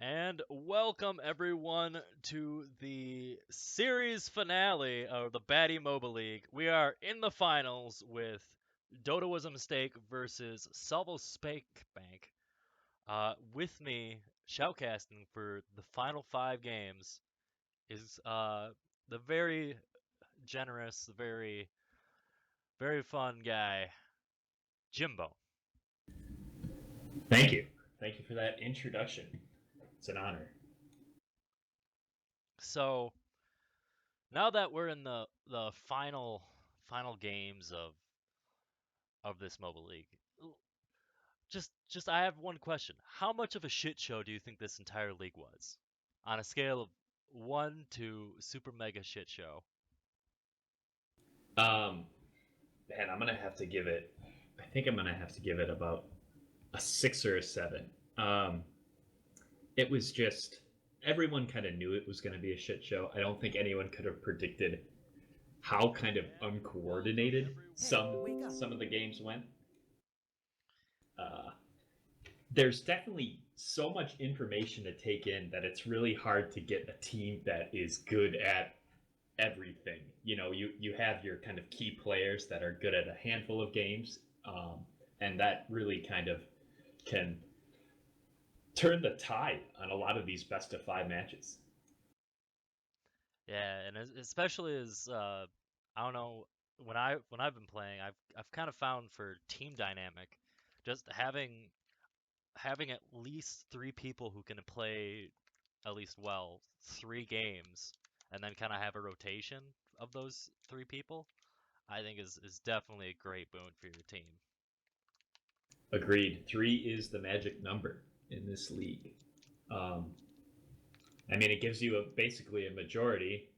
And welcome everyone to the series finale of the Batty Mobile League. We are in the finals with Dota Was a Mistake versus Salvo Spake Bank. With me, shoutcasting for the final 5 games is the very generous, the very fun guy, Jimbo. Thank you. Thank you for that introduction. It's an honor. So now that we're in the final games of this mobile league, just I have one question. How much of a shit show do you think this entire league was? On a scale of 1 to super mega shit show. Um, Man, I'm gonna have to give it. I think I'm gonna have to give it about a 6 or a 7. Um, it was just everyone kind of knew it was going to be a shit show. I don't think anyone could have predicted how kind of uncoordinated some of the games went. Uh, there's definitely so much information to take in that it's really hard to get a team that is good at everything. You have your kind of key players that are good at a handful of games, and that really kind of can turn the tide on a lot of these best of 5 matches. Yeah, and especially as I don't know, when I've been playing, I've kind of found for team dynamic, just having at least 3 people who can play at least well 3 games, and then kind of have a rotation of those 3 people, I think is definitely a great boon for your team. Agreed. 3 is the magic number in this league. Um, I mean, it gives you basically a majority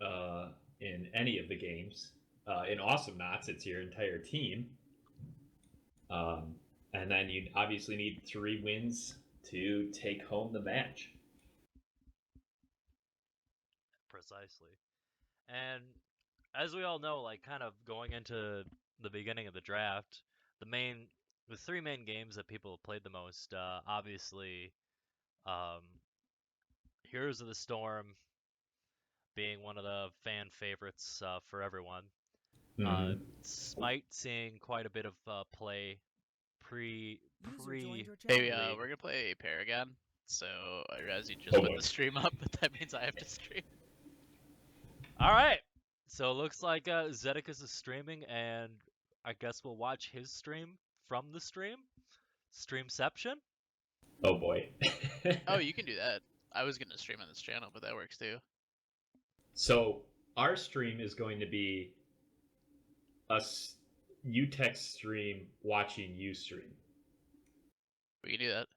uh, in any of the games. In Awesome Knots, it's your entire team. Um, and then you obviously need 3 wins to take home the match. Precisely. And as we all know, like kind of going into the beginning of the draft, the 3 main games that people have played the most, obviously, um, Heroes of the Storm being one of the fan favorites for everyone. Mm-hmm. Smite seeing quite a bit of play pre User joined pre your Hey, channel. we're league. gonna play Paragon. So I realize you just Oh put boy. the stream up, but that means I have to stream. All right, so it looks like Zedicus is streaming, and I guess we'll watch his stream from the stream. Streamception. Oh boy. Oh, you can do that. I was gonna stream on this channel, but that works too. So our stream is going to be us you text stream watching you stream. We can do that.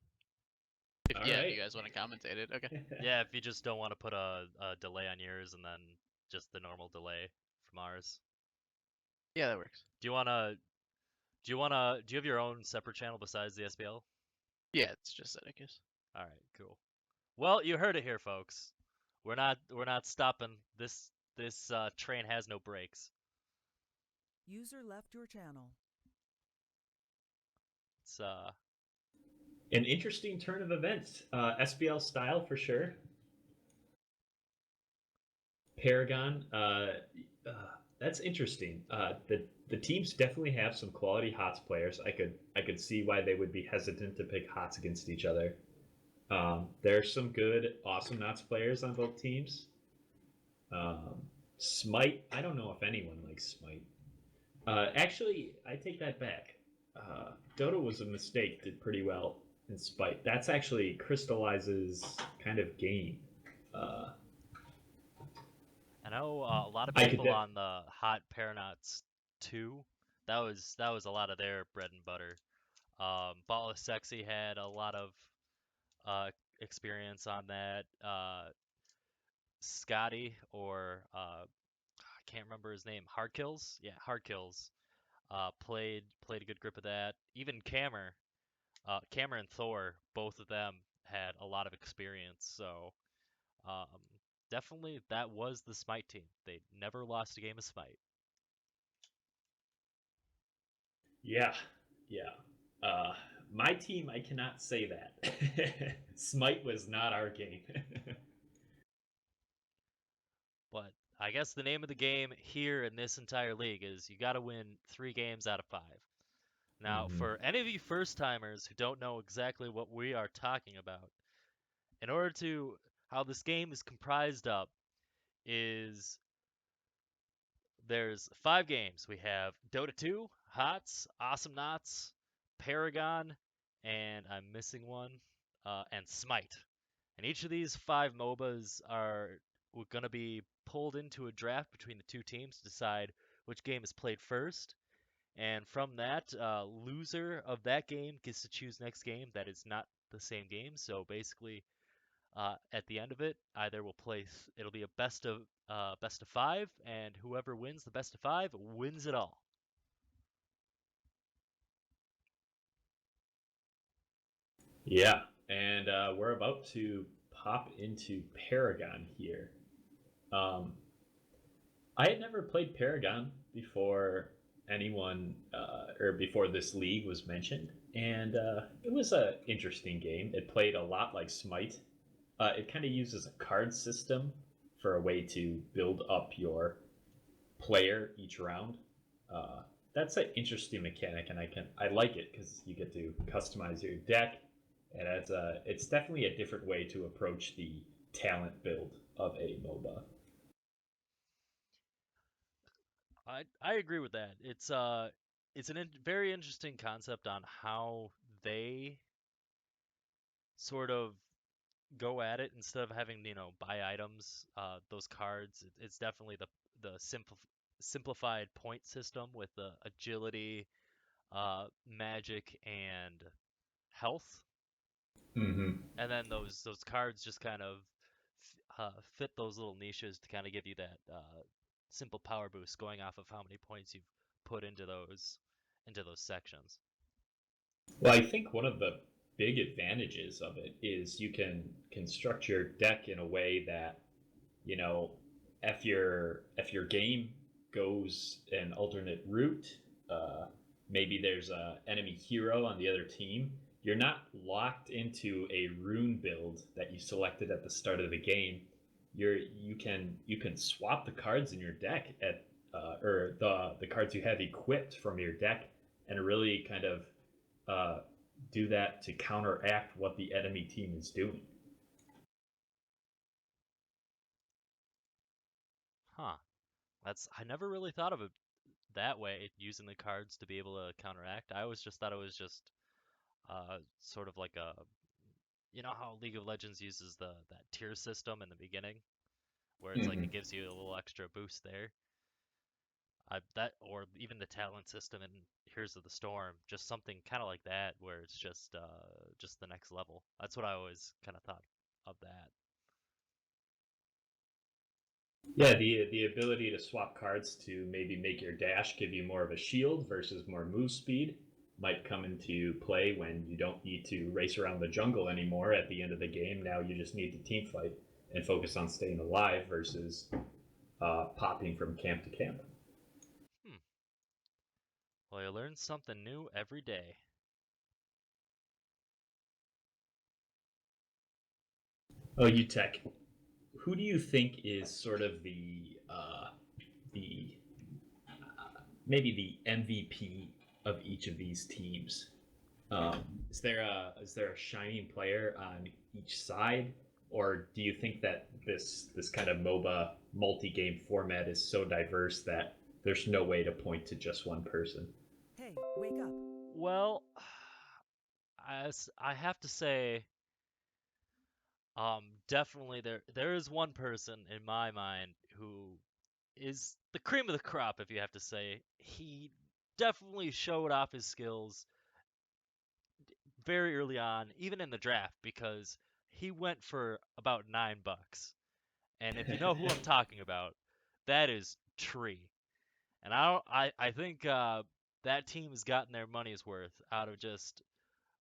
All If right. you guys want to commentate it, okay. Yeah, if you just don't want to put a delay on yours and then just the normal delay from ours. Yeah, that works. Do you have your own separate channel besides the SPL? Yeah, it's just Zedicus. All right, cool. Well, you heard it here, folks. We're not stopping. This train has no brakes. User left your channel. It's An interesting turn of events. SBL style for sure. Paragon. That's interesting. The teams definitely have some quality HOTS players. I could see why they would be hesitant to pick HOTS against each other. There's some good Awesome Knots players on both teams. Smite. I don't know if anyone likes Smite. Actually, I take that back. Dota Was a Mistake did pretty well in Spite. That's actually Crystallizes kind of game. Uh, I know a lot of I could people def- on the Hot Paranauts 2. That was a lot of their bread and butter. Ball of Sexy had a lot of uh, experience on that. Scotty or I can't remember his name. Hardkills, yeah, Hardkills. Played a good grip of that. Even Cameron Thor, both of them had a lot of experience. So um, definitely that was the Smite team. They never lost a game of Smite. yeah, yeah. Uh, My team, I cannot say that. Smite was not our game. But I guess the name of the game here in this entire league is you got to win 3 games out of 5. Now, Mm-hmm. for any of you first timers who don't know exactly what we are talking about, in order to how this game is comprised up is there's 5 games. We have Dota 2, HOTS, Awesome Knots, Paragon, and I'm missing one, and Smite. And each of these 5 MOBAs are going to be pulled into a draft between the 2 teams to decide which game is played first. And from that, loser of that game gets to choose next game that is not the same game. So basically, at the end of it, either will place it'll be a best of 5, and whoever wins the best of 5 wins it all. Yeah, and we're about to pop into Paragon here. Um, I had never played Paragon before anyone or before this league was mentioned, and it was an interesting game. It played a lot like Smite. It kind of uses a card system for a way to build up your player each round. Uh, that's an interesting mechanic, and I like it because you get to customize your deck, and it's definitely a different way to approach the talent build of a MOBA. I agree with that. It's very interesting concept on how they sort of go at it instead of having buy items, those cards. It's definitely the simplified point system with the agility, magic, and health, Mm-hmm. and then those cards just kind of fit those little niches to kind of give you that simple power boost going off of how many points you've put into those sections. Well, I think one of the big advantages of it is you can construct your deck in a way that you know if your game goes an alternate route, uh, maybe there's a enemy hero on the other team. You're not locked into a rune build that you selected at the start of the game. You can swap the cards in your deck at or the cards you have equipped from your deck and really kind of uh, do that to counteract what the enemy team is doing. Huh. I never really thought of it that way, using the cards to be able to counteract. I always just thought it was just sort of like how League of Legends uses that tier system in the beginning, where it's like Mm-hmm. it gives you a little extra boost there. That or even the talent system in Heroes of the Storm, just something kind of like that, where it's just the next level. That's what I always kind of thought of that. Yeah, the ability to swap cards to maybe make your dash give you more of a shield versus more move speed might come into play when you don't need to race around the jungle anymore at the end of the game. Now you just need to team fight and focus on staying alive versus popping from camp to camp. Hmm. Well, you learn something new every day. Oh, you tech. Who do you think is sort of the maybe the MVP of each of these teams? Is there a shining player on each side, or do you think that this kind of MOBA multi-game format is so diverse that there's no way to point to just one person? Hey, wake up. Well, I have to say, definitely there is one person in my mind who is the cream of the crop, if you have to say. He definitely showed off his skills very early on, even in the draft, because he went for about $9. And if you know who I'm talking about, that is Tree. And I think that team has gotten their money's worth out of just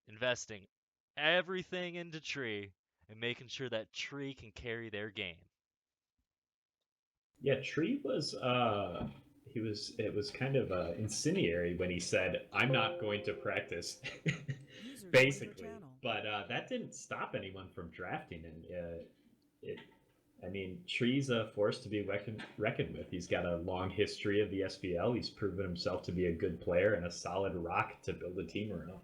investing everything into Tree and making sure that Tree can carry their game. Yeah, Tree was it was kind of incendiary when he said, "I'm not going to practice." joined your basically. channel. But that didn't stop anyone from drafting him. I mean, Tree's a force to be reckoned with. He's got a long history of the SPL. He's proven himself to be a good player and a solid rock to build a team around.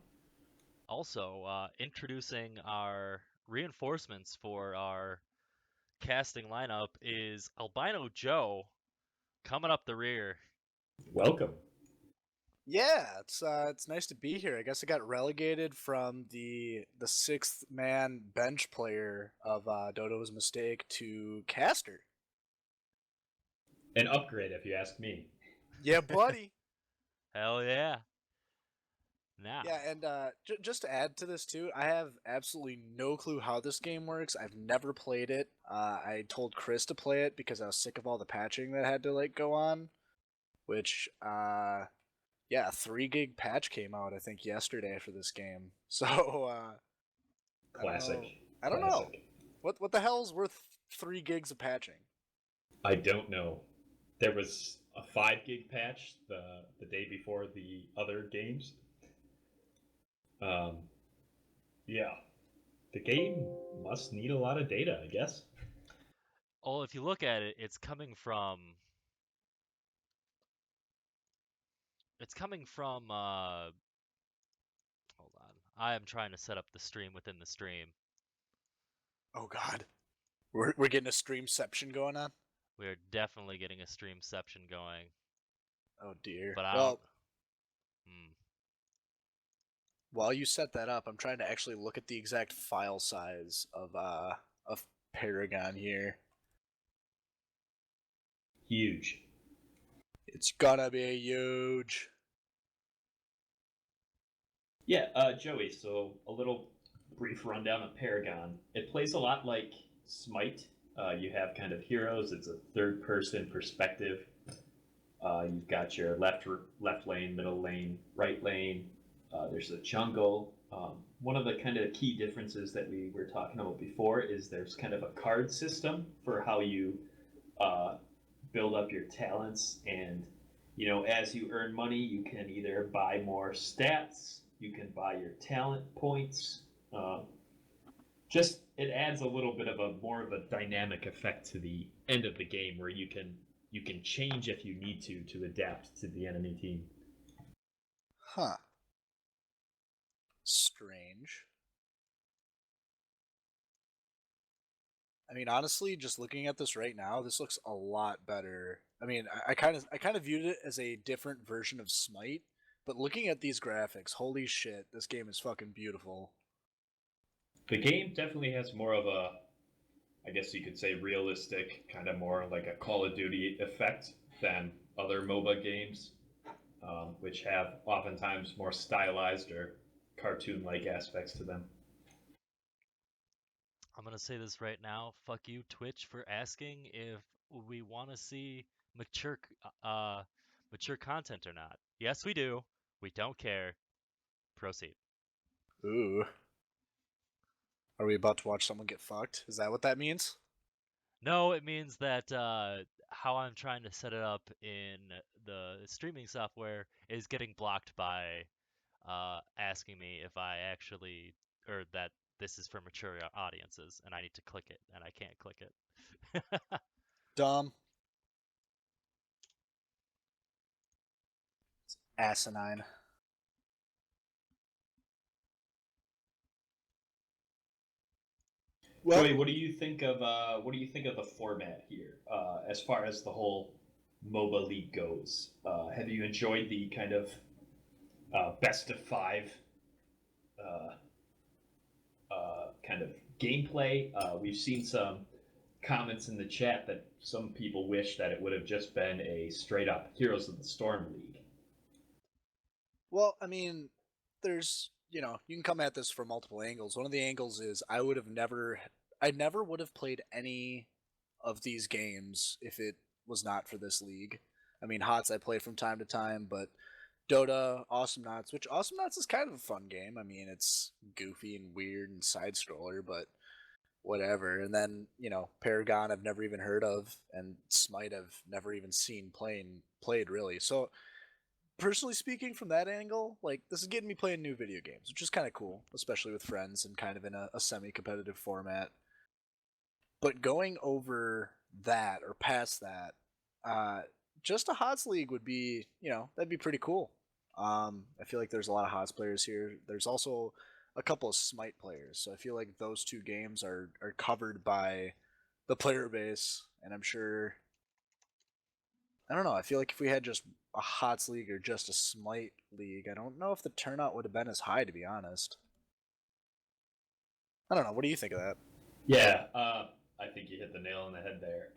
Also, introducing our reinforcements for our casting lineup is Albino Joe coming up the rear. Welcome. Yeah, it's nice to be here. I guess I got relegated from the sixth man bench player of Dodo's Mistake to caster. An upgrade, if you ask me. Yeah, buddy. Hell yeah. Now, Yeah, and just to add to this too, I have absolutely no clue how this game works. I've never played it. I told Chris to play it because I was sick of all the patching that had to go on. Which yeah, 3 gig patch came out I think yesterday for this game. So Classic. I don't know. What the hell's worth 3 gigs of patching? I don't know. There was a 5 gig patch the day before the other games. Yeah, the game must need a lot of data, I guess. oh, if you look at it, it's coming from hold on. I am trying to set up the stream within the stream. Oh god. We're getting a streamception going on? We are definitely getting a streamception going, Oh dear. but I Well, don't. while you set that up, I'm trying to actually look at the exact file size of Paragon here. Huge. It's gonna be huge. Yeah, Joey, so a little brief rundown of Paragon. It plays a lot like Smite. You have kind of heroes. It's a third-person perspective. You've got your left lane, middle lane, right lane. There's a jungle. One of the kind of key differences that we were talking about before is there's kind of a card system for how you build up your talents. And, you know, as you earn money, you can either buy more stats, you can buy your talent points. Just it adds a little bit of a more of a dynamic effect to the end of the game where you can change if you need to adapt to the enemy team. Huh. Strange. I mean, honestly, just looking at this right now, this looks a lot better. I mean, I kind of viewed it as a different version of Smite, but looking at these graphics, holy shit, this game is fucking beautiful. The game definitely has more of a, I guess you could say, realistic, kind of more like a Call of Duty effect than other MOBA games, which have oftentimes more stylized or cartoon-like aspects to them. I'm gonna say this right now. Fuck you, Twitch, for asking if we want to see mature content or not. Yes, we do. We don't care. Proceed. Ooh. Are we about to watch someone get fucked? Is that what that means? No, it means that how I'm trying to set it up in the streaming software is getting blocked by asking me if I actually, or that this is for mature audiences, and I need to click it, and I can't click it. Dumb. It's asinine. Well, Joey, what do you think of the format here as far as the whole MOBA league goes? Have you enjoyed the kind of best of 5 kind of gameplay? We've seen some comments in the chat that some people wish that it would have just been a straight up Heroes of the Storm league. Well, I mean, there's, you can come at this from multiple angles. One of the angles is I never would have played any of these games if it was not for this league. I mean, HOTS I play from time to time, but Dota, Awesome Knots, which Awesome Knots is kind of a fun game. I mean, it's goofy and weird and side scroller, but whatever. And then, Paragon I've never even heard of, and Smite I've never even seen played really. So personally speaking, from that angle, like this is getting me playing new video games, which is kind of cool, especially with friends and kind of in a semi-competitive format. But going over that or past that, uh, just a HOTS league would be, that'd be pretty cool. I feel like there's a lot of HOTS players here. There's also a couple of Smite players, so I feel like those two games are covered by the player base, and I'm sure. I don't know. I feel like if we had just a HOTS league or just a Smite league, I don't know if the turnout would have been as high, to be honest. I don't know. What do you think of that? Yeah, I think you hit the nail on the head there.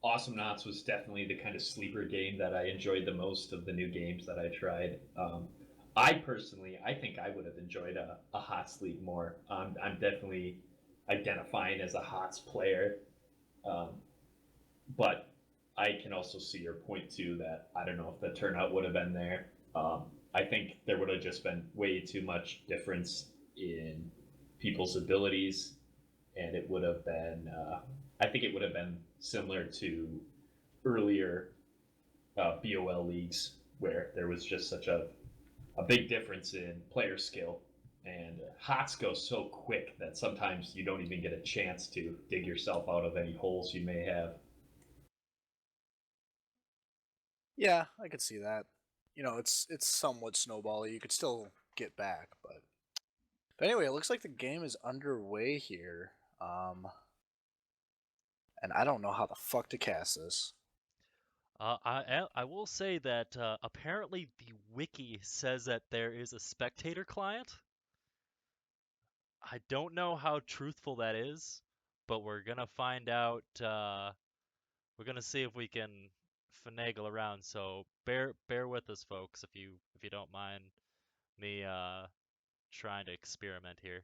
Awesome Knots was definitely the kind of sleeper game that I enjoyed the most of the new games that I tried. I personally, I think I would have enjoyed a HOTS League more. I'm definitely identifying as a HOTS player, um, but I can also see your point too that I don't know if the turnout would have been there. I think there would have just been way too much difference in people's abilities, and it would have been. I think it would have been similar to earlier BOL leagues where there was just such a big difference in player skill. And HOTS go so quick that sometimes you don't even get a chance to dig yourself out of any holes you may have. Yeah, I could see that. It's somewhat snowbally. You could still get back, but anyway, it looks like the game is underway here. And I don't know how the fuck to cast this. I will say that apparently the wiki says that there is a spectator client. I don't know how truthful that is, but we're gonna find out. We're gonna see if we can finagle around. So bear with us, folks, if you don't mind me trying to experiment here.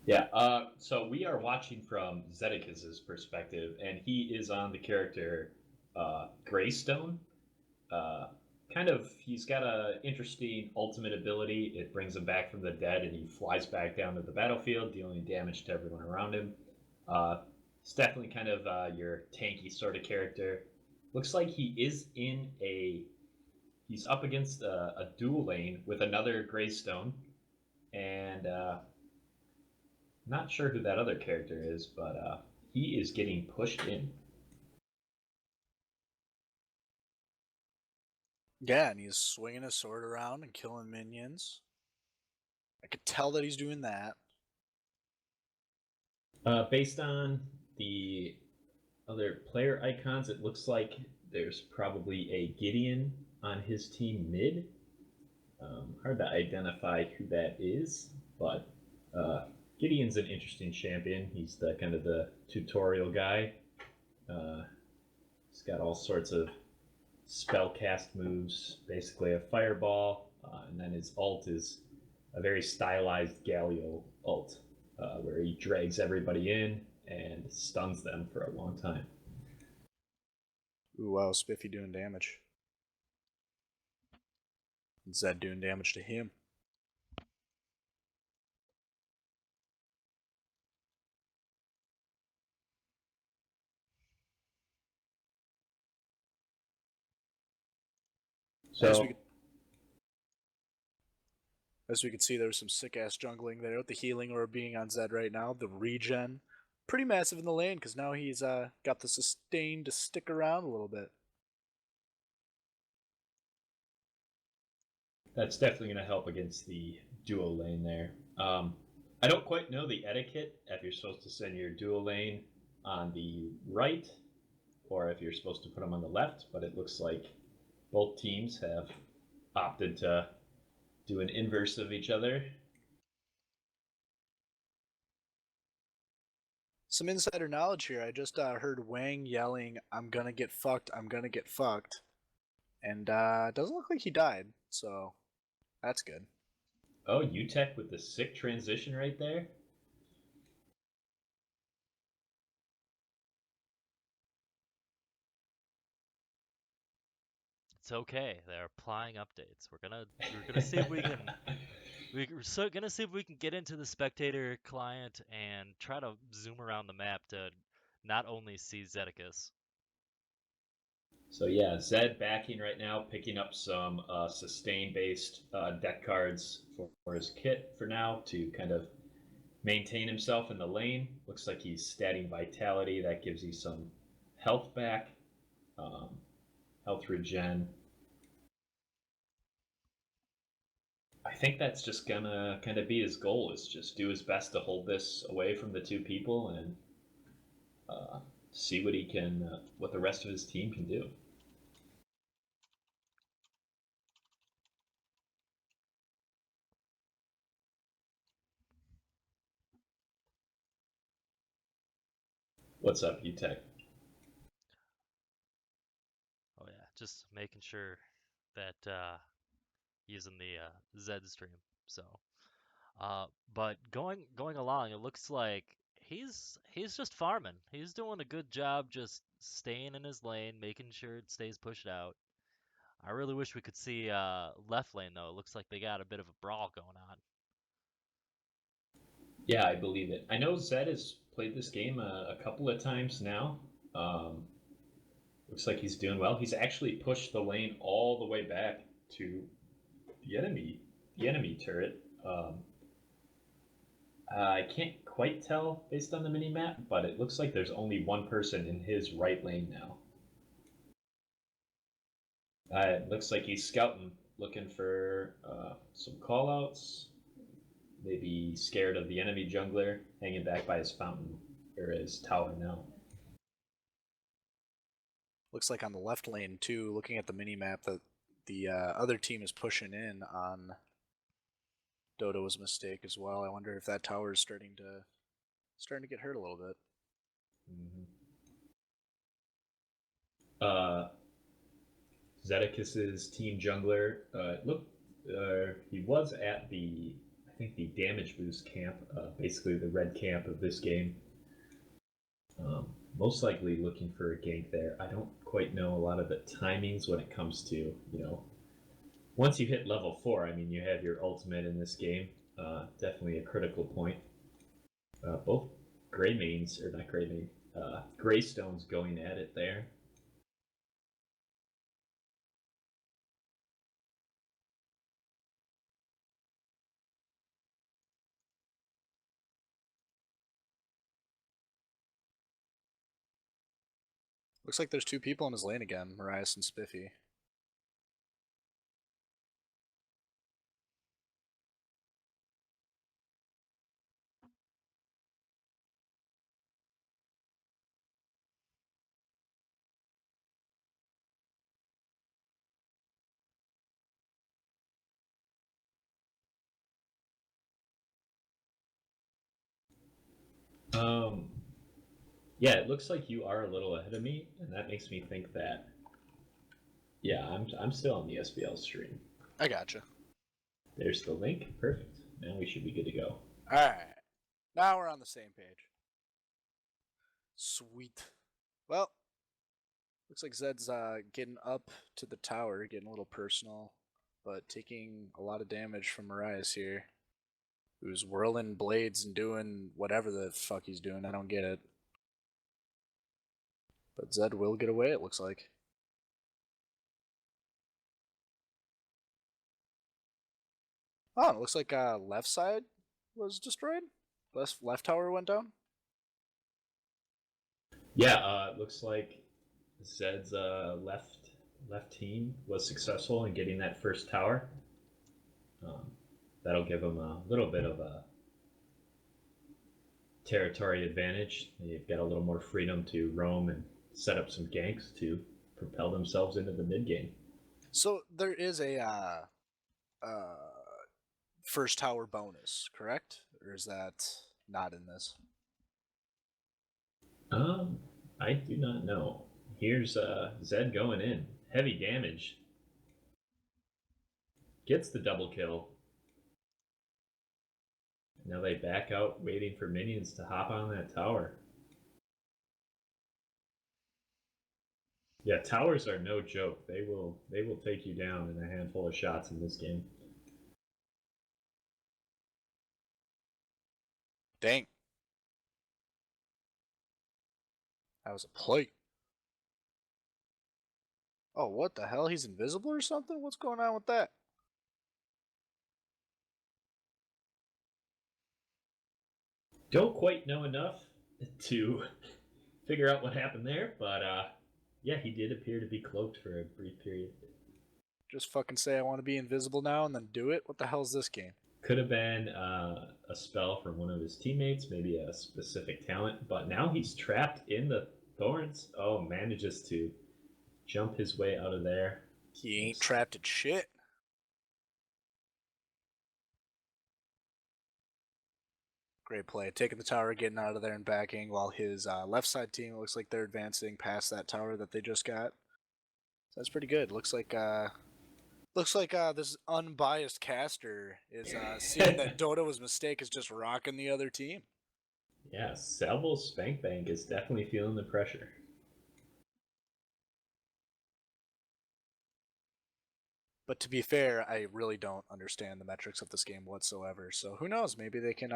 Yeah, so we are watching from Zedekis's perspective, and he is on the character Greystone. Uh, he's got a interesting ultimate ability. It brings him back from the dead, and he flies back down to the battlefield, dealing damage to everyone around him. Uh, it's definitely kind of your tanky sort of character. Looks like he's up against a dual lane with another Greystone, and not sure who that other character is, but he is getting pushed in. Yeah, and he's swinging his sword around and killing minions. I could tell that he's doing that. Based on the other player icons, it looks like there's probably a Gideon on his team mid. Hard to identify who that is, but Gideon's an interesting champion. He's the kind of the tutorial guy. He's got all sorts of spell cast moves, basically a fireball, and then his ult is a very stylized Galio ult, where he drags everybody in and stuns them for a long time. Ooh, wow, Spiffy doing damage. Zed doing damage to him. So As we could see, there was some sick ass jungling there with the healing or being on Zed right now. The regen, pretty massive in the lane because now he's got the sustain to stick around a little bit. that's definitely going to help against the duo lane there. I don't quite know the etiquette if you're supposed to send your duo lane on the right or if you're supposed to put them on the left, but it looks like both teams have opted to do an inverse of each other. Some insider knowledge here. I just heard Wang yelling, "I'm gonna get fucked. I'm gonna get fucked," and it doesn't look like he died. So that's good. Oh, UTech with the sick transition right there. It's okay. They're applying updates. We're gonna see if we can gonna see if we can get into the spectator client and try to zoom around the map to not only see Zedicus. So yeah, Zed backing right now, picking up some sustain-based deck cards for his kit for now to kind of maintain himself in the lane. Looks like he's statting Vitality. That gives you some health back, um, health regen. I think that's just gonna kind of be his goal, is just do his best to hold this away from the two people and see what he can, what the rest of his team can do. What's up, UTech? Oh yeah, just making sure that he's in the Zed stream. So, but going along, it looks like he's just farming. He's doing a good job, just staying in his lane, making sure it stays pushed out. I really wish we could see left lane though. It looks like they got a bit of a brawl going on. Yeah, I believe it. I know Zed has played this game a couple of times now. Um, Looks like he's doing well. He's actually pushed the lane all the way back to the enemy turret. I can't quite tell based on the mini map, but it looks like there's only one person in his right lane now. It looks like he's scouting, looking for some callouts. Maybe scared of the enemy jungler hanging back by his fountain or his tower now. Looks like on the left lane too, looking at the mini map, that the other team is pushing in on Dodo's mistake as well. I wonder if that tower is starting to get hurt a little bit. Mm-hmm. Zedekis's team jungler. He was at I think the damage boost camp, basically the red camp of this game. Most likely looking for a gank there. I don't quite know a lot of the timings when it comes to, once you hit level 4, I mean, you have your ultimate in this game. Definitely a critical point. Both Greystones going at it there. Looks like there's two people in his lane again, Marias and Spiffy. Um, yeah, it looks like you are a little ahead of me, and that makes me think that, yeah, I'm still on the SBL stream. I gotcha. There's the link. Perfect. Now we should be good to go. Alright. Now we're on the same page. Sweet. Well, looks like Zed's getting up to the tower, getting a little personal, but taking a lot of damage from Marias here, who's whirling blades and doing whatever the fuck he's doing. I don't get it. But Zed will get away, it looks like. Oh, it looks like left side was destroyed. Left tower went down. Yeah, it looks like Zed's left team was successful in getting that first tower. That'll give him a little bit of a territory advantage. They've got a little more freedom to roam and set up some ganks to propel themselves into the mid game. So there is a first tower bonus, correct? Or is that not in this? I do not know. Here's Zed going in. Heavy damage. Gets the double kill. Now they back out, waiting for minions to hop on that tower. Yeah, towers are no joke. They will take you down in a handful of shots in this game. Dang. That was a plate. Oh, what the hell? He's invisible or something? What's going on with that? Don't quite know enough to figure out what happened there, but yeah, he did appear to be cloaked for a brief period. Just fucking say I want to be invisible now and then do it? What the hell's this game? Could have been a spell from one of his teammates, maybe a specific talent, but now he's trapped in the thorns. Oh, manages to jump his way out of there. He ain't trapped at shit. Great play. Taking the tower, getting out of there and backing while his left side team looks like they're advancing past that tower that they just got. So that's pretty good. Looks like this unbiased caster is seeing that Dota was mistake is just rocking the other team. Yeah, Salvo Spankbank is definitely feeling the pressure. But to be fair, I really don't understand the metrics of this game whatsoever. So who knows? Maybe they can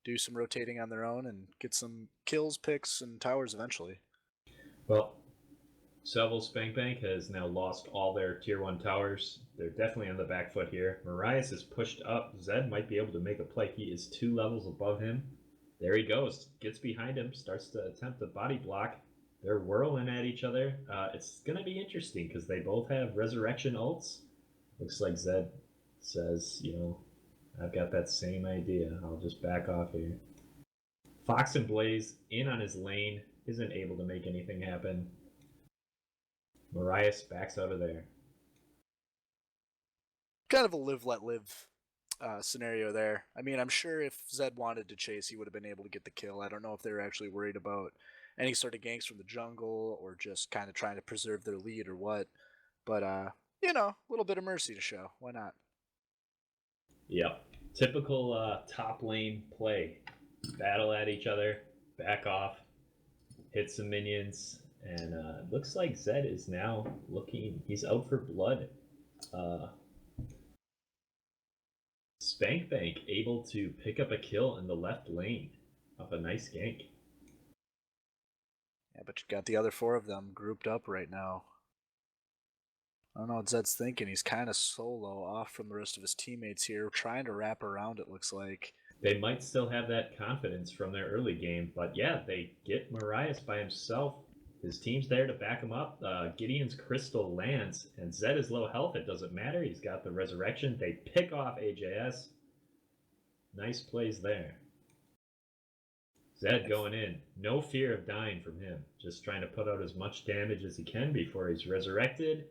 do some rotating on their own and get some kills, picks, and towers eventually. Well, Salvo Spankbank has now lost all their tier 1 towers. They're definitely on the back foot here. Marias is pushed up. Zed might be able to make a play. He is 2 levels above him. There he goes. Gets behind him. Starts to attempt a body block. They're whirling at each other. It's going to be interesting because they both have resurrection ults. Looks like Zed says, I've got that same idea. I'll just back off here. Fox and Blaze in on his lane. Isn't able to make anything happen. Marias backs out of there. Kind of a live let live scenario there. I mean, I'm sure if Zed wanted to chase, he would have been able to get the kill. I don't know if they were actually worried about any sort of ganks from the jungle or just kind of trying to preserve their lead or what. But a little bit of mercy to show. Why not? Yep. Typical top lane play. Battle at each other, back off, hit some minions, and looks like Zed is now he's out for blood. Spankbank able to pick up a kill in the left lane of a nice gank. Yeah, but you got the other 4 of them grouped up right now. I don't know what Zed's thinking. He's kind of solo off from the rest of his teammates here, trying to wrap around, it looks like. They might still have that confidence from their early game, but yeah, they get Marias by himself. His team's there to back him up. Gideon's crystal lands, and Zed is low health. It doesn't matter. He's got the resurrection. They pick off AJS. Nice plays there. Zed going in. No fear of dying from him. Just trying to put out as much damage as he can before he's resurrected.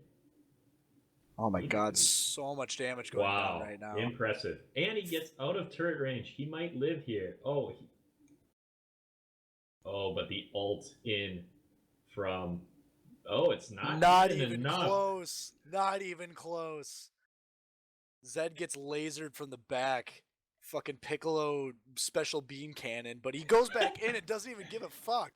Oh my god, so much damage going on right now. Impressive. And he gets out of turret range. He might live here. Oh, but the ult in from... Oh, it's not even enough. Close. Not even close. Zed gets lasered from the back. Fucking Piccolo special beam cannon, but he goes back in and doesn't even give a fuck.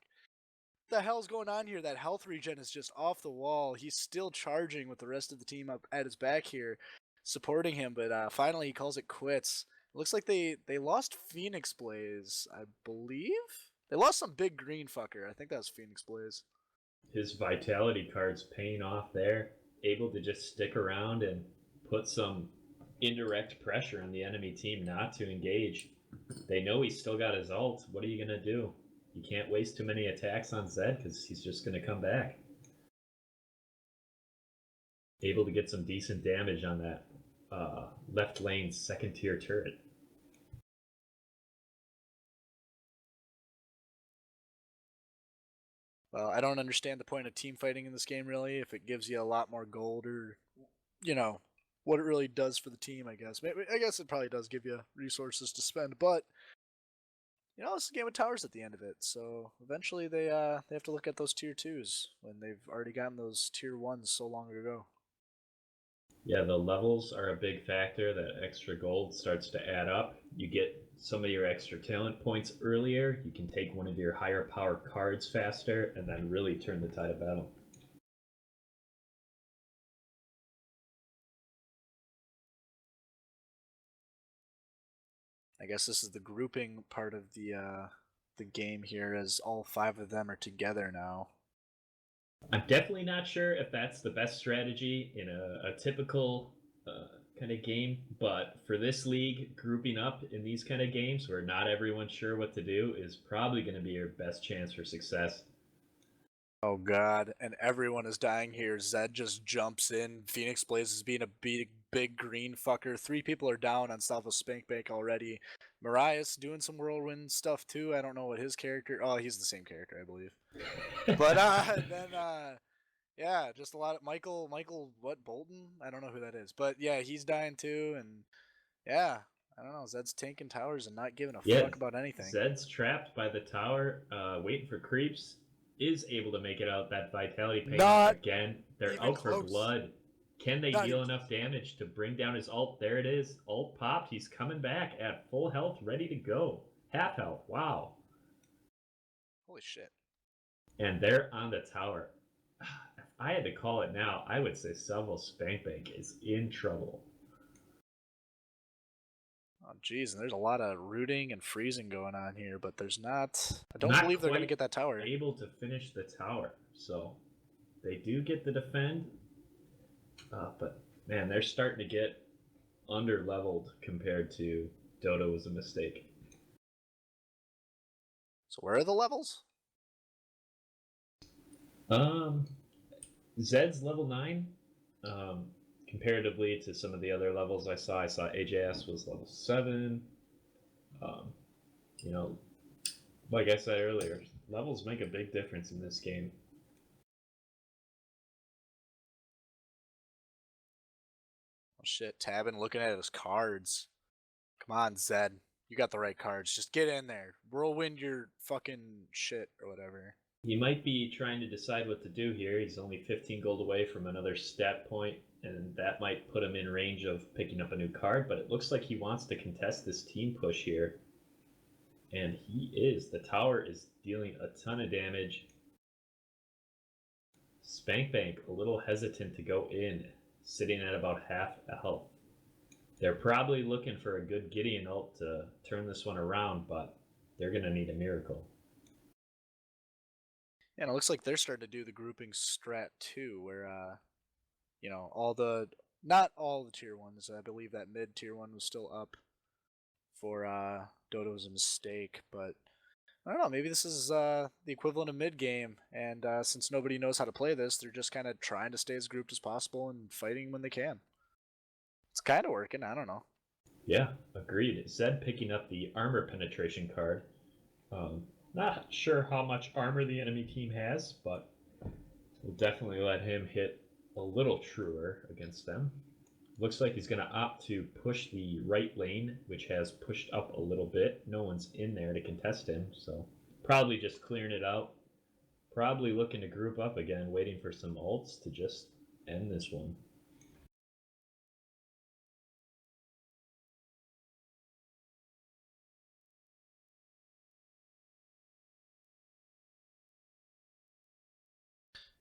What the hell's going on here? That health regen is just off the wall. He's still charging with the rest of the team up at his back here, supporting him, but finally he calls it quits. It looks like they lost Phoenix Blaze, I believe? They lost some big green fucker. I think that was Phoenix Blaze. His vitality card's paying off there. Able to just stick around and put some indirect pressure on the enemy team not to engage. They know he's still got his ult. What are you going to do? You can't waste too many attacks on Zed because he's just going to come back. Able to get some decent damage on that left lane second tier turret. Well, I don't understand the point of team fighting in this game, really, if it gives you a lot more gold or, what it really does for the team, I guess. I guess it probably does give you resources to spend, but, this is a game of towers at the end of it, so eventually they have to look at those tier 2s when they've already gotten those tier 1s so long ago. Yeah, the levels are a big factor. That extra gold starts to add up. You get some of your extra talent points earlier. You can take one of your higher power cards faster and then really turn the tide of battle. I guess this is the grouping part of the game here, as all 5 of them are together now. I'm definitely not sure if that's the best strategy in a typical kind of game, but for this league, grouping up in these kind of games where not everyone's sure what to do is probably going to be your best chance for success. Oh god, and everyone is dying here. Zed just jumps in. Phoenix Blaze is being a big green fucker. 3 people are down on Salvo Spankbank already. Marias doing some whirlwind stuff too. I don't know what his character. Oh, he's the same character, I believe. But then yeah, just a lot of Michael what Bolton? I don't know who that is. But yeah, he's dying too, and yeah, I don't know. Zed's tanking towers and not giving a Yeah, fuck about anything. Zed's trapped by the tower, waiting for creeps. Is able to make it out. That vitality paying Not again. They're even out for close. blood. Can they Not deal even enough damage to bring down his ult? There it is. Ult popped. He's coming back at full health, ready to go. Half health. Wow. Holy shit. And they're on the tower. If I had to call it now, I would say Salvo Spankbank is in trouble. Oh, geez, and there's a lot of rooting and freezing going on here, but there's not. I don't Not believe they're going to quite get that tower. able to finish the tower. So they do get the defend. But man, they're starting to get under leveled compared to Dodo was a mistake. So where are the levels? Zed's level 9. Comparatively to some of the other levels I saw AJS was level 7. You know, like I said earlier, levels make a big difference in this game. Oh shit, tabbing, looking at his cards. Come on, Zed. You got the right cards. Just get in there. Whirlwind your fucking shit or whatever. He might be trying to decide what to do here. He's only 15 gold away from another stat point, and that might put him in range of picking up a new card, but it looks like he wants to contest this team push here. And he is. The tower is dealing a ton of damage. Spankbank a little hesitant to go in, sitting at about half a health. They're probably looking for a good Gideon ult to turn this one around, but they're going to need a miracle. Yeah, and it looks like they're starting to do the grouping strat too, where you know, not all the tier ones. I believe that mid tier one was still up for Dodo was a mistake, but I don't know. Maybe this is the equivalent of mid game, and since nobody knows how to play this, they're just kind of trying to stay as grouped as possible and fighting when they can. It's kind of working. I don't know. Yeah, agreed. Zed picking up the armor penetration card. Not sure how much armor the enemy team has, but we'll definitely let him hit a little truer against them. Looks like he's going to opt to push the right lane, which has pushed up a little bit. No one's in there to contest him, so probably just clearing it out. Probably looking to group up again, waiting for some ults to just end this one.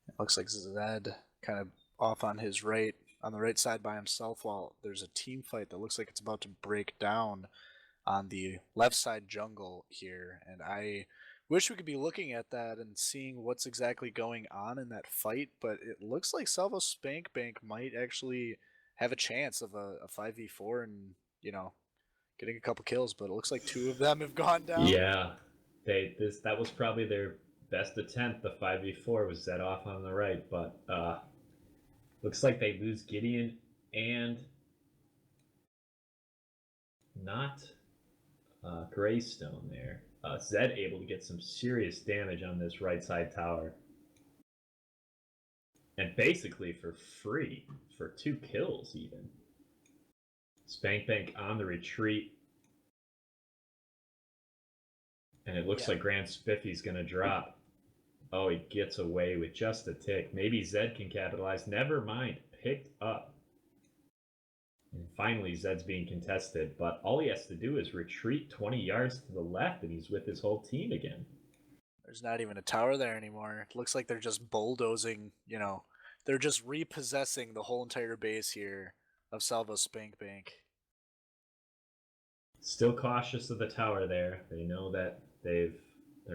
It looks like Zed kind of off on his right, on the right side by himself, while there's a team fight that looks like it's about to break down on the left side jungle here, and I wish we could be looking at that and seeing what's exactly going on in that fight, but it looks like Salvo Spankbank might actually have a chance of a 5v4 and, you know, getting a couple kills, but it looks like 2 of them have gone down. Yeah, that was probably their best attempt. The 5v4 was Zed off on the right, but looks like they lose Gideon and not Greystone there. Zed able to get some serious damage on this right side tower. And basically for free, for 2 kills even. Spankbank on the retreat. And it looks like Grand Spiffy's going to drop. Oh, he gets away with just a tick. Maybe Zed can capitalize. Never mind. Picked up. And finally, Zed's being contested. But all he has to do is retreat 20 yards to the left, and he's with his whole team again. There's not even a tower there anymore. It looks like they're just bulldozing, you know. They're just repossessing the whole entire base here of Salvo Spankbank. Still cautious of the tower there. They know that they're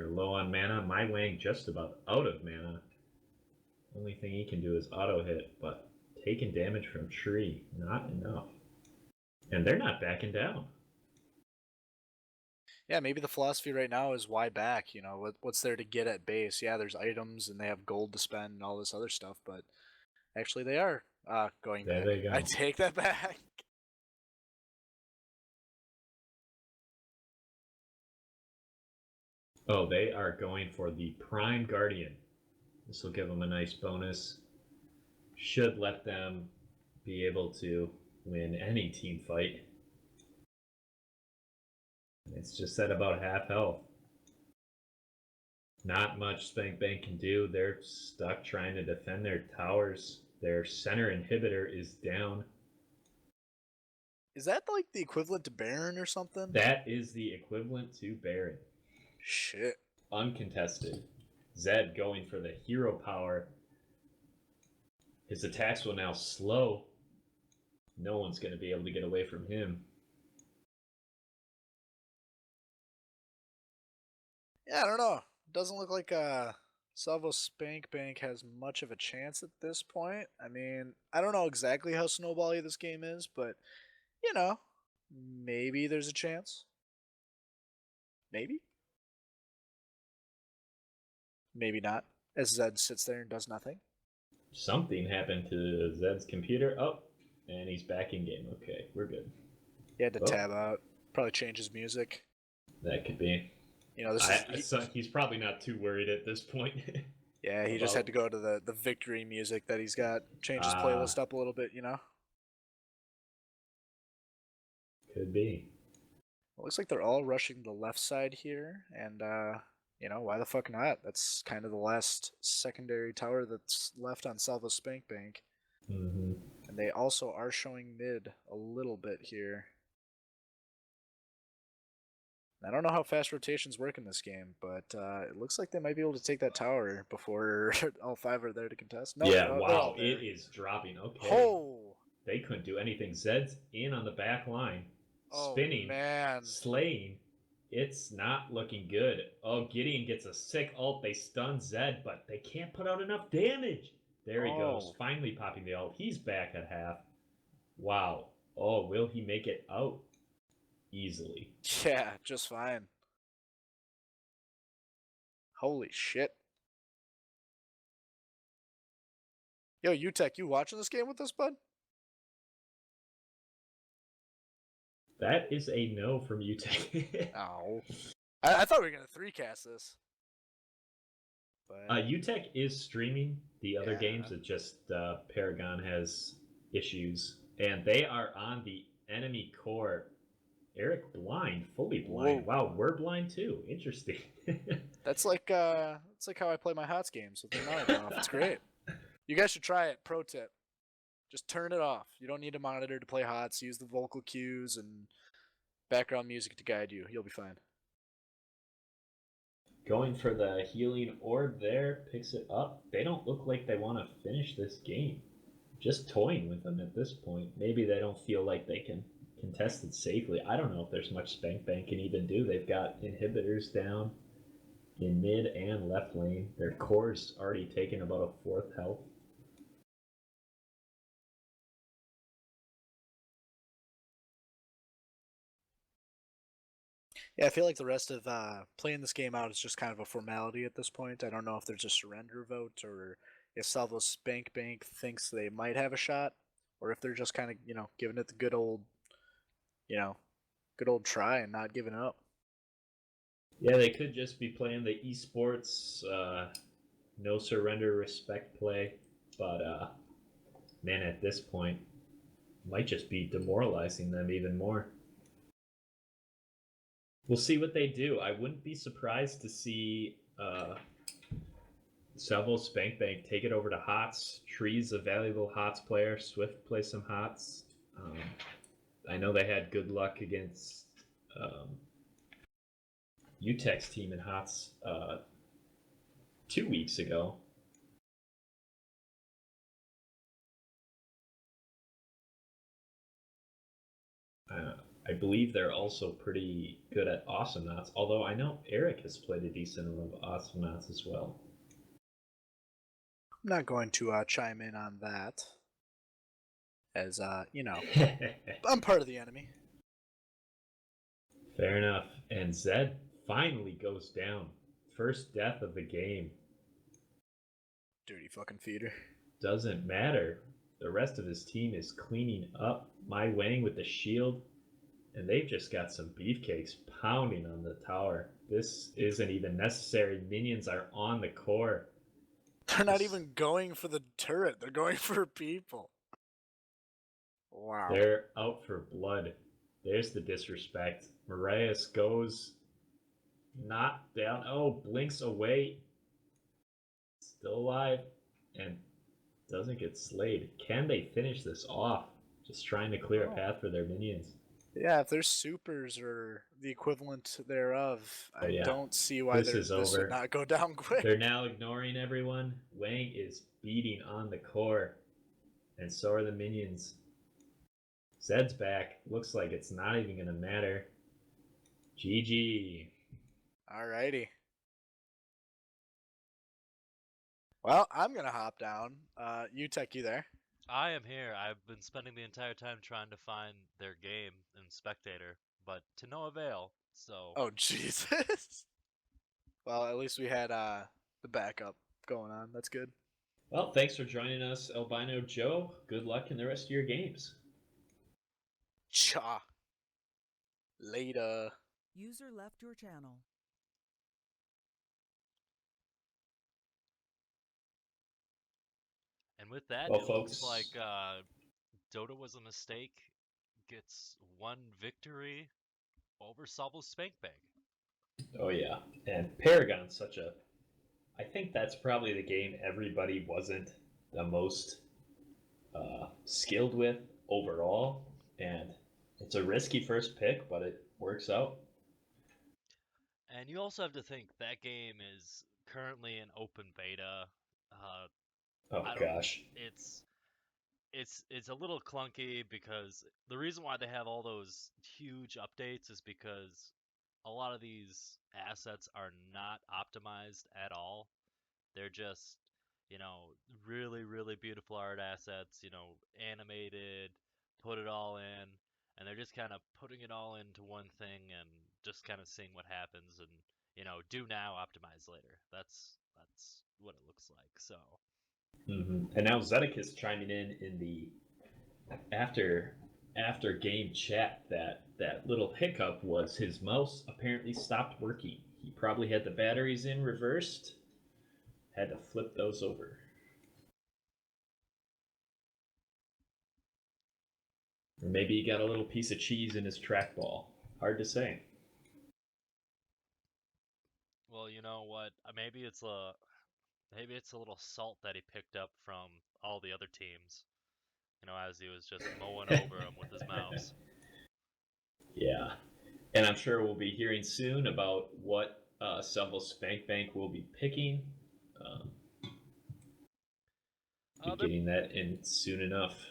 low on mana. My Wang just about out of mana. Only thing he can do is auto hit, but taking damage from tree, not enough. And they're not backing down. Yeah, maybe the philosophy right now is why back? You know, what's there to get at base? Yeah, there's items and they have gold to spend and all this other stuff, but actually they are going There back. they go. I take that back. Oh, they are going for the Prime Guardian. This will give them a nice bonus. Should let them be able to win any team fight. It's just at about half health. Not much Spank Bank can do. They're stuck trying to defend their towers. Their center inhibitor is down. Is that like the equivalent to Baron or something? That is the equivalent to Baron. Shit. Uncontested. Zed going for the hero power. His attacks will now slow. No one's going to be able to get away from him. Yeah, I don't know. Doesn't look like Salvo Spank Bank has much of a chance at this point. I mean, I don't know exactly how snowbally this game is, but you know, maybe there's a chance. Maybe. Maybe not. As Zed sits there and does nothing. Something happened to Zed's computer. Oh, and he's back in game. Okay, we're good. He had to Oh. tab out. Probably change his music. That could be. You know, this is He's probably not too worried at this point. yeah. He just had to go to the victory music that he's got. Change his playlist up a little bit. You know. Could be. It looks like they're all rushing the left side here, and you know, why the fuck not? That's kind of the last secondary tower that's left on Salvo Spank Bank. Mm-hmm. And they also are showing mid a little bit here. I don't know how fast rotations work in this game, but it looks like they might be able to take that tower before all five are there to contest. No, Yeah, they're wow, all there. it is dropping. Okay. Oh! They couldn't do anything. Zed's in on the back line, Oh, spinning, man. slaying. It's not looking good. Oh, Gideon gets a sick ult. They stun Zed, but they can't put out enough damage. There he goes, Oh. finally popping the ult. He's back at half. Wow. Oh, will he make it out? Easily. Yeah, just fine. Holy shit. Yo, UTech, you watching this game with us, bud? That is a no from UTech. Oh. I thought we were going to 3-cast this. But UTech is streaming the other Yeah. games. It just Paragon has issues, and they are on the enemy core. Eric blind, fully blind. Whoa. Wow, we're blind too. Interesting. that's like how I play my HOTS games with the monitor off. It's great. You guys should try it. Pro tip. Just turn it off. You don't need a monitor to play HOTS. Use the vocal cues and background music to guide you. You'll be fine. Going for the healing orb there, picks it up. They don't look like they want to finish this game. Just toying with them at this point. Maybe they don't feel like they can contest it safely. I don't know if there's much Spank Bank can even do. They've got inhibitors down in mid and left lane. Their core's already taken about a fourth health. Yeah, I feel like the rest of playing this game out is just kind of a formality at this point. I don't know if there's a surrender vote or if Salvo Spank Bank thinks they might have a shot, or if they're just kind of, you know, giving it the good old try and not giving up. Yeah, they could just be playing the esports, no surrender, respect play. But, man, at this point, might just be demoralizing them even more. We'll see what they do. I wouldn't be surprised to see Salvo Spank Bank take it over to HOTS. Tree's a valuable HOTS player. Swift plays some HOTS. I know they had good luck against UTEC's team in HOTS 2 weeks ago. I believe they're also pretty good at Awesomenauts, although I know Eric has played a decent amount of Awesomenauts as well. I'm not going to chime in on that, as I'm part of the enemy. Fair enough. And Zed finally goes down. First death of the game. Dirty fucking feeder. Doesn't matter. The rest of his team is cleaning up. My Wang with the shield. And they've just got some beefcakes pounding on the tower. This isn't even necessary. Minions are on the core. They're not even going for the turret. They're going for people. Wow. They're out for blood. There's the disrespect. Marias goes knocked down. Oh, blinks away. Still alive. And doesn't get slayed. Can they finish this off? Just trying to clear a path for their minions. Yeah, if their supers or the equivalent thereof, I don't see why this would not go down quick. They're now ignoring everyone. Wang is beating on the core. And so are the minions. Zed's back. Looks like it's not even going to matter. GG. Alrighty. Well, I'm going to hop down. Tech, you there? I am here. I've been spending the entire time trying to find their game in Spectator, but to no avail. So. Oh, Jesus. Well, at least we had the backup going on. That's good. Well, thanks for joining us, Albino Joe. Good luck in the rest of your games. Cha. Later. User left your channel. And with that, Well, it folks, looks like Dota was a mistake. Gets one victory over Sobble Spankbang. Oh yeah, and Paragon's such a. I think that's probably the game everybody wasn't the most skilled with overall, and it's a risky first pick, but it works out. And you also have to think that game is currently in open beta. Oh gosh. It's a little clunky because the reason why they have all those huge updates is because a lot of these assets are not optimized at all. They're just, really, really beautiful art assets, animated, put it all in, and they're just kind of putting it all into one thing and just kind of seeing what happens and, do now, optimize later. That's what it looks like. So. And now Zedek is chiming in the after game chat that little hiccup was his mouse apparently stopped working. He probably had the batteries in reversed. Had to flip those over. Or maybe he got a little piece of cheese in his trackball. Hard to say. Well, you know what? Maybe it's a little salt that he picked up from all the other teams. As he was just mowing over them with his mouse. Yeah, and I'm sure we'll be hearing soon about what Seville Spankbank will be picking. Getting that in soon enough.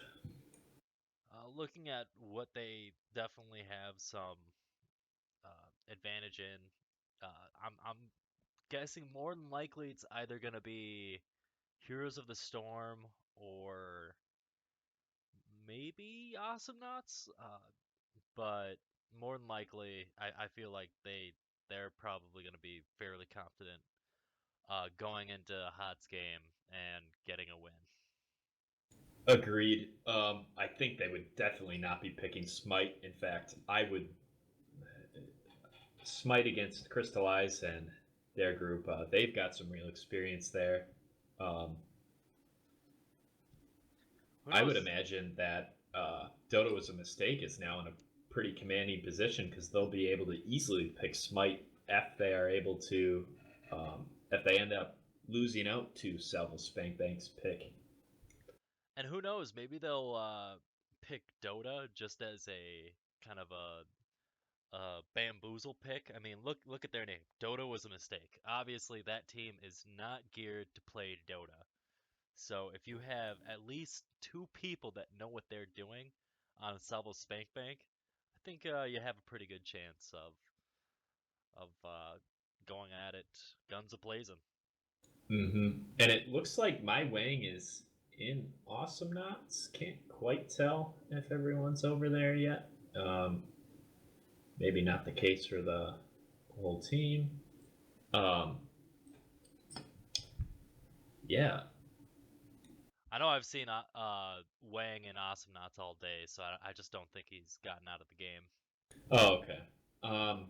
Looking at what they definitely have some advantage in, I'm guessing more than likely it's either gonna be Heroes of the Storm or maybe Awesome Knots, but more than likely, I feel like they're probably gonna be fairly confident going into Hot's game and getting a win. Agreed. I think they would definitely not be picking Smite. In fact, I would Smite against Crystallize and their group. They've got some real experience there. I would imagine that Dota was a mistake is now in a pretty commanding position because they'll be able to easily pick Smite if they are able to, if they end up losing out to Seville Spankbank's pick. And who knows? Maybe they'll pick Dota just as a kind of a bamboozle pick. I mean, look at their name. Dota was a mistake. Obviously, that team is not geared to play Dota. So if you have at least two people that know what they're doing on Salvo Spank Bank, I think you have a pretty good chance of going at it guns a blazing. And it looks like my wang is in Awesome Knots. Can't quite tell if everyone's over there yet. Maybe not the case for the whole team. Um, yeah. I know I've seen Wang and Awesome Knots all day, so I just don't think he's gotten out of the game. Oh, okay. Um,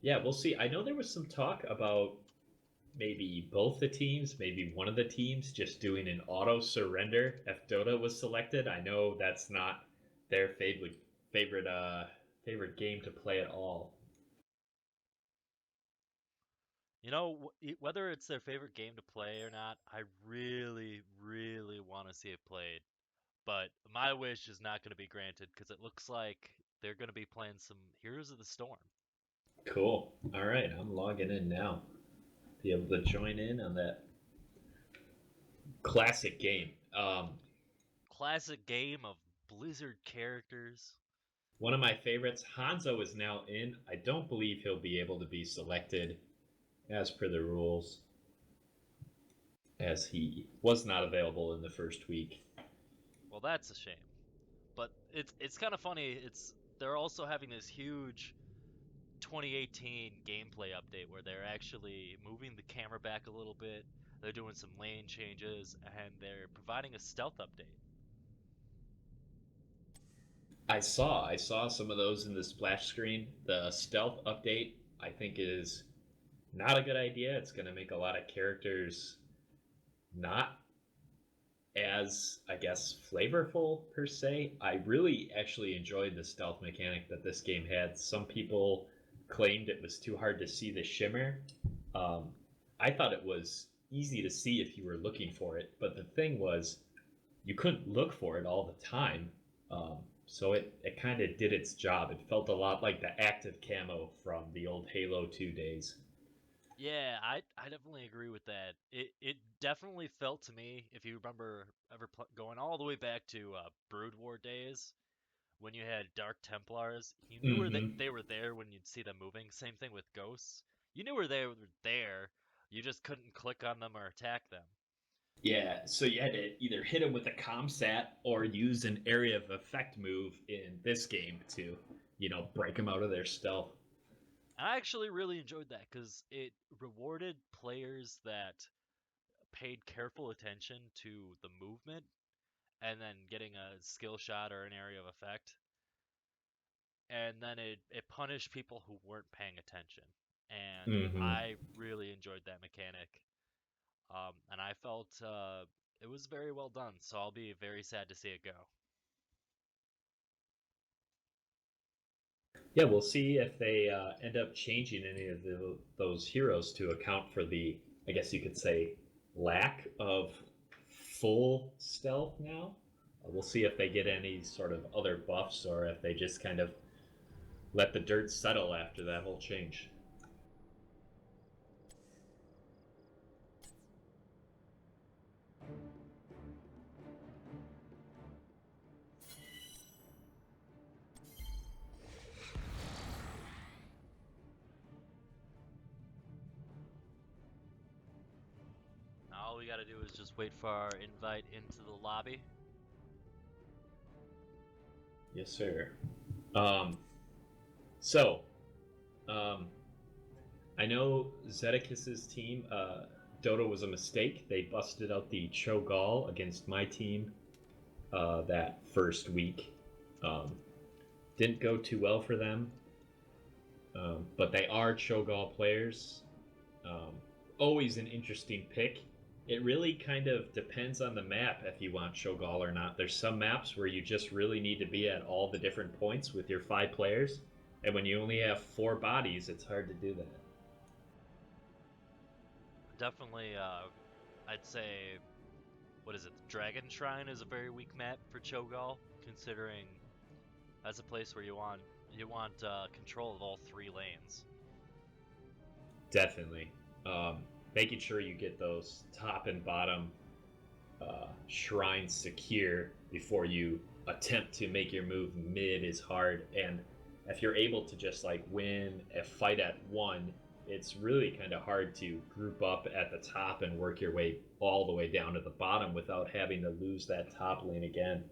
yeah, we'll see. I know there was some talk about maybe both the teams, maybe one of the teams just doing an auto surrender if Dota was selected. I know that's not their favorite game to play at all. You know, whether it's their favorite game to play or not, I really, really want to see it played. But my wish is not going to be granted because it looks like they're going to be playing some Heroes of the Storm. Cool. All right, I'm logging in now. Be able to join in on that classic game. Classic game of Blizzard characters. One of my favorites, Hanzo, is now in. I don't believe he'll be able to be selected as per the rules, as he was not available in the first week. Well, that's a shame. But it's kind of funny. They're also having this huge 2018 gameplay update where they're actually moving the camera back a little bit. They're doing some lane changes and they're providing a stealth update. I saw some of those in the splash screen. The stealth update, I think, is not a good idea. It's going to make a lot of characters not as, I guess, flavorful per se. I really actually enjoyed the stealth mechanic that this game had. Some people claimed it was too hard to see the shimmer. Um, I thought it was easy to see if you were looking for it, but the thing was, you couldn't look for it all the time. So it kind of did its job. It felt a lot like the active camo from the old Halo 2 days. Yeah, I definitely agree with that. It definitely felt to me, if you remember going all the way back to Brood War days, when you had Dark Templars, you knew Mm-hmm. they were there when you'd see them moving. Same thing with Ghosts. You knew where they were there. You just couldn't click on them or attack them. Yeah, so you had to either hit him with a comsat or use an area of effect move in this game to, break them out of their stealth. I actually really enjoyed that because it rewarded players that paid careful attention to the movement and then getting a skill shot or an area of effect. And then it punished people who weren't paying attention. And Mm-hmm. I really enjoyed that mechanic. And I felt it was very well done, so I'll be very sad to see it go. Yeah, we'll see if they end up changing any of those heroes to account for the, I guess you could say, lack of full stealth now. We'll see if they get any sort of other buffs or if they just kind of let the dirt settle after that whole change. Now all we gotta do is just wait for our invite into the lobby. Yes, sir. Um, so, um, I know Zedekis's team, Dota was a mistake. They busted out the Cho'Gall against my team that first week. Um, didn't go too well for them, but they are Cho'Gall players. Um, Always an interesting pick. It really kind of depends on the map if you want Cho'Gall or not. There's some maps where you just really need to be at all the different points with your 5 players, and when you only have 4 bodies, it's hard to do that. Definitely, I'd say, what is it? Dragon Shrine is a very weak map for Cho'Gall, considering that's a place where you want control of all 3 lanes. Definitely. Um, Making sure you get those top and bottom shrines secure before you attempt to make your move mid is hard. And if you're able to just like win a fight at one it's really kind of hard to group up at the top and work your way all the way down to the bottom without having to lose that top lane again.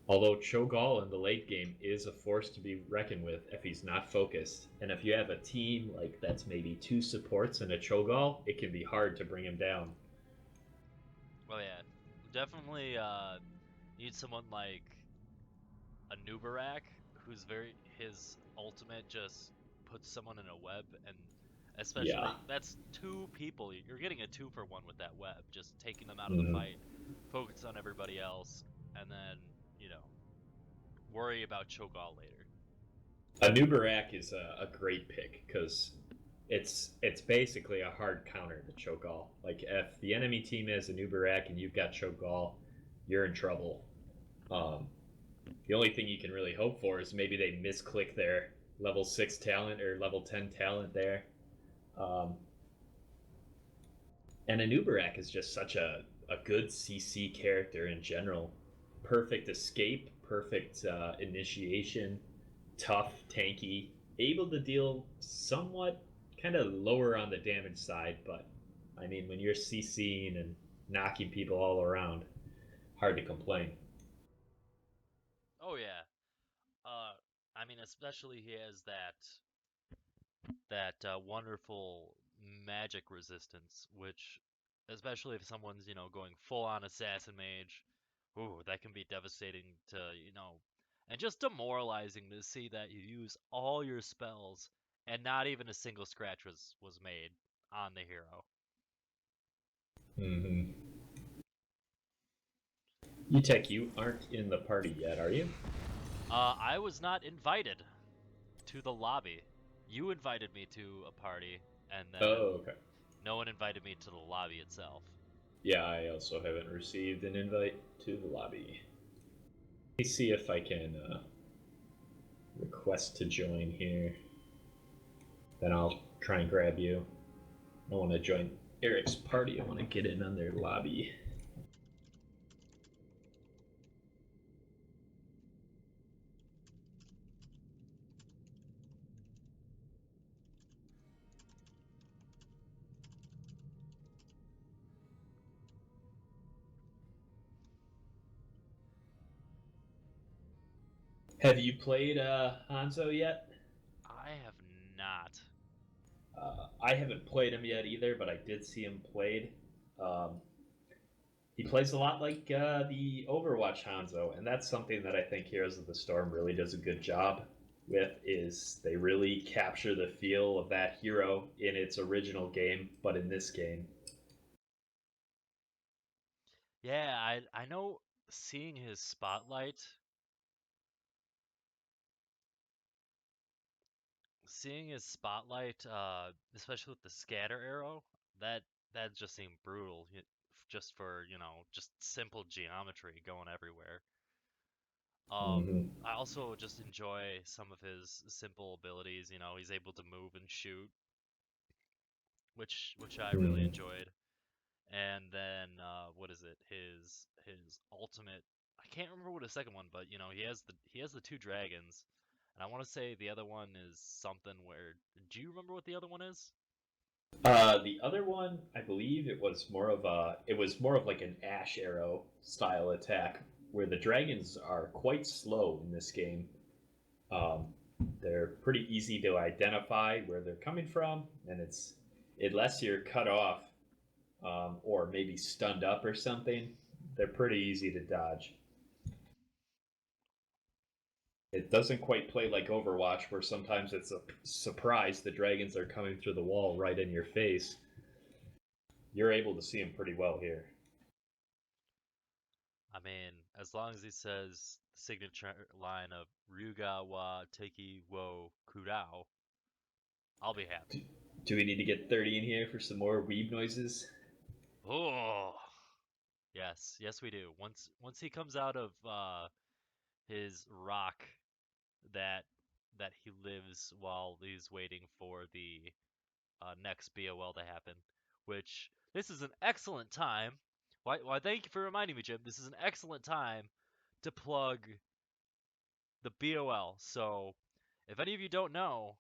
Although Cho'Gall in the late game is a force to be reckoned with if he's not focused. And if you have a team like that's maybe 2 supports and a Cho'Gall, it can be hard to bring him down. Well, yeah, definitely need someone like a Nubarak, who's very his ultimate just puts someone in a web, and Yeah. especially that's 2 people. You're getting a 2-for-1 with that web, just taking them out of the Mm-hmm. fight, focus on everybody else, and then worry about Cho'Gall later. A Nubarak is a great pick because it's basically a hard counter to Cho'Gall. Like if the enemy team has a Nubarak and you've got Cho'Gall, you're in trouble. Um, the only thing you can really hope for is maybe they misclick their level 6 talent or level 10 talent there. Um, and Anubarak is just such a good CC character in general. Perfect escape, perfect initiation, tough, tanky, able to deal somewhat kind of lower on the damage side, but I mean, when you're CCing and knocking people all around, hard to complain. Oh yeah. I mean, especially he has that wonderful magic resistance, which, especially if someone's going full on assassin mage, ooh, that can be devastating to and just demoralizing to see that you use all your spells and not even a single scratch was made on the hero. Mm-hmm. Utek, you aren't in the party yet, are you? I was not invited to the lobby. You invited me to a party, and then Oh, okay. no one invited me to the lobby itself. Yeah, I also haven't received an invite to the lobby. Let me see if I can request to join here. Then I'll try and grab you. I want to join Eric's party. I want to get in on their lobby. Have you played Hanzo yet? I have not. I haven't played him yet either, but I did see him played. Um, he plays a lot like the Overwatch Hanzo, and that's something that I think Heroes of the Storm really does a good job with. Is they really capture the feel of that hero in its original game, but in this game. Yeah, I know seeing his spotlight, especially with the scatter arrow, that that just seemed brutal. Just for just simple geometry going everywhere. Um, Mm-hmm. I also just enjoy some of his simple abilities. He's able to move and shoot, which I really Mm-hmm. enjoyed. And then what is it? His ultimate. I can't remember what his second one, but he has the 2 dragons, and I want to say the other one is something where. Do you remember what the other one is? The other one, I believe it was more of like an Ash Arrow style attack, where the dragons are quite slow in this game. Um, they're pretty easy to identify where they're coming from, and unless you're cut off or maybe stunned up or something, they're pretty easy to dodge. It doesn't quite play like Overwatch, where sometimes it's a surprise the dragons are coming through the wall right in your face. You're able to see them pretty well here. I mean, as long as he says the signature line of Ryuga wa Teki wo Kurao, I'll be happy. Do we need to get 30 in here for some more weeb noises? Oh, yes, yes we do. Once he comes out of his rock that that he lives while he's waiting for the next BOL to happen, which this is an excellent time. Why? Thank you for reminding me, Jim. This is an excellent time to plug the BOL. So If any of you don't know,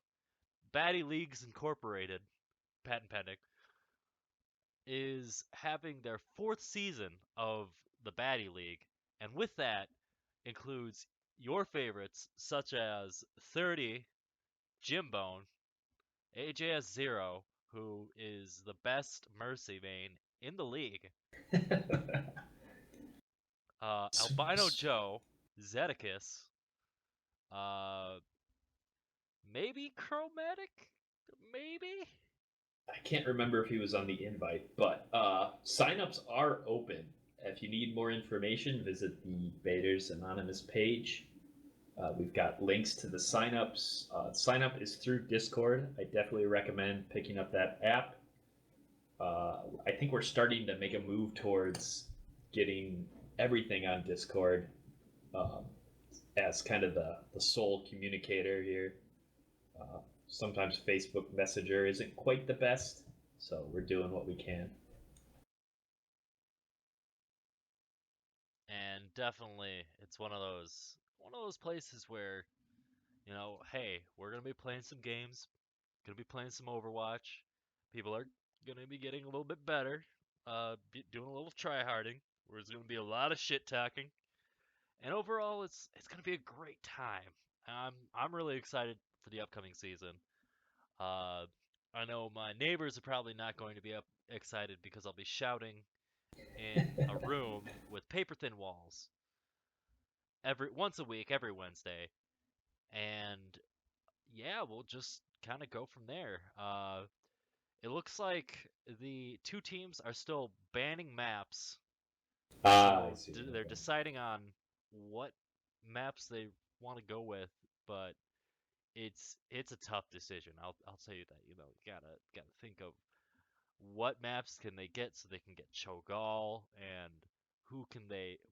Baddie Leagues Incorporated, patent pending, is having their fourth season of the Baddie League, and with that includes your favorites such as 30, Jimbone, AJS Zero, who is the best Mercy main in the league, Albino Joe, Zeticus, uh, maybe Chromatic, maybe. I can't remember if he was on the invite, but signups are open. If you need more information, visit the Baiters Anonymous page. We've got links to the signups. Sign up is through Discord. I definitely recommend picking up that app. I think we're starting to make a move towards getting everything on Discord um, as kind of the sole communicator here. Sometimes Facebook Messenger isn't quite the best, so we're doing what we can. And definitely, it's one of those places where, hey, we're gonna be playing some games, gonna be playing some Overwatch. People are gonna be getting a little bit better, doing a little tryharding. There's gonna be a lot of shit talking, and overall, it's gonna be a great time. I'm really excited for the upcoming season. Uh, I know my neighbors are probably not going to be excited because I'll be shouting in a room with paper thin walls every once a week, every Wednesday, and yeah, we'll just kind of go from there. It looks like the two teams are still banning maps, I so see. they're deciding on what maps they want to go with, but it's a tough decision. I'll tell you that. You gotta think of what maps can they get so they can get Cho'Gall, and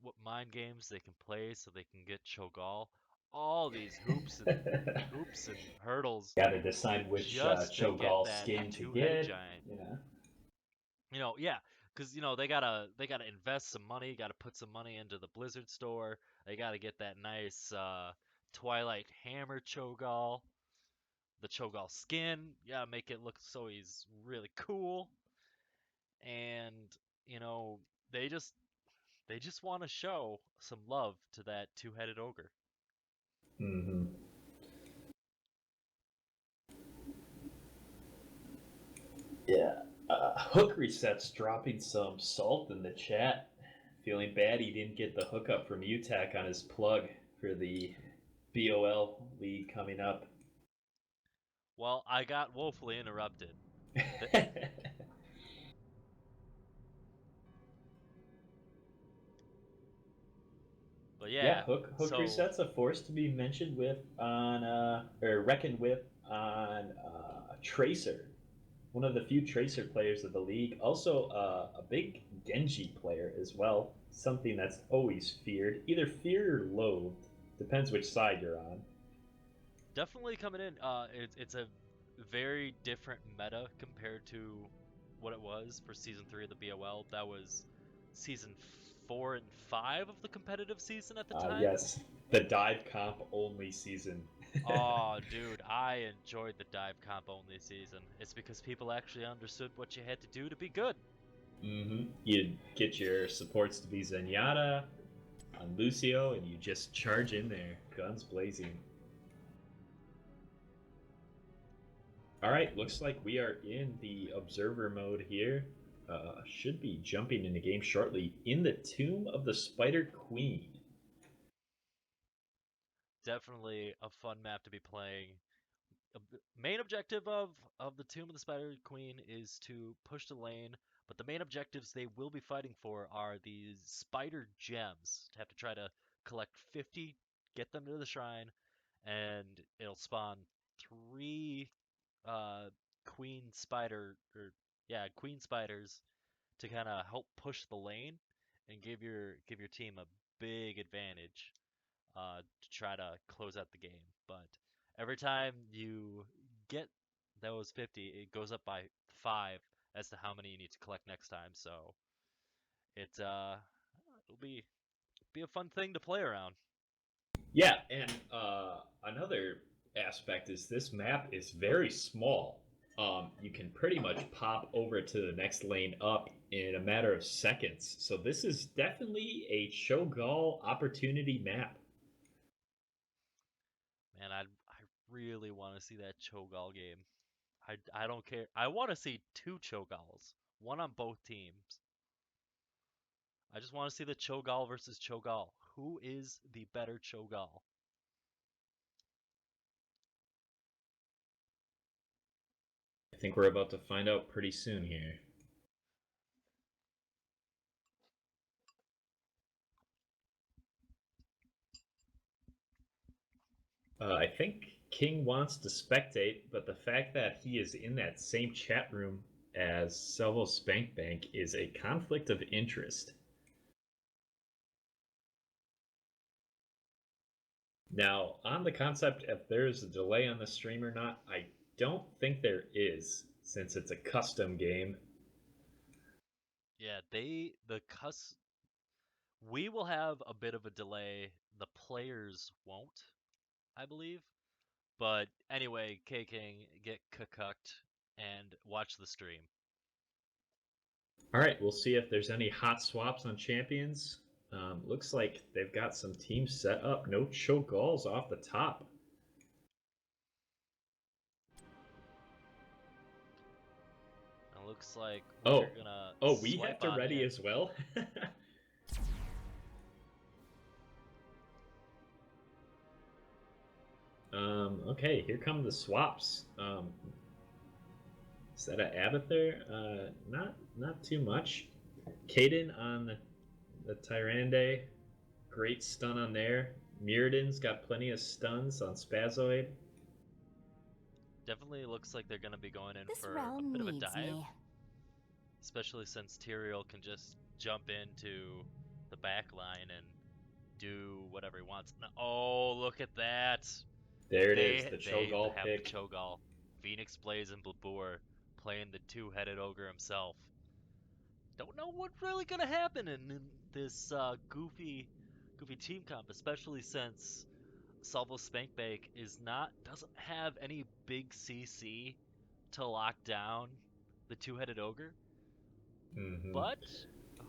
what mind games they can play so they can get Cho'Gall. All these hoops and hurdles Got to decide which just to get Cho'Gall that skin to two-headed get. giant. Yeah. Yeah, because they gotta invest some money, gotta put some money into the Blizzard store. They gotta get that nice Twilight Hammer Cho'Gall, the Cho'Gall skin. Yeah, make it look so he's really cool. And you know, they just they just want to show some love to that two-headed ogre. Mm-hmm. Yeah. Hook resets dropping some salt in the chat. Feeling bad he didn't get the hookup from UTAC on his plug for the BOL league coming up. Well, I got woefully interrupted. But Yeah, yeah, hook so reset's a force to be mentioned with on or reckoned with on Tracer, one of the few Tracer players of the league. Also, a big Genji player as well. Something that's always feared, either feared or loathed, depends which side you're on. definitely coming in. It's a very different meta compared to what it was for season 3 of the BOL. That was season 4 and 5 of the competitive season at the time. Yes, the dive comp only season. Oh, dude, I enjoyed the dive comp only season. It's because people actually understood what you had to do to be good. You get your supports to be Zenyatta on Lucio, and you just charge in there, guns blazing. All right, looks like we are in the observer mode here. Should be jumping into game shortly in the Tomb of the Spider Queen. Definitely a fun map to be playing. Main objective of the Tomb of the Spider Queen is to push the lane, but the main objectives they will be fighting for are these spider gems. To have to try to collect 50, get them to the shrine, and it'll spawn 3 uh queen spider or yeah, queen spiders to kind of help push the lane and give your team a big advantage to try to close out the game. But every time you get those 50, it goes up by 5 as to how many you need to collect next time. So it'll be a fun thing to play around. Yeah, and another aspect is this map is very small. You can pretty much pop over to the next lane up in a matter of seconds. So this is definitely a Shogal opportunity map. Man, I really want to see that Cho'Gall game. I don't care. I want to see two Cho'Galls, one on both teams. I just want to see the Cho'Gall versus Cho'Gall. Who is the better Cho'Gall? I think we're about to find out pretty soon here. I think King wants to spectate, but the fact that he is in that same chat room as Selvo Spankbank is a conflict of interest. Now, on the concept if there's a delay on the stream or not, I don't think there is, since it's a custom game. Yeah, we will have a bit of a delay. The players won't, I believe. But anyway, K King, get cucked and watch the stream. All right, we'll see if there's any hot swaps on champions. Looks like they've got some teams set up. No Cho'Galls off the top. It looks like Oh, we're gonna we have swipe to on ready in. as well. Okay, here come the swaps. Is that an Abathur? Not too much. Caden on the Tyrande. Great stun on there. Mirrodin's got plenty of stuns on Spazoid. Definitely looks like they're gonna be going in This for a realm bit of a needs dive. me. Especially since Tyrael can just jump into the back line and do whatever he wants. Oh, look at that! There it They is, the they Cho'Gall have pick. the Cho'Gall. Phoenix Blaze and Blabur playing the two-headed ogre himself. Don't know what's really gonna happen in this goofy team comp, especially since Salvo Spankbake doesn't have any big CC to lock down the two-headed ogre. Mm-hmm. But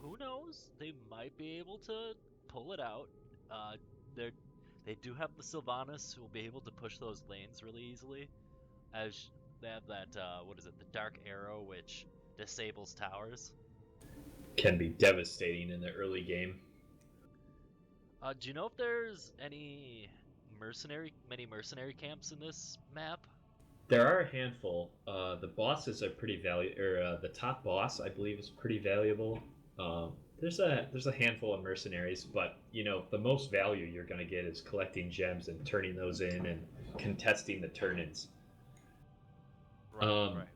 who knows? They might be able to pull it out. Uh, they do have the Sylvanas who will be able to push those lanes really easily, as they have that what is it? The Dark Arrow, which disables towers. Can be devastating in the early game. Do you know if there's many mercenary camps in this map? There are a handful. The bosses are pretty valuable, or the top boss, I believe, is pretty valuable. There's a handful of mercenaries, but the most value you're going to get is collecting gems and turning those in and contesting the turn-ins. Right.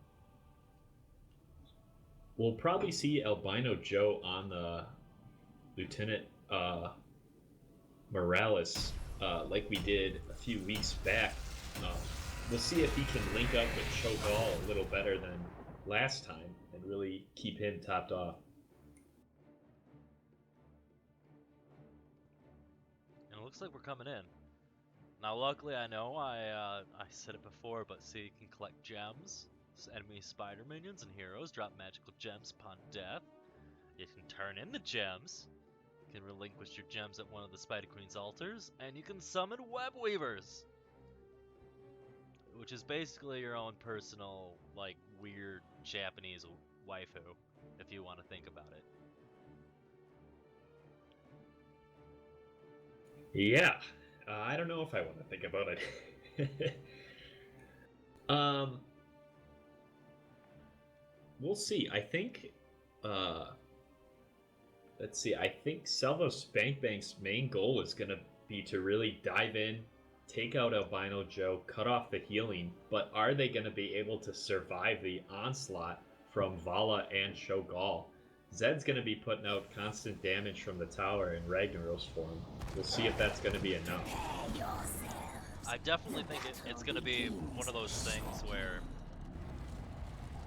We'll probably see Albino Joe on the Lieutenant Morales, like we did a few weeks back. We'll see if he can link up with Cho'Gall a little better than last time and really keep him topped off. And it looks like we're coming in. Now, luckily, I know I said it before, but so you can collect gems. So enemy spider minions and heroes drop magical gems upon death. You can turn in the gems. You can relinquish your gems at one of the Spider Queen's altars, and you can summon web weavers, which is basically your own personal, like, weird Japanese waifu, if you want to think about it. Yeah, I don't know if I want to think about it. We'll see. I think, let's see. I think Salvo Spankbank's main goal is going to be to really dive in, take out Albino Joe, cut off the healing. But are they going to be able to survive the onslaught from Vala and Cho'Gall? Zed's going to be putting out constant damage from the tower in Ragnaros form. We'll see if that's going to be enough. I definitely think it's going to be one of those things where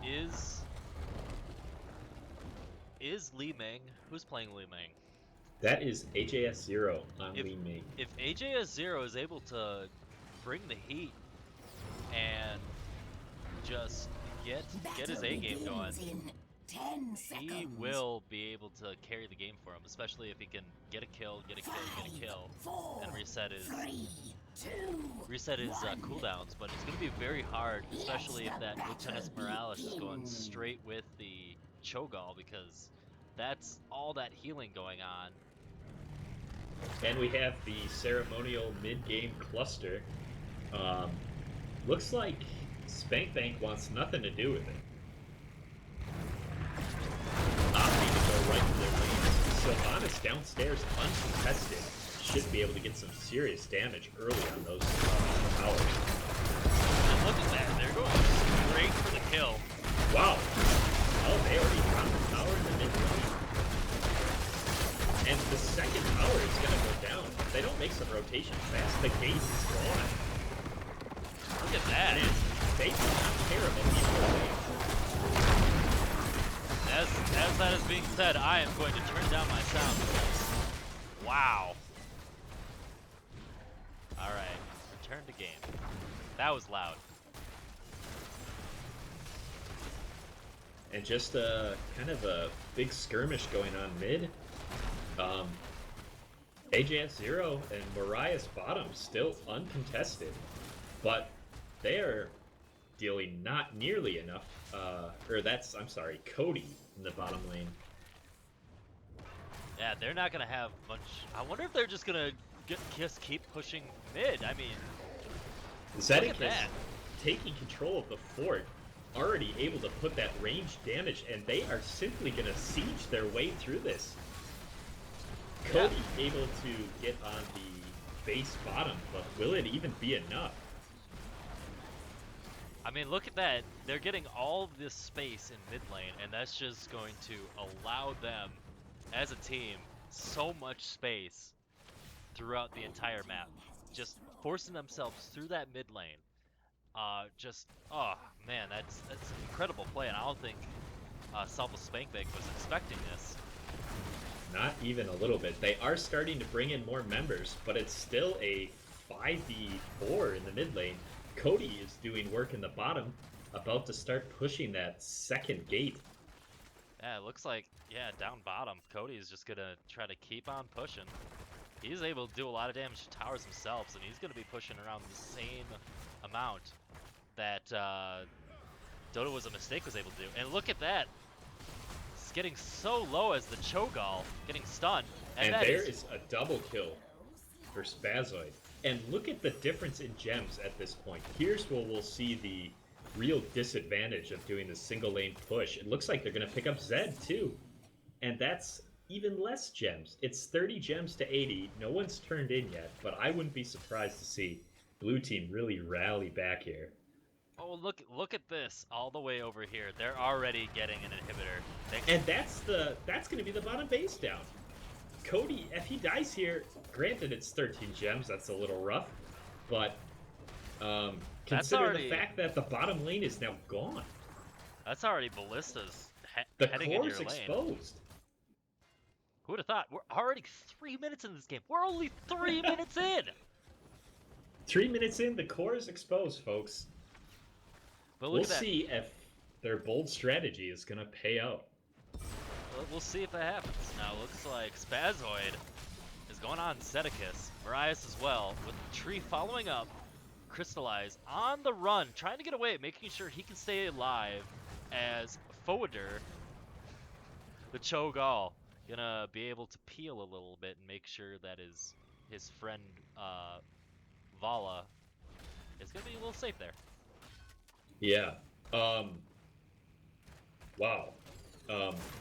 is Li Ming? Who's playing Li Ming? That is HAS0 on Li Ming. If AJS0 is able to bring the heat and just get his A game going, he will be able to carry the game for him, especially if he can get a kill, get a kill, and reset his cooldowns. But it's going to be very hard, especially if that Lieutenant Morales is going straight with the Cho'Gall, because that's all that healing going on. And we have the ceremonial mid-game cluster. Looks like Spankbank wants nothing to do with it. Opting to go right to their lanes. Sylvanas downstairs, uncontested, should be able to get some serious damage early on those towers. And look at that, they're going straight for the kill. Wow. Oh, they already got the tower in the mid lane. And the second tower is going to go down. If they don't make some rotation fast, the gate is gone. Look at that. And they do not care about these lanes. As that is being said, I am going to turn down my sound because, wow. Alright, return to game. That was loud. And just kind of a big skirmish going on mid. AJS 0 and Mariah's bottom still uncontested, but they are dealing not nearly enough. I'm sorry, Cody in the bottom lane. Yeah, they're not gonna have much. I wonder if they're just gonna just keep pushing mid. I mean, Zedek look at that. taking control of the fort, already able to put that ranged damage, and they are simply gonna siege their way through this. Cody able to get on the base bottom, but will it even be enough? I mean, look at that. They're getting all of this space in mid lane, and that's just going to allow them, as a team, so much space throughout the entire map. Just forcing themselves through that mid lane. Oh man, that's an incredible play, and I don't think Salva Spankbank was expecting this. Not even a little bit. They are starting to bring in more members, but it's still a 5v4 in the mid lane. Cody is doing work in the bottom, about to start pushing that second gate. Yeah, it looks like, down bottom, Cody is just gonna try to keep on pushing. He's able to do a lot of damage to towers himself, and he's gonna be pushing around the same amount that Dota was a mistake was able to do. And look at that. It's getting so low as the Cho'Gall getting stunned. And there is a double kill for Spazoid. And look at the difference in gems at this point. Here's where we'll see the real disadvantage of doing the single lane push. It looks like they're going to pick up Zed too. And that's even less gems. It's 30 gems to 80. No one's turned in yet, but I wouldn't be surprised to see blue team really rally back here. Oh, look at this all the way over here. They're already getting an inhibitor. And that's going to be the bottom base down. Cody, if he dies here, granted it's 13 gems, that's a little rough, but consider the fact that the bottom lane is now gone. That's already ballistas The heading into your core's lane. exposed. Who would have thought? We're already 3 minutes in this game. We're only 3 minutes in! 3 minutes in, the core is exposed, folks. But We'll see if their bold strategy is going to pay out. We'll see if that happens. Now, it looks like Spazoid is going on Zedekis. Marias as well, with the tree following up. Crystallize on the run, trying to get away, making sure he can stay alive as Foeder, the Cho'Gall, gonna be able to peel a little bit and make sure that his friend Vala is gonna be a little safe there. Yeah. Wow.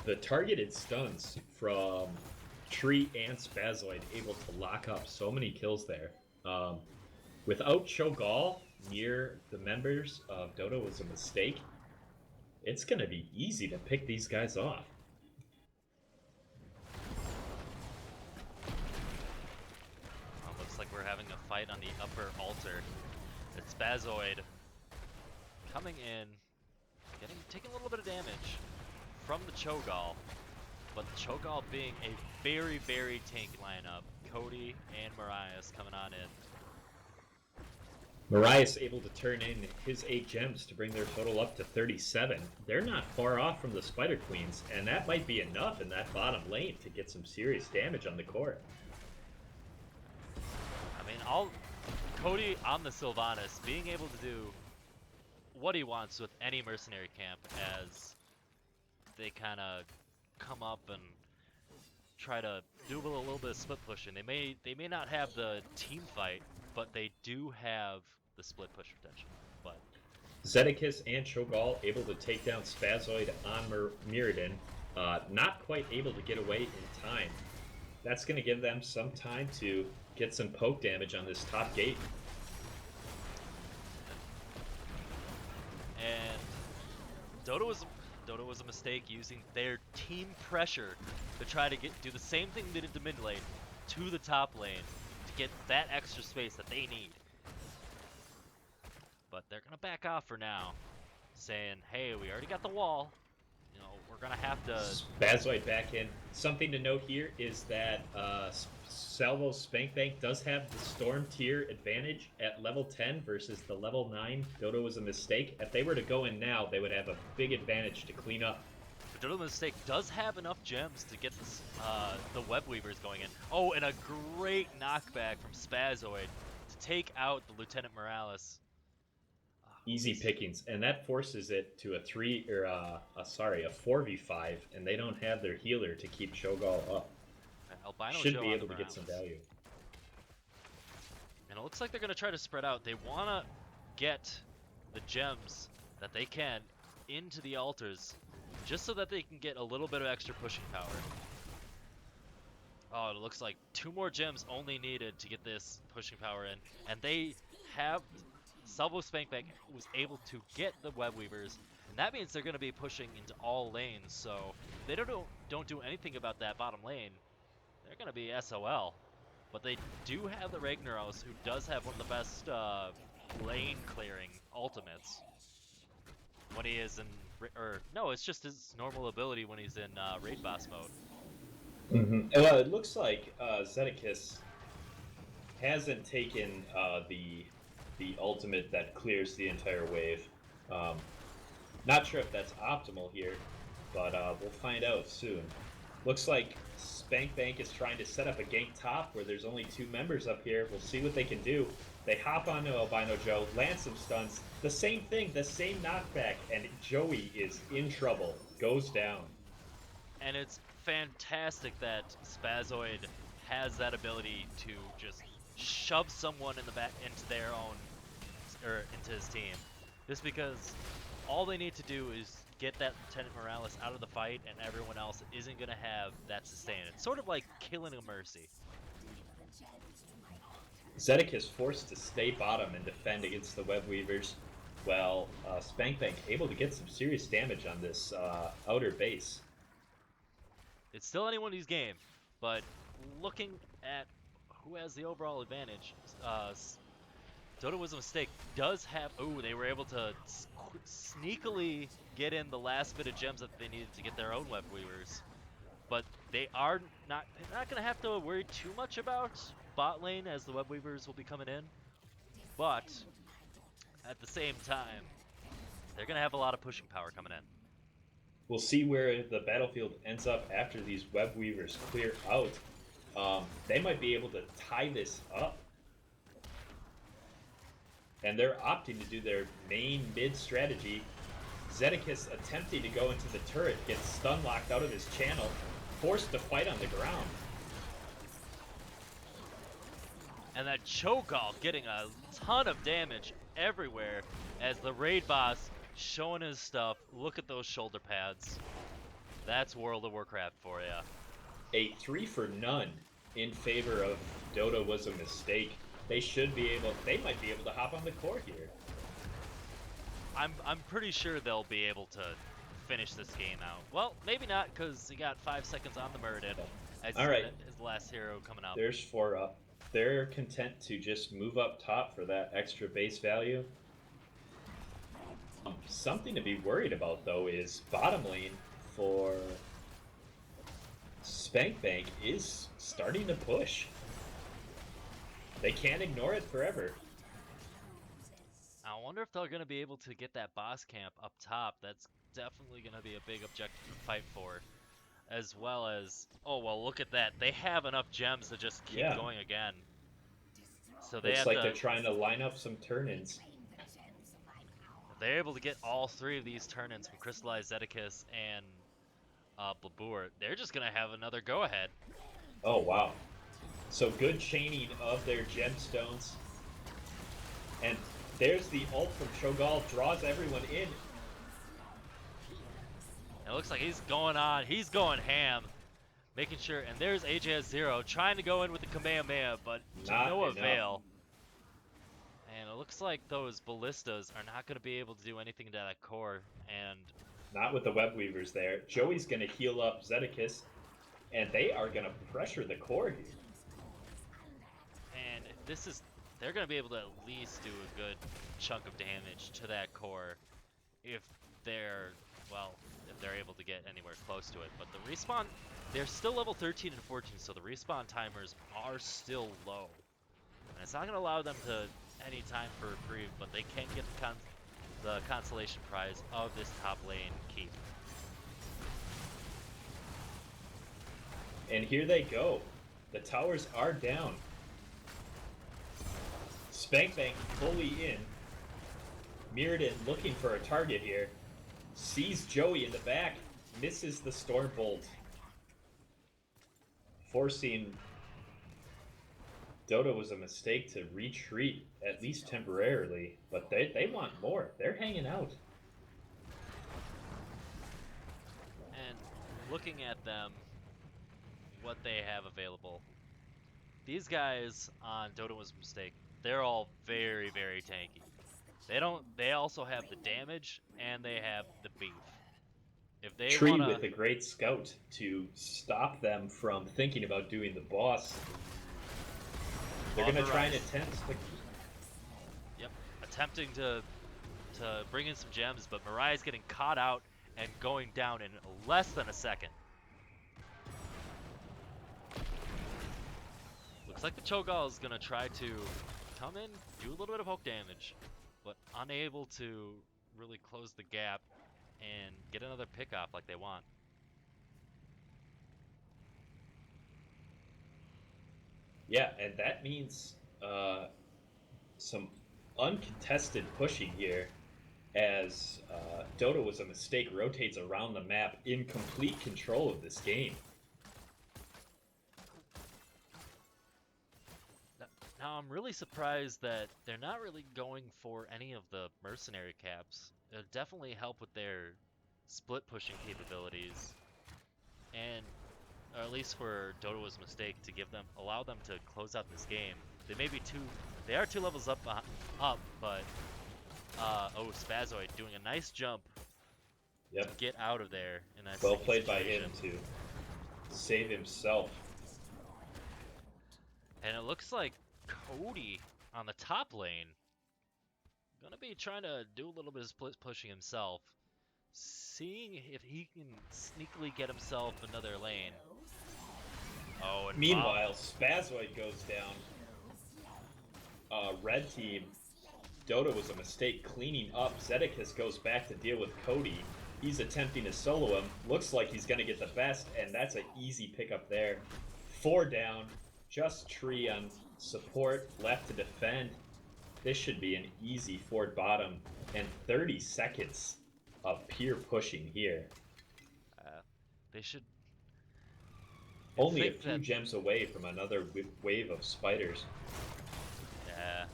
The targeted stuns from Tree and Spazoid able to lock up so many kills there. Without Cho'Gall near the members of Dota was a mistake. It's going to be easy to pick these guys off. Looks like we're having a fight on the upper altar. It's Spazoid coming in, taking a little bit of damage from the Cho'Gall, but the Cho'Gall being a very, very tanky lineup. Cody and Marias coming on in. Marias able to turn in his 8 gems to bring their total up to 37. They're not far off from the Spider Queens, and that might be enough in that bottom lane to get some serious damage on the core. I mean, Cody on the Sylvanas being able to do what he wants with any mercenary camp as they kind of come up and try to do a little bit of split pushing. They may not have the team fight, but they do have the split push potential. But Zedekis and Cho'Gall able to take down Spazoid on Mirrodin, not quite able to get away in time. That's going to give them some time to get some poke damage on this top gate. And Dota was a mistake using their team pressure to try to do the same thing they did to mid lane to the top lane to get that extra space that they need. But they're gonna back off for now, saying, "Hey, we already got the wall. You know, we're gonna have to." Spazoid back in. Something to note here is that Salvo's Spank Bank does have the Storm tier advantage at level 10 versus the level 9. Dota was a mistake. If they were to go in now, they would have a big advantage to clean up. But Dota Mistake does have enough gems to get this, the Web Weavers going in. Oh, and a great knockback from Spazoid to take out the Lieutenant Morales. Easy pickings, and that forces it to a 4v5, and they don't have their healer to keep Cho'Gall up. Albino Should Joe be on able the to get some Morales. value. And it looks like they're going to try to spread out. They want to get the gems that they can into the altars just so that they can get a little bit of extra pushing power. Oh, it looks like 2 more gems only needed to get this pushing power in. And they have... Salvo Spankbank was able to get the Web Weavers, and that means they're going to be pushing into all lanes. So if they don't do anything about that bottom lane, they're going to be SOL. But they do have the Ragnaros, who does have one of the best lane clearing ultimates when he is in, or no, it's just his normal ability when he's in raid boss mode. Well, it looks like Zedekis hasn't taken the ultimate that clears the entire wave. Not sure if that's optimal here, but we'll find out soon. Looks like Spank Bank is trying to set up a gank top where there's only 2 members up here. We'll see what they can do. They hop onto Albino Joe, land some stuns. The same thing, the same knockback, and Joey is in trouble. Goes down. And it's fantastic that Spazoid has that ability to just shove someone in the back into their own, or into his team. Just because all they need to do is get that Lieutenant Morales out of the fight, and everyone else isn't going to have that sustain. It's sort of like killing a Mercy. Zedekis forced to stay bottom and defend against the Web Weavers. Well, Spankbank able to get some serious damage on this outer base. It's still anyone's game, but looking at who has the overall advantage, Dota was a mistake. Does have... Ooh, they were able to sneakily get in the last bit of gems that they needed to get their own Web Weavers. But they are not going to have to worry too much about bot lane, as the Web Weavers will be coming in. But at the same time, they're going to have a lot of pushing power coming in. We'll see where the battlefield ends up after these Web Weavers clear out. They might be able to tie this up. And they're opting to do their main mid strategy. Zedekis attempting to go into the turret, gets stun locked out of his channel, forced to fight on the ground. And that Cho'Gall getting a ton of damage everywhere as the raid boss showing his stuff. Look at those shoulder pads. That's World of Warcraft for ya. A 3 for none in favor of Dota was a mistake. They might be able to hop on the core here. I'm pretty sure they'll be able to finish this game out. Well, maybe not, because he got 5 seconds on the Muradin. All right. His last hero coming up. There's 4 up. They're content to just move up top for that extra base value. Something to be worried about, though, is bottom lane for Spankbank is starting to push. They can't ignore it forever. I wonder if they're going to be able to get that boss camp up top. That's definitely going to be a big objective to fight for. As well as, oh, well, look at that. They have enough gems to just keep Yeah. going again. So they Looks have like to, they're trying to line up some turn-ins. if they're able to get all 3 of these turn-ins from Crystallized Zedicus and Blabur, they're just going to have another go-ahead. Oh, wow. So good chaining of their gemstones. And there's the ult from Cho'Gall, draws everyone in. It looks like he's going on. He's going ham. Making sure, and there's AJ0 trying to go in with the Kamehameha, but to Not no enough. avail. And it looks like those ballistas are not going to be able to do anything to that core. And Not with the web weavers there. Joey's going to heal up Zedicus, and they are going to pressure the core here. and if this is, they're going to be able to at least do a good chunk of damage to that core if they're, well, if they're able to get anywhere close to it. But the respawn, they're still level 13 and 14, so the respawn timers are still low. And it's not going to allow them to any time for reprieve, but they can get the consolation prize of this top lane keep. And here they go. The towers are down. Spank Bank fully in. Mirrodin looking for a target here. Sees Joey in the back. Misses the Stormbolt. Forcing Dota was a mistake to retreat, at least temporarily. But they want more. They're hanging out. And looking at them, what they have available, these guys on Dota was a mistake. They're all very, very tanky. They also have the damage and they have the beef. If they Tree wanna, with a great scout to stop them from thinking about doing the boss. They're gonna try and attempt the... yep, attempting to bring in some gems, but Mariah's getting caught out and going down in less than a second. Looks like the Cho'Gall is gonna try to come in, do a little bit of poke damage, but unable to really close the gap and get another pick off like they want. Yeah, and that means some uncontested pushing here as Dota was a mistake rotates around the map in complete control of this game. Now I'm really surprised that they're not really going for any of the mercenary caps. It'll definitely help with their split pushing capabilities, and or at least for Dota was a mistake to allow them to close out this game. They are 2 levels up, but oh, Spazoid doing a nice jump to Yep, get out of there in that well sticky played by him situation. to save himself. And it looks like Cody on the top lane gonna be trying to do a little bit of split pushing himself, seeing if he can sneakily get himself another lane. Oh, and Meanwhile, Spazoid goes down. Red team, Dota was a mistake cleaning up. Zedicus goes back to deal with Cody. He's attempting to solo him. Looks like he's going to get the best, and that's an easy pickup there. 4 down, just Tree on support, left to defend. This should be an easy Ford bottom, and 30 seconds of pure pushing here. they should. Only a think few that- gems away from another wave of spiders. Yeah,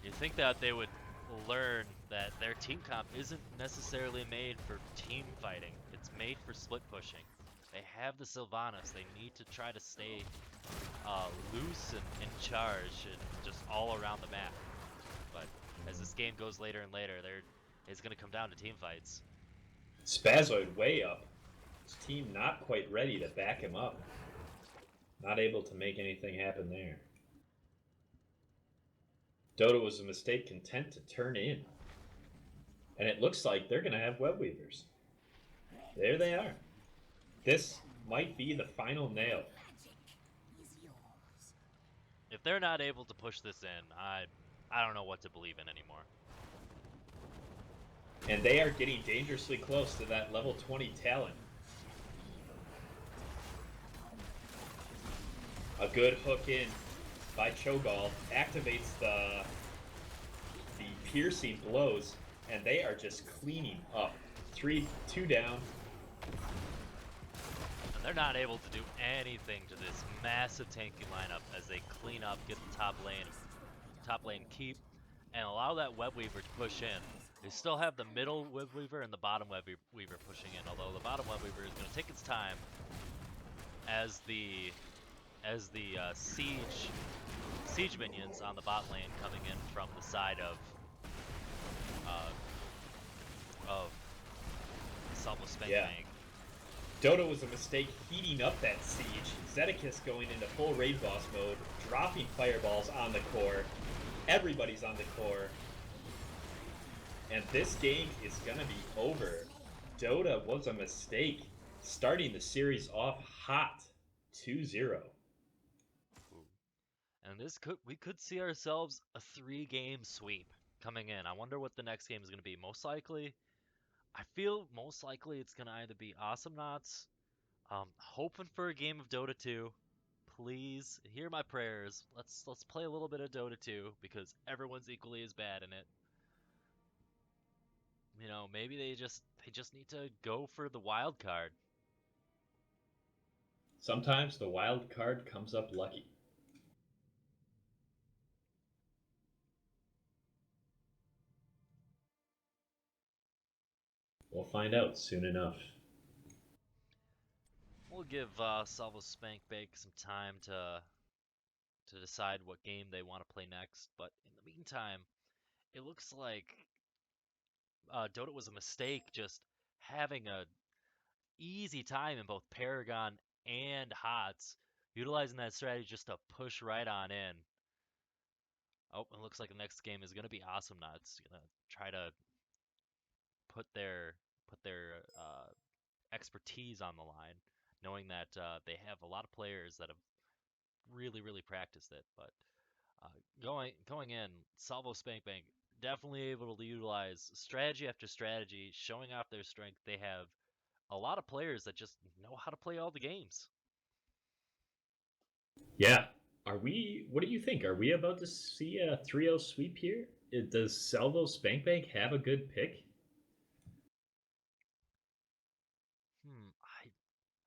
you think that they would learn that their team comp isn't necessarily made for team fighting. It's made for split pushing. They have the Sylvanas. They need to try to stay loose and in charge and just all around the map. But as this game goes later and later, it's going to come down to team fights. Spazoid way up. His team not quite ready to back him up. Not able to make anything happen there. Dota was a mistake, content to turn in. And it looks like they're going to have web weavers. There they are. This might be the final nail. If they're not able to push this in, I don't know what to believe in anymore. And they are getting dangerously close to that level 20 talent. A good hook in by Cho'Gall activates the piercing blows, and they are just cleaning up. 2 down. And they're not able to do anything to this massive tanky lineup as they clean up, get the top lane keep, and allow that Web Weaver to push in. They still have the middle Web Weaver and the bottom Web Weaver pushing in, although the bottom Web Weaver is going to take its time as the siege minions on the bot lane coming in from the side of Salvo Spank Yeah. Bank. Dota was a mistake heating up that siege. Zedekis going into full raid boss mode, dropping fireballs on the core. Everybody's on the core. And this game is going to be over. Dota was a mistake, starting the series off hot, 2-0. And we could see ourselves a 3-game sweep coming in. I wonder what the next game is going to be. Most likely, I feel most likely it's going to either be Awesome Knots, hoping for a game of Dota 2. Please hear my prayers. Let's play a little bit of Dota 2 because everyone's equally as bad in it. You know, maybe they just need to go for the wild card. Sometimes the wild card comes up lucky. We'll find out soon enough. We'll give Salvo Spank Bank some time to decide what game they want to play next. But in the meantime, it looks like Dota was a mistake just having a easy time in both Paragon and HOTS, utilizing that strategy just to push right on in. Oh, it looks like the next game is gonna be Awesome Nuts. Gonna try to put their expertise on the line, knowing that they have a lot of players that have really practiced it. But going in, Salvo Spank Bank definitely able to utilize strategy after strategy, showing off their strength. They have a lot of players that just know how to play all the games. Yeah. What do you think? Are we about to see a 3-0 sweep here? Does Salvo Spank Bank have a good pick?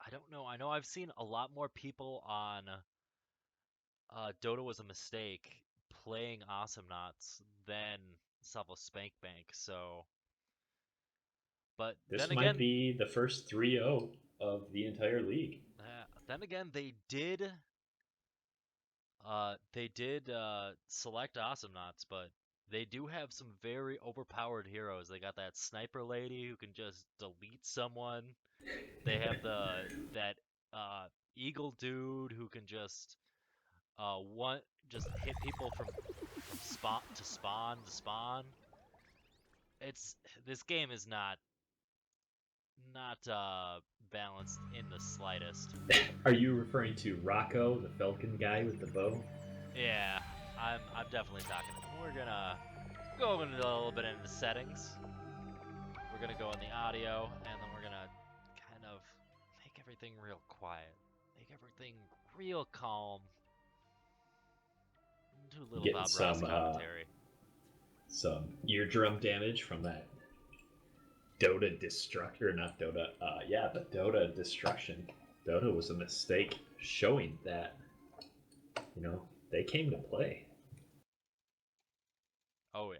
I don't know. I know I've seen a lot more people on Dota was a mistake playing Awesome Knots than Salvo Spank Bank. So, but This might be the first 3-0 of the entire league. then again, they did select Awesome Knots, but they do have some very overpowered heroes. They got that sniper lady who can just delete someone. They have that eagle dude who can just hit people from spot to spawn. This game is not balanced in the slightest. Are you referring to Rocco, the Falcon guy with the bow? Yeah, I'm definitely talking. We're gonna go into a little bit into the settings. We're gonna go in the audio, and then we're gonna kind of make everything real quiet, make everything real calm. Do a little Getting Bob Ross commentary. Some eardrum damage from that Dota destruction, not Dota. The Dota destruction. Dota was a mistake, showing that they came to play. Oh yeah.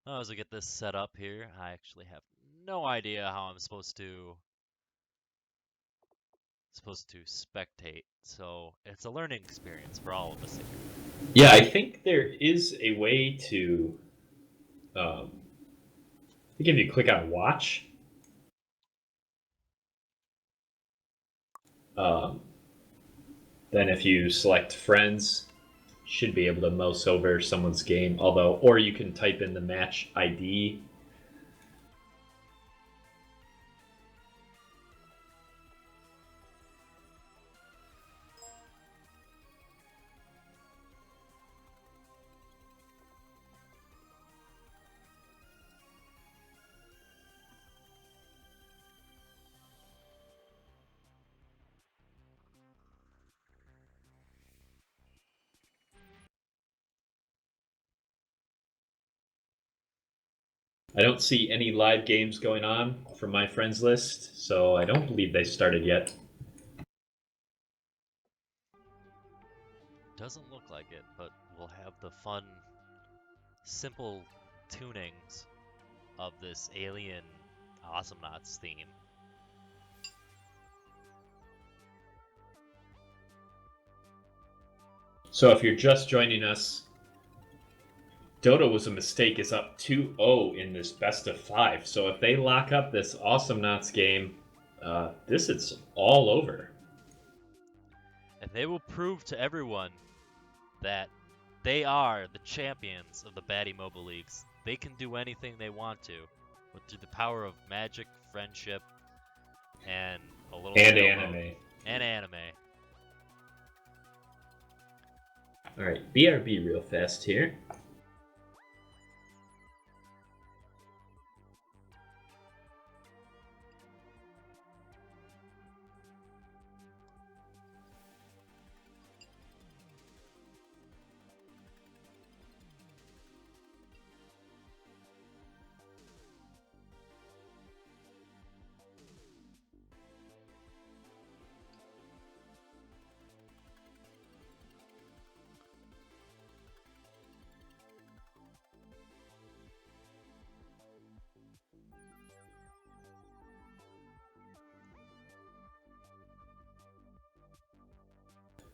As I get this set up here, I actually have no idea how I'm supposed to spectate. So it's a learning experience for all of us here. Yeah, I think there is a way to. I think if you click on watch, Then if you select friends, you should be able to mouse over someone's game. Or you can type in the match ID. I don't see any live games going on from my friends list, so I don't believe they started yet. Doesn't look like it, but we'll have the fun, simple tunings of this alien Awesomenauts theme. So if you're just joining us, Dota Was a Mistake is up 2-0 in this best of 5. So if they lock up this Awesomenauts game, this is all over. And they will prove to everyone that they are the champions of the Batty Mobile Leagues. They can do anything they want to, but through the power of magic, friendship, and a little And skill anime. mode. And anime. Alright, BRB real fast here.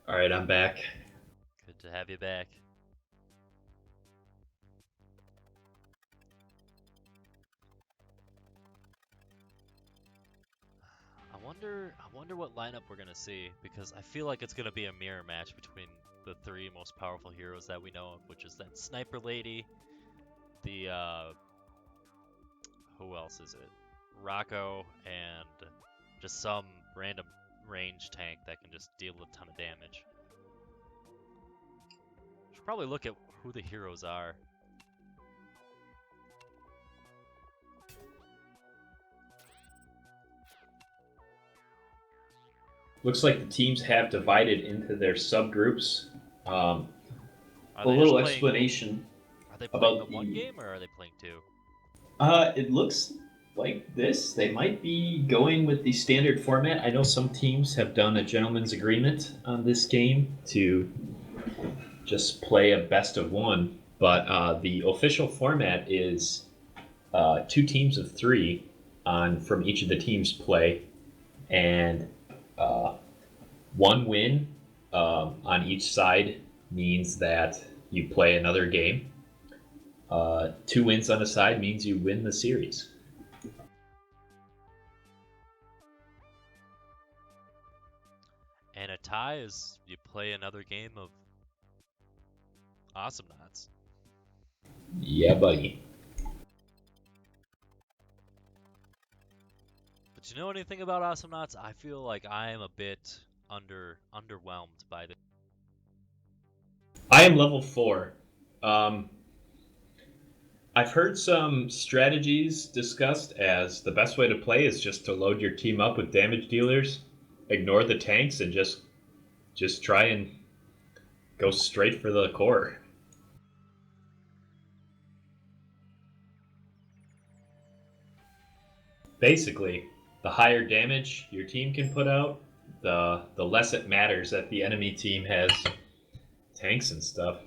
Alright, I'm back. Good to have you back. I wonder what lineup we're gonna see, because I feel like it's gonna be a mirror match between the three most powerful heroes that we know of, which is that Sniper Lady, the who else is it? Rocco, and just some random range tank that can just deal a ton of damage. Should probably look at who the heroes are. Looks like the teams have divided into their subgroups. Are A they little just playing, explanation. are they playing about the one the- game, or are they playing two? It looks like this. They might be going with the standard format. I know some teams have done a gentleman's agreement on this game to just play a best of one, but the official format is 2 teams of 3 on from each of the teams play, and 1 win on each side means that you play another game. 2 wins on a side means you win the series. And a tie is you play another game of Awesomenauts. Yeah, buddy. But you know anything about Awesomenauts? I feel like I am a bit underwhelmed by the. I am level 4. I've heard some strategies discussed as the best way to play is just to load your team up with damage dealers, ignore the tanks, and just try and go straight for the core. Basically, the higher damage your team can put out, the less it matters that the enemy team has tanks and stuff.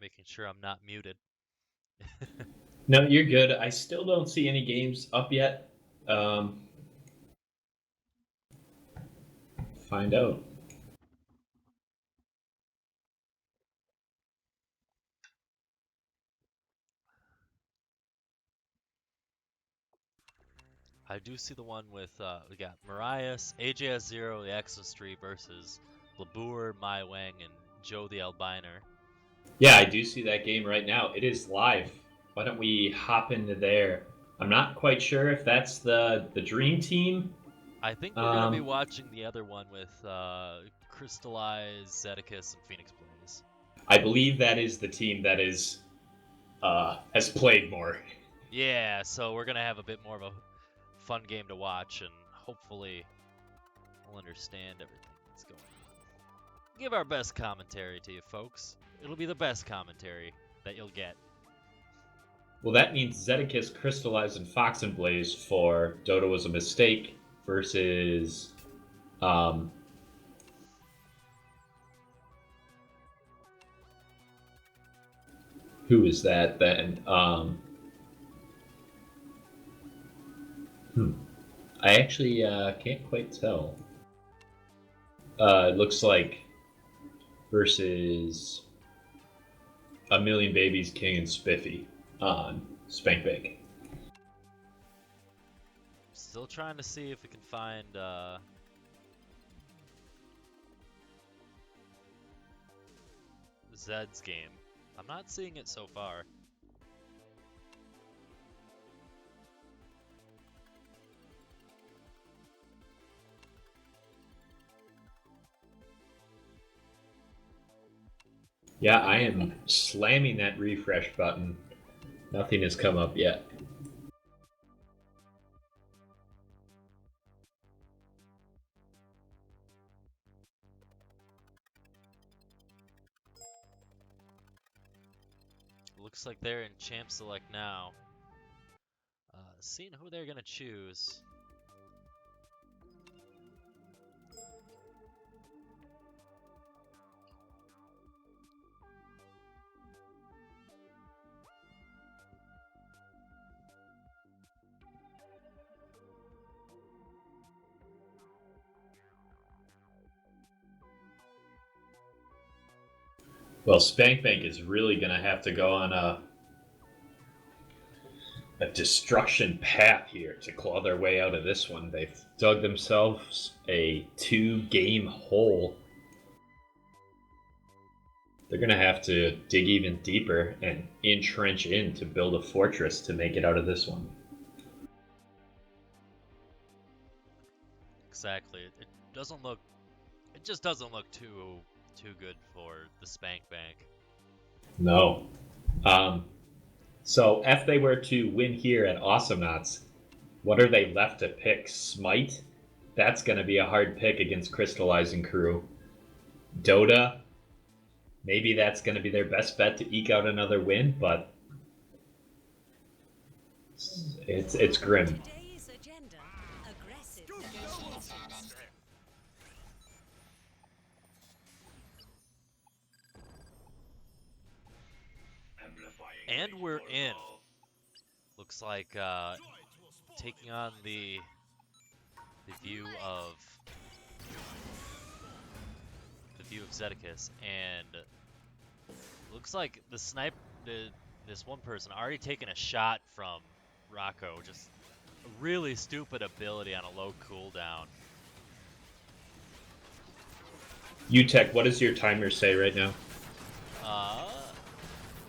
Making sure I'm not muted. No, you're good. I still don't see any games up yet. Find out. I do see the one with we got Marias, AJS0, the Exos 3 versus Labur, Mai Wang, and Joe the Albiner. Yeah, I do see that game right now. It is live. Why don't we hop into there? I'm not quite sure if that's the dream team. I think we're gonna be watching the other one with Crystallized, Zedicus, and Phoenix Blaze. I believe that is the team that is has played more. Yeah, so we're gonna have a bit more of a fun game to watch, and hopefully we'll understand everything that's going on. Give our best commentary to you folks. It'll be the best commentary that you'll get. Well, that means Zedicus, Crystallized, and Fox and Blaze for Dodo was a mistake versus who is that then? I actually can't quite tell. It looks like versus A Million Babies, King, and Spiffy on Spank Bank. Still trying to see if we can find Zed's game. I'm not seeing it so far. Yeah, I am slamming that refresh button. Nothing has come up yet. Looks like they're in Champ Select now. Seeing who they're gonna choose. Well, Spank Bank is really going to have to go on a destruction path here to claw their way out of this one. They've dug themselves a 2-game hole. They're going to have to dig even deeper and entrench in to build a fortress to make it out of this one. Exactly. It doesn't look. It just doesn't look too good for the Spank Bank. No. So if they were to win here at Awesome Knots, what are they left to pick? Smite? That's going to be a hard pick against Crystallizing Crew. Dota? Maybe that's going to be their best bet to eke out another win, but it's grim. Today's agenda: aggressive negotiations. And we're in. Looks like taking on the view of Zedicus, and looks like this one person already taken a shot from Rocco. Just a really stupid ability on a low cooldown. UTech, what does your timer say right now?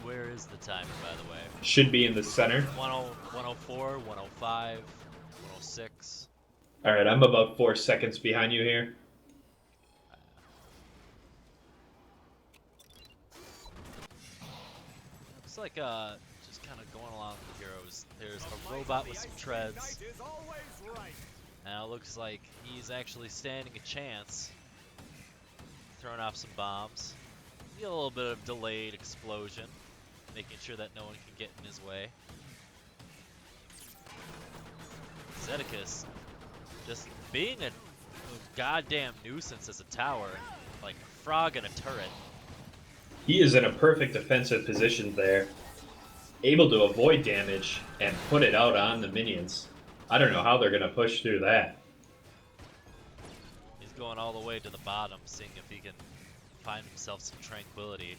Where is the timer, by the way? Should be in the center. 104, 105, 106. All right, I'm about 4 seconds behind you here. Looks like just kind of going along with the heroes. There's a robot with some treads. Now it looks like he's actually standing a chance. Throwing off some bombs. Get a little bit of delayed explosion, making sure that no one can get in his way. Zedicus just being a goddamn nuisance as a tower, like a frog in a turret. He is in a perfect defensive position there, able to avoid damage and put it out on the minions. I don't know how they're going to push through that. He's going all the way to the bottom, seeing if he can find himself some tranquility.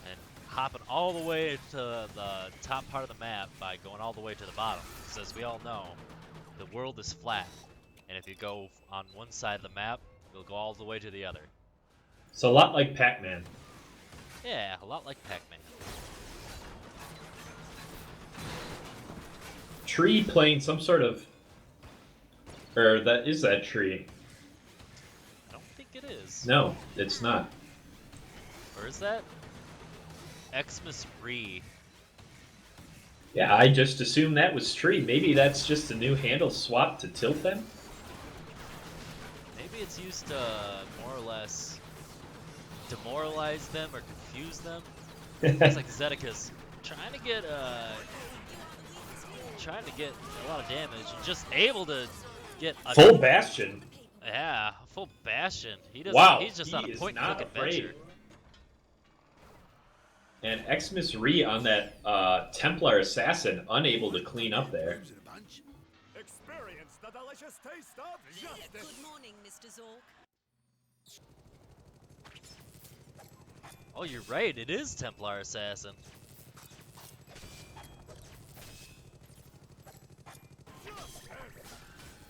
And hopping all the way to the top part of the map by going all the way to the bottom. Because as we all know, the world is flat. And if you go on one side of the map, you'll go all the way to the other. It's a lot like Pac-Man. Yeah, a lot like Pac-Man. Tree playing some sort of... Or that is that tree? I don't think it is. No, it's not. Or is that? Xmas Re. Yeah, I just assumed that was tree. Maybe that's just a new handle swap to tilt them? Maybe it's used to more or less demoralize them or confuse them. It's like Zedicus trying to get a lot of damage and just able to get a Full Bastion. Yeah, a full Bastion. He doesn't. Wow, He's just he on a is point and not click afraid. adventure. And Xmas Re on that Templar Assassin, unable to clean up there. Experience the delicious taste of justice. Good morning, Mr. Zork. Oh, you're right. It is Templar Assassin.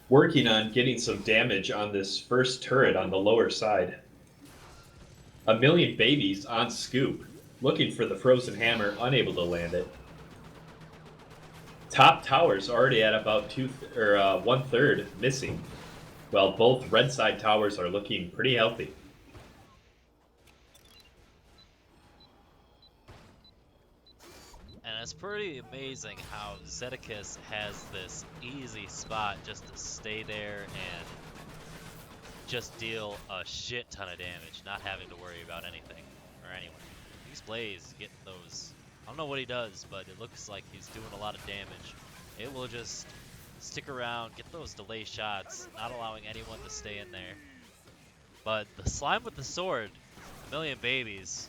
Working on getting some damage on this first turret on the lower side. A million babies on scoop, looking for the frozen hammer, unable to land it. Top tower's already at about 1/3 missing, while both red side towers are looking pretty healthy. And it's pretty amazing how Zedicus has this easy spot just to stay there and just deal a shit ton of damage, not having to worry about anything or anyone. These Blaze getting those. I don't know what he does, but it looks like he's doing a lot of damage. It will just stick around, get those delay shots, not allowing anyone to stay in there. But the slime with the sword, a million babies,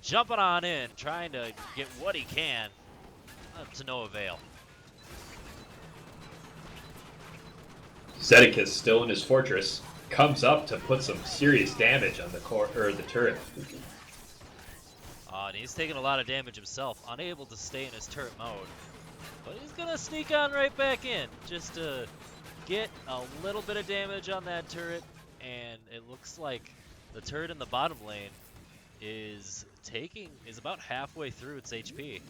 jumping on in, trying to get what he can, to no avail. Zedicus, still in his fortress, comes up to put some serious damage on the the turret. And he's taking a lot of damage himself, unable to stay in his turret mode. But he's gonna sneak on right back in, just to get a little bit of damage on that turret. And it looks like the turret in the bottom lane is about halfway through its HP.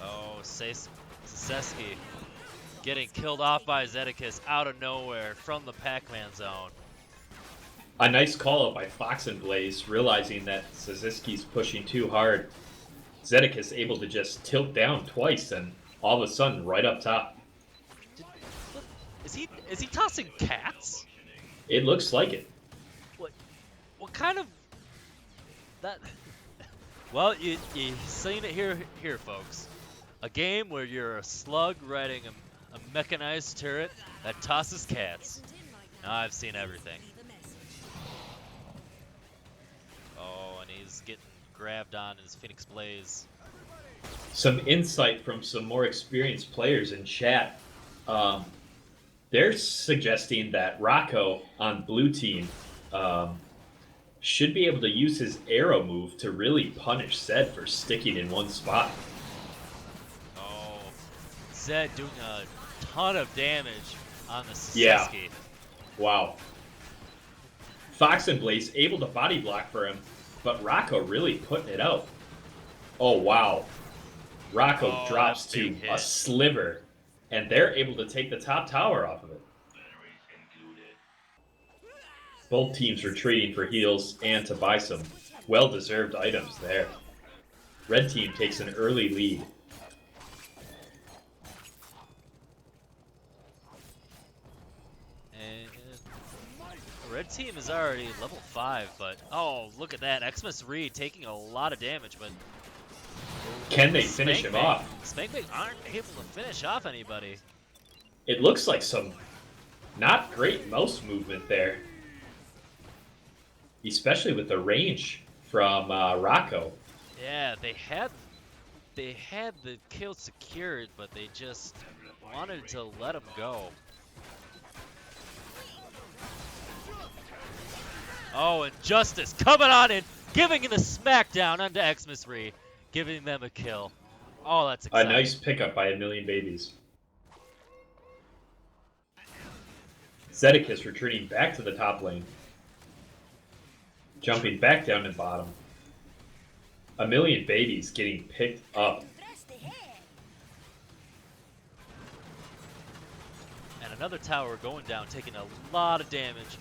Oh, Saseski getting killed off by Zedicus out of nowhere from the Pac-Man zone. A nice call out by Fox and Blaze, realizing that Saseski's pushing too hard. Zedicus able to just tilt down twice and all of a sudden right up top. Is he tossing cats? It looks like it. What kind of that? Well, you seen it here, folks. A game where you're a slug riding a mechanized turret that tosses cats. Now I've seen everything. Oh, and he's getting grabbed on in his Phoenix Blaze. Some insight from some more experienced players in chat. They're suggesting that Rocco on blue team should be able to use his arrow move to really punish Zed for sticking in one spot. Oh, Zed doing a ton of damage on the Saseski. Yeah. Wow. Fox and Blaze able to body block for him, but Rocco really putting it out. Oh, wow. Rocco drops that's a to big a hit. sliver, and they're able to take the top tower off of it. Both teams retreating for heals and to buy some well-deserved items there. Red team takes an early lead. And the red team is already level 5, but oh, look at that. Xmas Reed taking a lot of damage, but Can they finish him off? Spankbait aren't able to finish off anybody. It looks like some not great mouse movement there. especially with the range from Rocco. Yeah, they had the kill secured, but they just wanted to let him go. Oh, and Justice coming on in, giving the smackdown onto Xmas Re, giving them a kill. Oh, that's A exciting. nice pickup by A Million Babies. Zedekis retreating back to the top lane. Jumping back down to bottom. A Million Babies getting picked up. And another tower going down, taking a lot of damage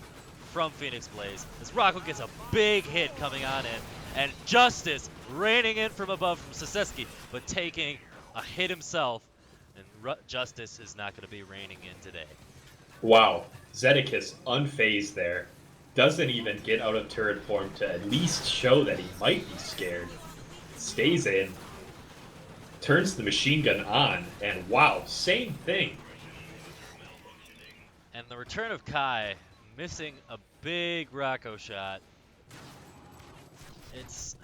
from Phoenix Blaze. As Rocco gets a big hit coming on in. And Justice raining in from above from Saseski, but taking a hit himself. And Justice is not going to be raining in today. Wow, Zedekis unfazed there. Doesn't even get out of turret form to at least show that he might be scared. Stays in. Turns the machine gun on, and wow, same thing. And the return of Kai, missing a big Rocco shot. It's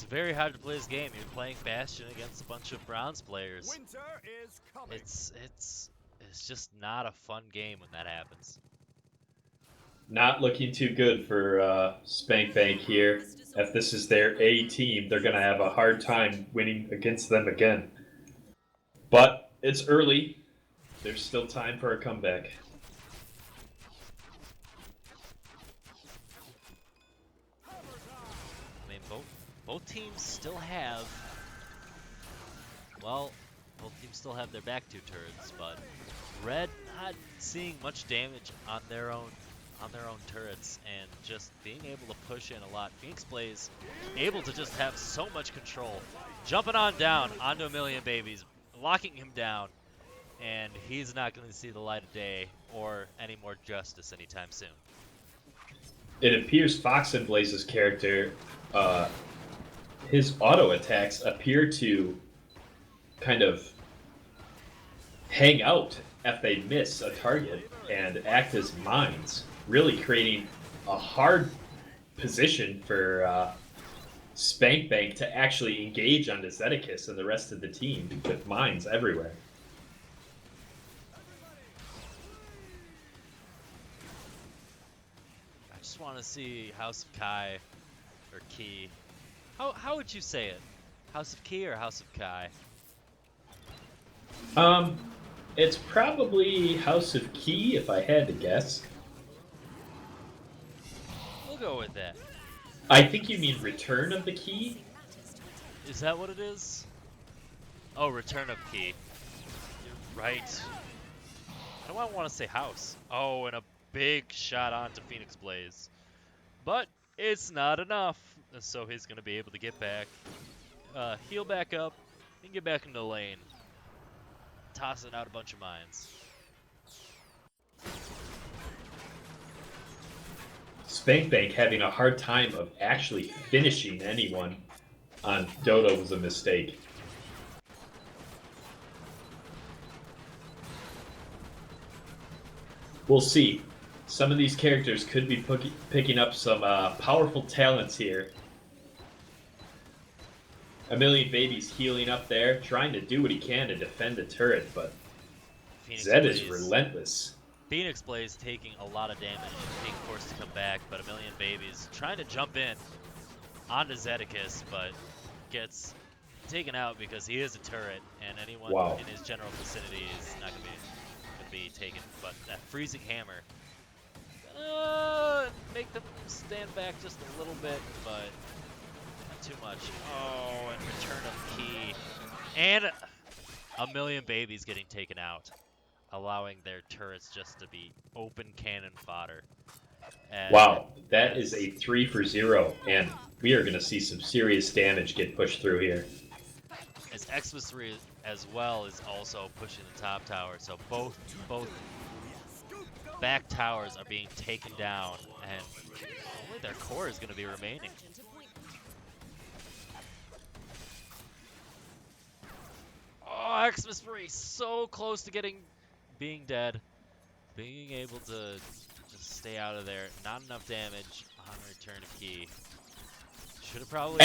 very hard to play this game. You're playing Bastion against a bunch of bronze players. Winter is coming. It's just not a fun game when that happens. Not looking too good for Spank Bank here. If this is their A team, they're going to have a hard time winning against them again. But it's early. There's still time for a comeback. I mean, both teams still have, well, both teams still have their back two turrets, but Red not seeing much damage on their own turrets, and just being able to push in a lot. Phoenix Blaze able to just have so much control, jumping on down onto A Million Babies, locking him down, and he's not going to see the light of day or any more justice anytime soon. It appears Fox and Blaze's character, his auto attacks appear to kind of hang out if they miss a target and act as mines, really creating a hard position for Spank Bank to actually engage onto Zedekis and the rest of the team with mines everywhere. I just want to see House of Kai or Key. How would you say it? House of Key or House of Kai? It's probably House of Key if I had to guess. We'll go with that. I think you mean Return of the Key? Is that what it is? Oh, Return of Key. You're right. I don't want to say House. Oh, and a big shot onto Phoenix Blaze. But it's not enough. So he's going to be able to get back, heal back up, and get back into the lane. Tossing out a bunch of mines. Spank Bank having a hard time of actually finishing anyone on Dodo was a mistake. We'll see. Some of these characters could be picking up some powerful talents here. A Million Babies healing up there, trying to do what he can to defend the turret, but Phoenix Zed is Blaze. relentless. Phoenix Blaze taking a lot of damage and being forced to come back, but A Million Babies trying to jump in onto Zedekis, but gets taken out because he is a turret, and anyone Wow. in his general vicinity is not going to be taken. But that freezing hammer, make them stand back just a little bit, but not too much. Oh, and return of Key, and A Million Babies getting taken out, allowing their turrets just to be open cannon fodder. And Wow, that is a 3 for 0, and we are going to see some serious damage get pushed through here. as Xmas 3 as well is also pushing the top tower, so both back towers are being taken down, and only their core is going to be remaining. Oh, Xmas 3 so close to being dead, being able to just Stay out of there. Not enough damage on return of key. Should have probably...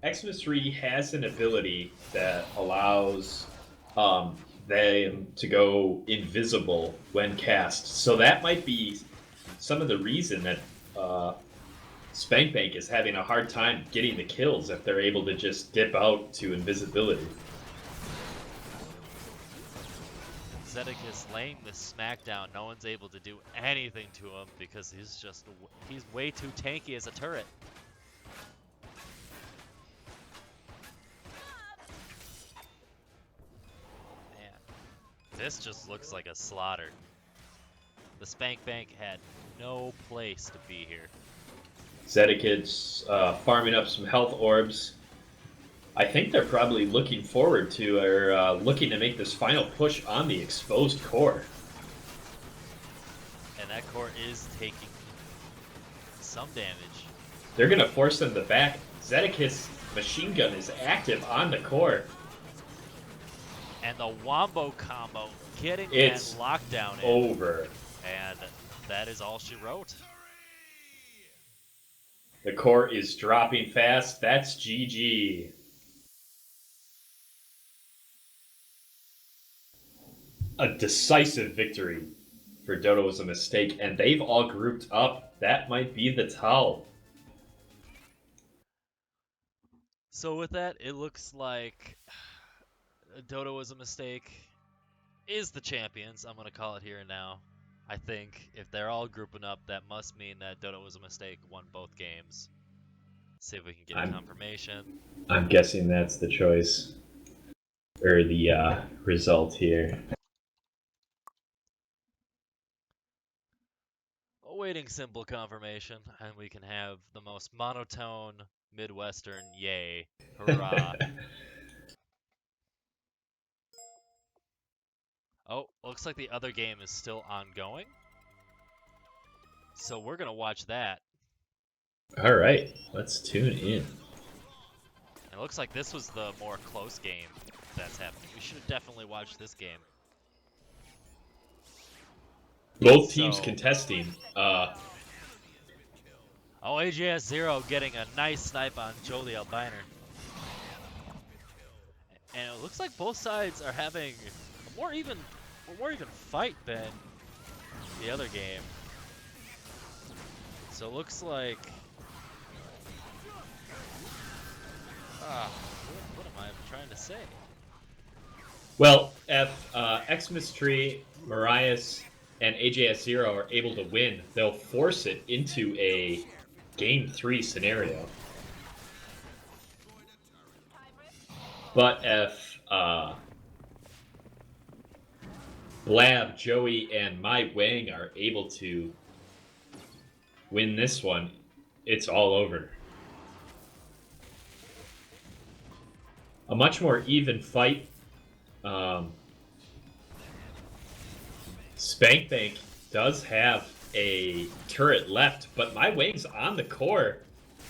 Xmas3 has an ability that allows them to go invisible when cast. So that might be some of the reason that Spankbank is having a hard time getting the kills if they're able to just dip out to invisibility. Zedek is laying the smackdown. No one's able to do anything to him because he's way too tanky as a turret. Man, this just looks like a slaughter. The Spankbank had no place to be here. Zedekid's farming up some health orbs. I think they're probably looking forward to or looking to make this final push on the exposed core. And that core is taking some damage. They're going to force them to back. Zedekid's machine gun is active on the core. And the Wombo combo getting It's that lockdown in. over. And that is all she wrote. The core is dropping fast. That's GG. A decisive victory for Dodo was a mistake, and they've all grouped up. That might be the tell. So with that, it looks like Dodo was a mistake. Is the champions. I'm going to call it here and now. I think if they're all grouping up, that must mean that Dodo was a mistake, won both games. See if we can get a confirmation. I'm guessing that's the choice. Or the result here. Awaiting simple confirmation, and we can have the most monotone Midwestern yay. Hurrah. Oh, looks like the other game is still ongoing. So we're going to watch that. All right, let's tune in. It looks like this was the more close game that's happening. We should have definitely watched this game. Both teams contesting. Oh, AJS 0 getting a nice snipe on Jolie Albiner. And it looks like both sides are having a more even fight than the other game. So it looks like... what am I trying to say? Well, if Xmas Tree, Marias, and AJS0 are able to win, they'll force it into a Game 3 scenario. But if Blab, Joey, and Mai Wang are able to win this one, it's all over. A much more even fight. Spankbank does have a turret left, but Mai Wang's on the core.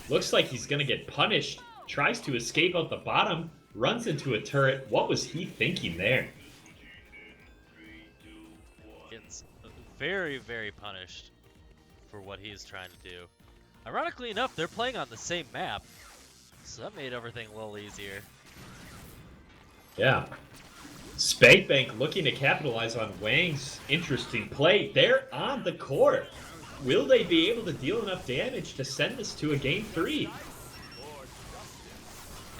Looks like he's going to get punished. Tries to escape out the bottom. Runs into a turret. What was he thinking there? Gets very, very punished for what he is trying to do. Ironically enough, they're playing on the same map, so that made everything a little easier. Yeah. Spankbank looking to capitalize on Wang's interesting play. They're on the core. Will they be able to deal enough damage to send this to a Game 3?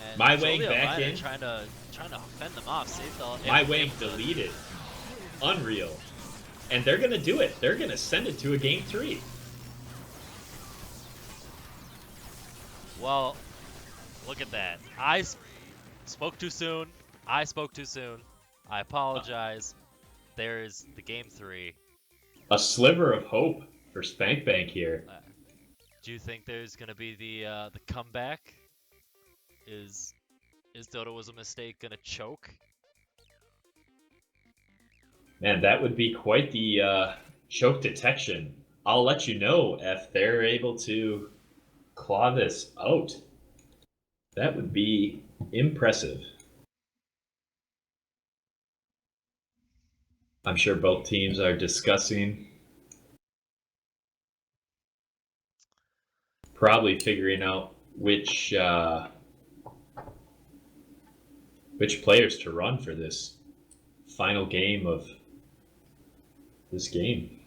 And Mai Wang Jolie back Albiner in. trying to fend them off. Save the Mai Wang deleted. Unreal. And they're going to do it. They're going to send it to a Game 3. Well, look at that. I spoke too soon. I spoke too soon. I apologize. There is the Game 3. A sliver of hope for Spankbank here. Do you think there's going to be the comeback? Is Dodo was a mistake going to choke? Man, that would be quite the choke detection. I'll let you know if they're able to claw this out. That would be impressive. I'm sure both teams are discussing, probably figuring out which players to run for this final game of this game.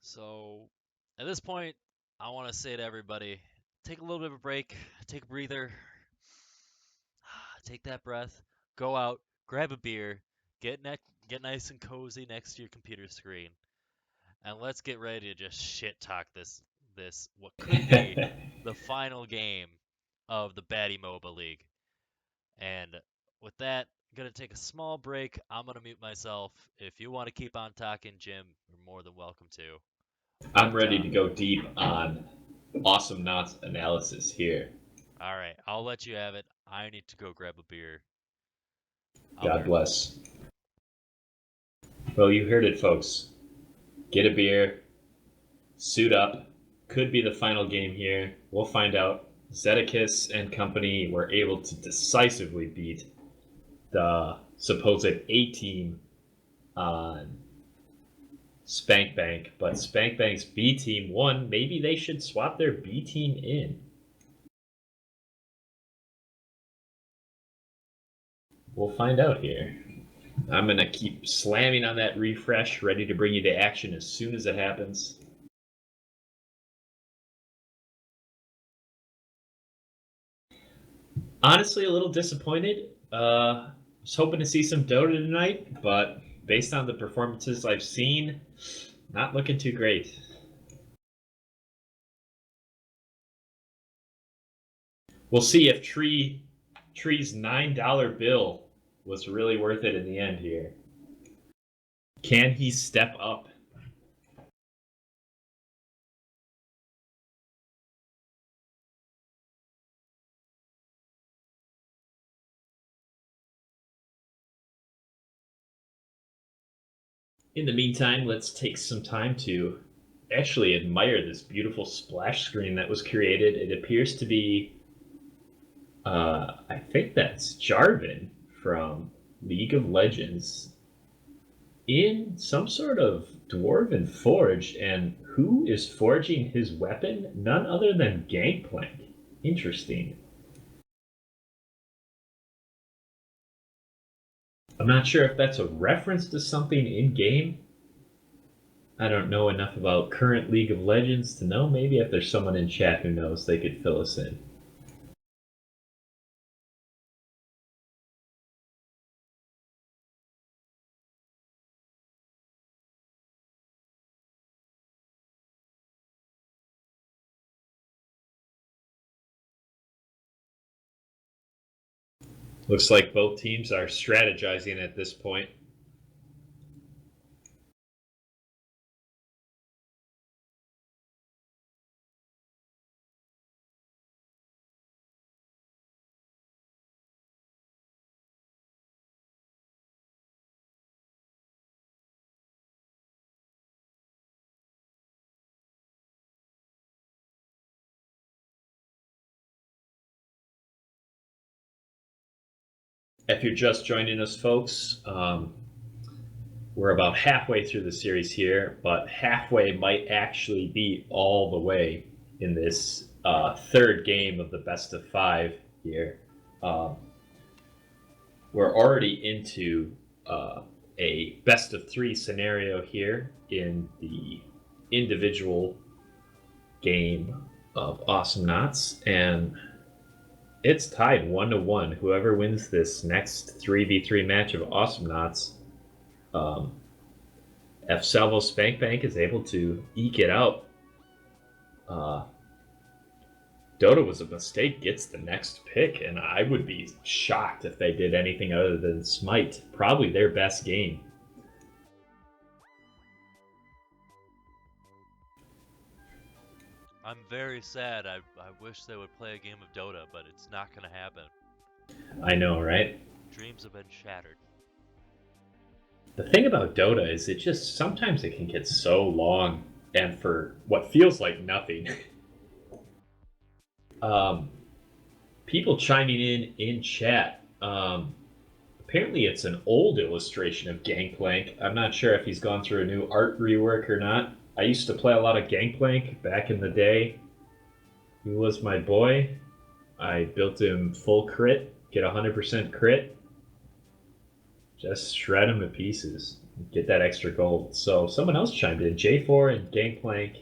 So, at this point, I want to say to everybody, take a little bit of a break, take a breather, take that breath, go out, grab a beer, get nice and cozy next to your computer screen, and let's get ready to just shit talk this what could be the final game of the Batty MOBA League. And with that, I'm gonna take a small break. I'm gonna mute myself. If you want to keep on talking, Jim, you're more than welcome to. I'm But, ready to go deep on Awesome Knots analysis here. all right, I'll let you have it. I need to go grab a beer. God bless. Well, you heard it, folks. Get a beer, suit up. Could be the final game here. We'll find out. Zedekis and company were able to decisively beat the supposed A team on Spank Bank, but Spank Bank's B team won. Maybe they should swap their B team in. We'll find out here. I'm going to keep slamming on that refresh, ready to bring you to action as soon as it happens. Honestly, a little disappointed. Was hoping to see some Dota tonight, but based on the performances I've seen, not looking too great. We'll see if Tree's $9 bill was really worth it in the end here. Can he step up? In the meantime, let's take some time to actually admire this beautiful splash screen that was created. It appears to be, I think that's Jarvan from League of Legends in some sort of dwarven forge. And who is forging his weapon? None other than Gangplank. Interesting. I'm not sure if that's a reference to something in game. I don't know enough about current League of Legends to know. Maybe if there's someone in chat who knows, they could fill us in. Looks like both teams are strategizing at this point. If you're just joining us, folks, we're about halfway through the series here, but halfway might actually be all the way in this third game of the best of 5 here. We're already into a best of 3 scenario here in the individual game of Awesome Knots, and it's tied 1-1. Whoever wins this next 3v3 match of Awesome Knots, if Salvo Spank Bank is able to eke it out, Dota was a mistake gets the next pick, and I would be shocked if they did anything other than Smite. Probably their best game. I'm very sad. I wish they would play a game of Dota, but it's not going to happen. I know, right? Dreams have been shattered. The thing about Dota is it just sometimes it can get so long and for what feels like nothing. People chiming in chat. Apparently, it's an old illustration of Gangplank. I'm not sure if he's gone through a new art rework or not. I used to play a lot of Gangplank back in the day. He was my boy. I built him full crit, get 100% crit. Just shred him to pieces. Get that extra gold. So someone else chimed in. J4 and Gangplank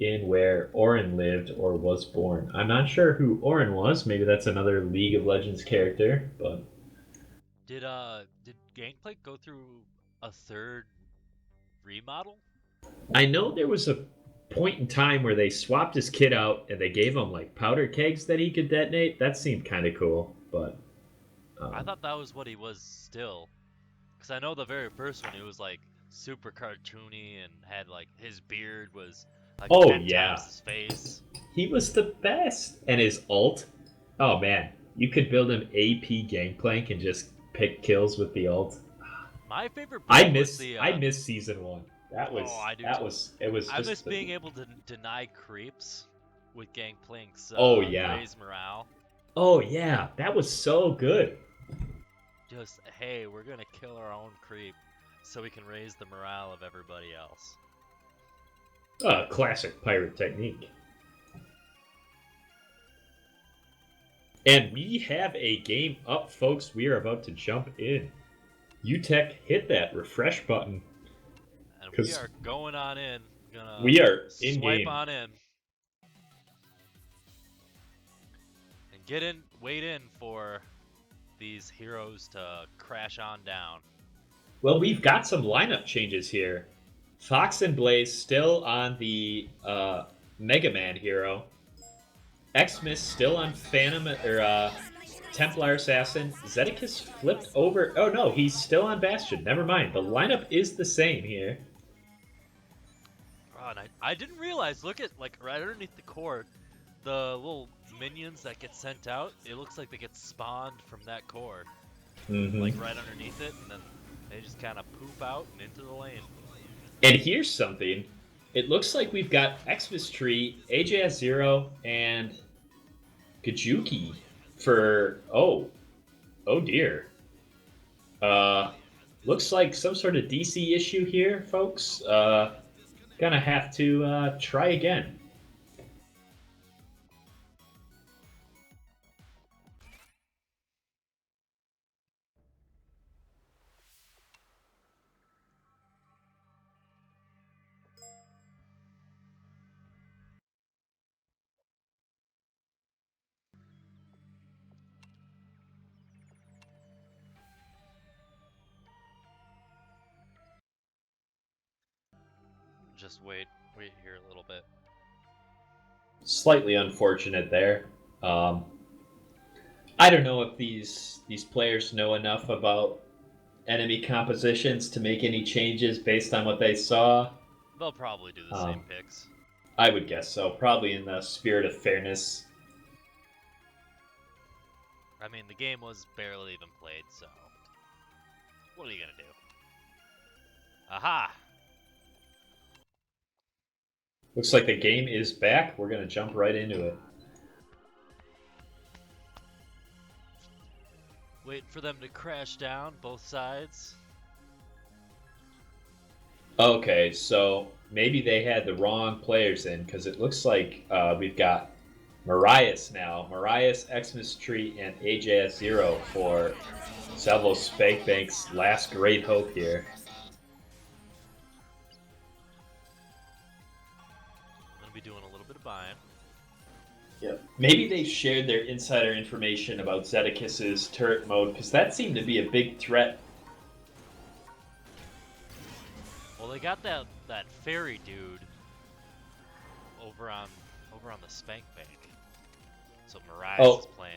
in where Orin lived or was born. I'm not sure who Orin was. Maybe that's another League of Legends character, but Did Gangplank go through a third remodel? I know there was a point in time where they swapped his kit out and they gave him like powder kegs that he could detonate. That seemed kind of cool, but I thought that was what he was still. Because I know the very first one, he was like super cartoony and had like his beard was like Oh, 10 yeah. times his face. he was the best. And his ult, oh man, you could build him AP Gangplank and just pick kills with the ult. My favorite I build was miss the. I miss season 1. That was Oh, I do that too. was it was I just miss the- being able to deny creeps with Gangplank's Oh, yeah. raise morale. Oh yeah, that was so good. Just, hey, we're gonna kill our own creep so we can raise the morale of everybody else. Classic pirate technique. And we have a game up, folks. We are about to jump in. UTech, hit that refresh button. And we 'Cause are going on in. Gonna we are in swipe game. on in. And get in, wait in for these heroes to crash on down. Well, we've got some lineup changes here. Fox and Blaze still on the Mega Man hero. Xmas still on Phantom or Templar Assassin. Zedekis flipped over. Oh no, he's still on Bastion. Never mind. The lineup is the same here. Oh, and I didn't realize, look at, like, right underneath the core, the little minions that get sent out, it looks like they get spawned from that core. Mhm. Like, right underneath it, and then they just kind of poop out and into the lane. And here's something. It looks like we've got Xmas Tree, AJS Zero, and Kajuki for oh dear. Looks like some sort of DC issue here, folks. Gonna have to try again. Just wait here a little bit. Slightly unfortunate there. I don't know if these players know enough about enemy compositions to make any changes based on what they saw. They'll probably do the same picks. I would guess so. Probably in the spirit of fairness. I mean, the game was barely even played, so what are you gonna do? Aha! Looks like the game is back. We're gonna jump right into it. Wait for them to crash down, both sides. Okay, so maybe they had the wrong players in because it looks like we've got Marias now. Marias, Xmas Tree, and AJS Zero for Salvo Spankbank's last great hope here. I'm gonna be doing a little bit of buying. Yep. Maybe they shared their insider information about Zedekis's turret mode because that seemed to be a big threat. Well, they got that fairy dude over on the Spank Bank. So Marias is playing.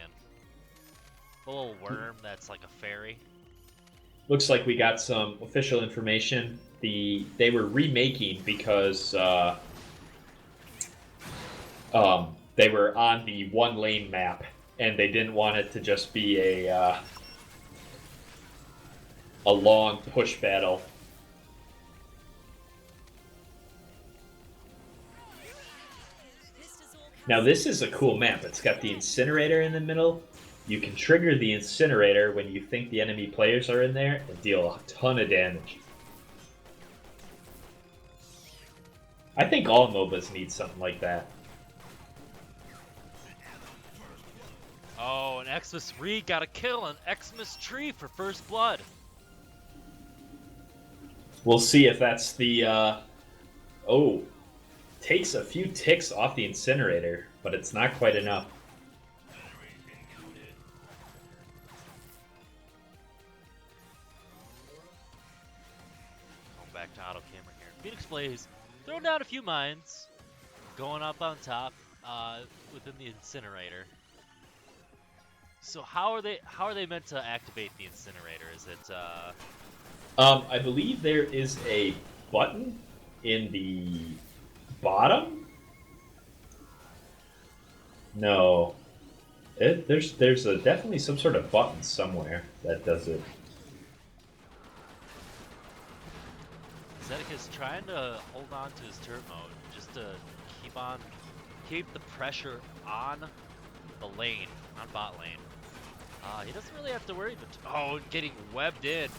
The little worm that's like a fairy. Looks like we got some official information. They were remaking because they were on the one lane map and they didn't want it to just be a long push battle. Now this is a cool map. It's got the incinerator in the middle. You can trigger the incinerator when you think the enemy players are in there and deal a ton of damage. I think all MOBAs need something like that. Oh, and Xmas Reed got a kill on Xmas Tree for first blood. We'll see if that's the, oh, takes a few ticks off the incinerator, but it's not quite enough. Going back to auto camera here. Phoenix Blaze throwing down a few mines, going up on top within the incinerator. So how are they meant to activate the incinerator? Is it I believe there is a button in the bottom. No, there's definitely some sort of button somewhere that does it. Zedek is trying to hold on to his turret mode just to keep the pressure on the lane, on bot lane. He doesn't really have to worry. Getting webbed in.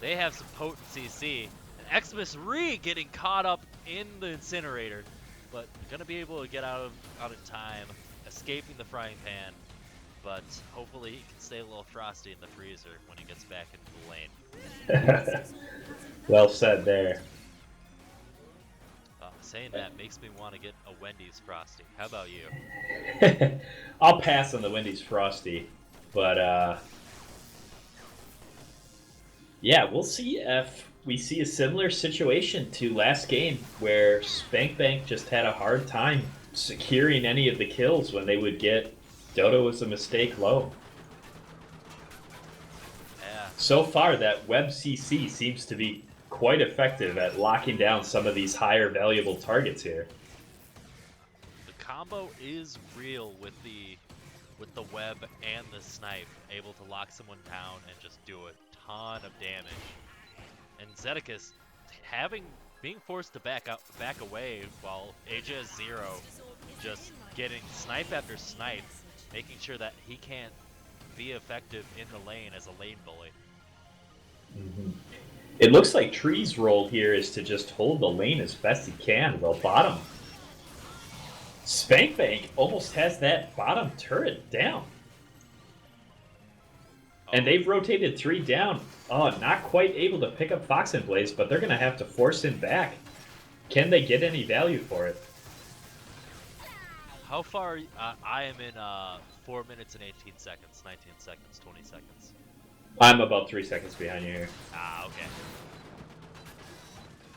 They have some potent CC. And Xmas Re getting caught up in the incinerator, but gonna be able to get out in time, escaping the frying pan. But hopefully he can stay a little frosty in the freezer when he gets back into the lane. Well said there. Saying that makes me want to get a Wendy's Frosty. How about you? I'll pass on the Wendy's Frosty, but yeah, we'll see if we see a similar situation to last game where Spankbank just had a hard time securing any of the kills when they would get Dodo was a mistake low. Yeah. So far, that web CC seems to be quite effective at locking down some of these higher valuable targets here. The combo is real with the web and the snipe, able to lock someone down and just do a ton of damage. And Zedicus being forced to back away while AJ has 0, just getting snipe after snipe, making sure that he can't be effective in the lane as a lane bully. Mm-hmm. It looks like Tree's role here is to just hold the lane as best he can, while bottom Spankbank almost has that bottom turret down. And they've rotated 3 down. Oh, not quite able to pick up Fox and Blaze, but they're going to have to force him back. Can they get any value for it? How far? I am in 4 minutes and 18 seconds, 19 seconds, 20 seconds. I'm about 3 seconds behind you here. Okay.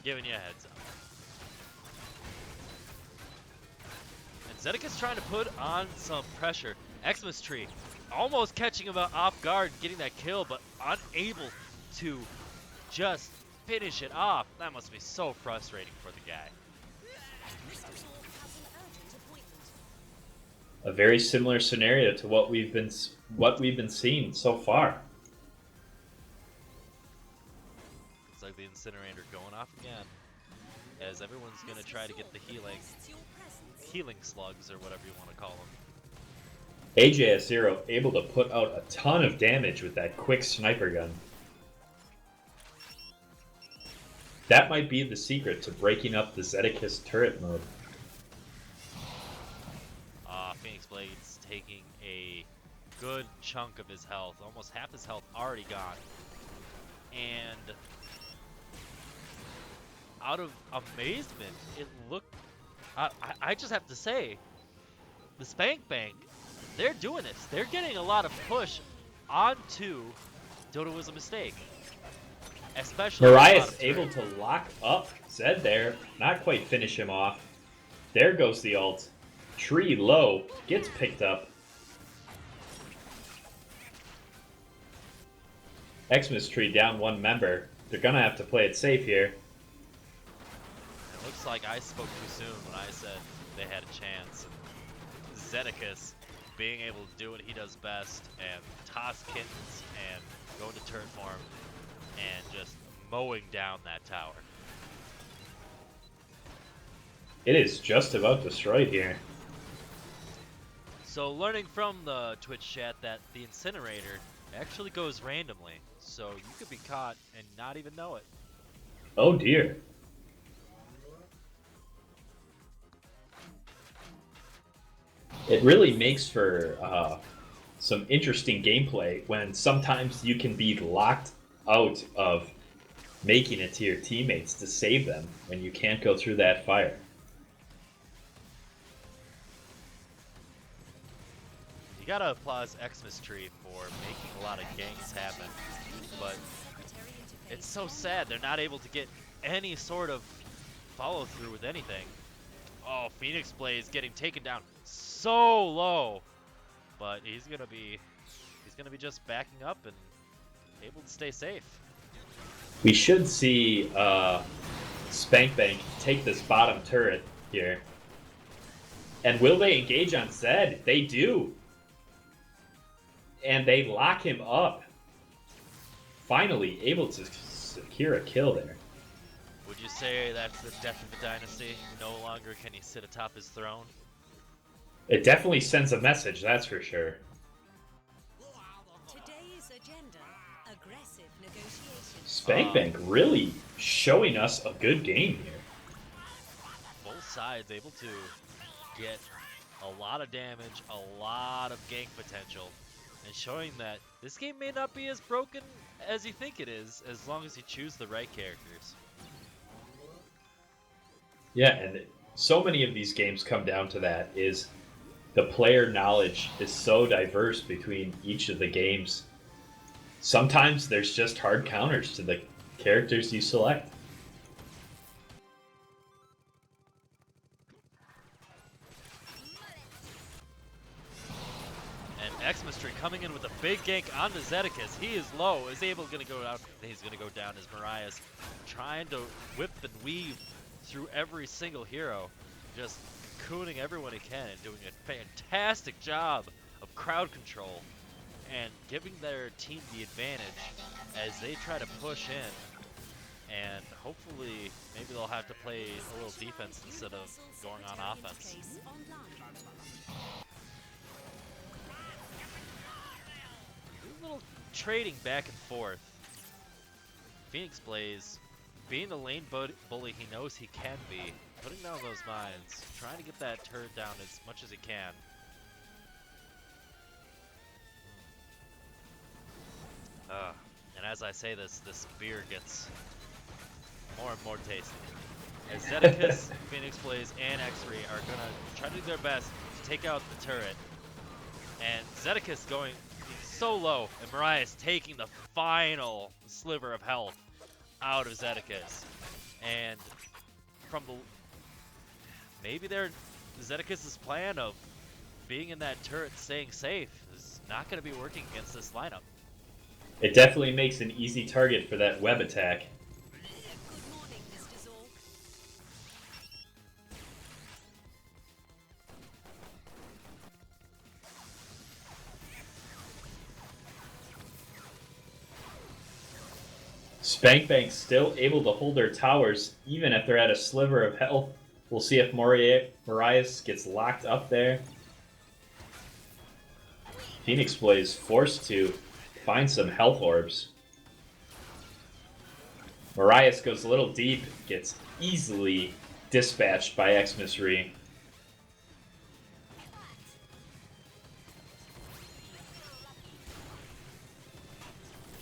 Giving you a heads up. And Zedicus trying to put on some pressure. Xmas Tree almost catching him off guard, getting that kill, but unable to just finish it off. That must be so frustrating for the guy. A very similar scenario to what we've been seeing so far. It's like the incinerator going off again, as everyone's gonna try to get the healing slugs or whatever you want to call them. AJ0 able to put out a ton of damage with that quick sniper gun. That might be the secret to breaking up the Zedicus turret mode. Phoenix Blade's taking a good chunk of his health, almost half his health already gone. And out of amazement, it looked, I just have to say, the Spankbank, they're doing this. They're getting a lot of push onto Dodo was a mistake. Especially Mariah's able to lock up Zed there, not quite finish him off. There goes the ult. Tree low, gets picked up. Xmas Tree down 1 member. They're gonna have to play it safe here. It looks like I spoke too soon when I said they had a chance. Zedicus being able to do what he does best and toss kittens and go into turret form and just mowing down that tower. It is just about destroyed here. So learning from the Twitch chat that the incinerator actually goes randomly, so you could be caught and not even know it. Oh dear. It really makes for some interesting gameplay when sometimes you can be locked out of making it to your teammates to save them when you can't go through that fire. You gotta applaud Xmas Tree for making a lot of ganks happen, but it's so sad they're not able to get any sort of follow through with anything. Oh, Phoenix Blaze getting taken down so low, but he's gonna be just backing up and able to stay safe. We should see Spankbank take this bottom turret here. And will they engage on Zed? They do. And they lock him up. Finally able to secure a kill there. Would you say that's the death of the dynasty? No longer can he sit atop his throne? It definitely sends a message, that's for sure. Today's agenda: aggressive negotiations. Spankbank really showing us a good game here. Both sides able to get a lot of damage, a lot of gank potential, and showing that this game may not be as broken as you think it is, as long as you choose the right characters. Yeah, and so many of these games come down to that, is the player knowledge is so diverse between each of the games. Sometimes there's just hard counters to the characters you select. And Xmas coming in with a big gank onto Zedekis. He is low, is able to go out. He's going to go down as Mariah's trying to whip and weave through every single hero, just cocooning everyone he can and doing a fantastic job of crowd control and giving their team the advantage as they try to push in. And hopefully, maybe they'll have to play a little defense instead of going on offense. A little trading back and forth. Phoenix Blaze, being the lane bully he knows he can be, putting down those mines, trying to get that turret down as much as he can. And as I say this, this beer gets more and more tasty. As Zedekis, Phoenix Blaze, and X3 are gonna try to do their best to take out the turret. And Zedekis going so low, and Mariah's taking the final sliver of health out of Zedekis. And from the maybe Zedekis' plan of being in that turret, staying safe, is not going to be working against this lineup. It definitely makes an easy target for that web attack. Good morning, Mr. Zork. Spankbank still able to hold their towers even if they're at a sliver of health. We'll see if Marias gets locked up there. Phoenix Blaze forced to find some health orbs. Marias goes a little deep, gets easily dispatched by Xmas Re.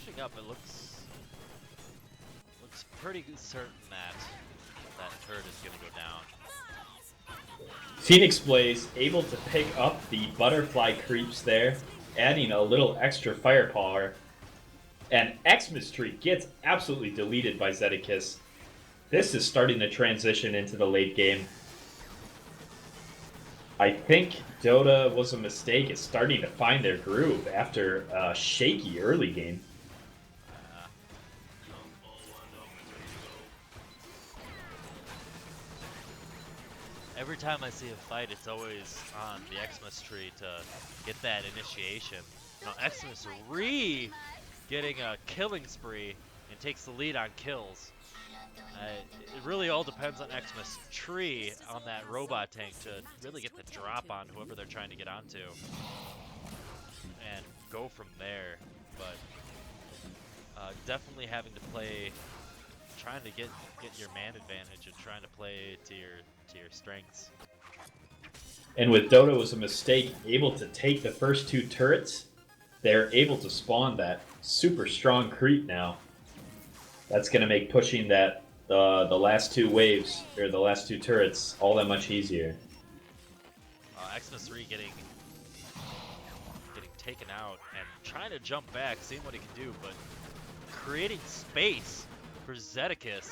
Pushing up, it looks pretty certain that that turret is going to go down. Phoenix Blaze able to pick up the butterfly creeps there, adding a little extra firepower. And Xmas Tree gets absolutely deleted by Zedekis. This is starting to transition into the late game. I think Dota was a mistake. It's starting to find their groove after a shaky early game. Every time I see a fight, it's always on the Xmas Tree to get that initiation. Now Xmas Re getting a killing spree and takes the lead on kills. It really all depends on Xmas Tree on that robot tank to really get the drop on whoever they're trying to get onto and go from there. But definitely having to play, trying to get your man advantage and trying to play to your strengths. And with Dodo was a mistake, able to take the first 2 turrets, they're able to spawn that super strong creep now. That's going to make pushing that the last 2 waves, or the last 2 turrets, all that much easier. Xmas 3 getting taken out and trying to jump back, seeing what he can do, but creating space for Zedekis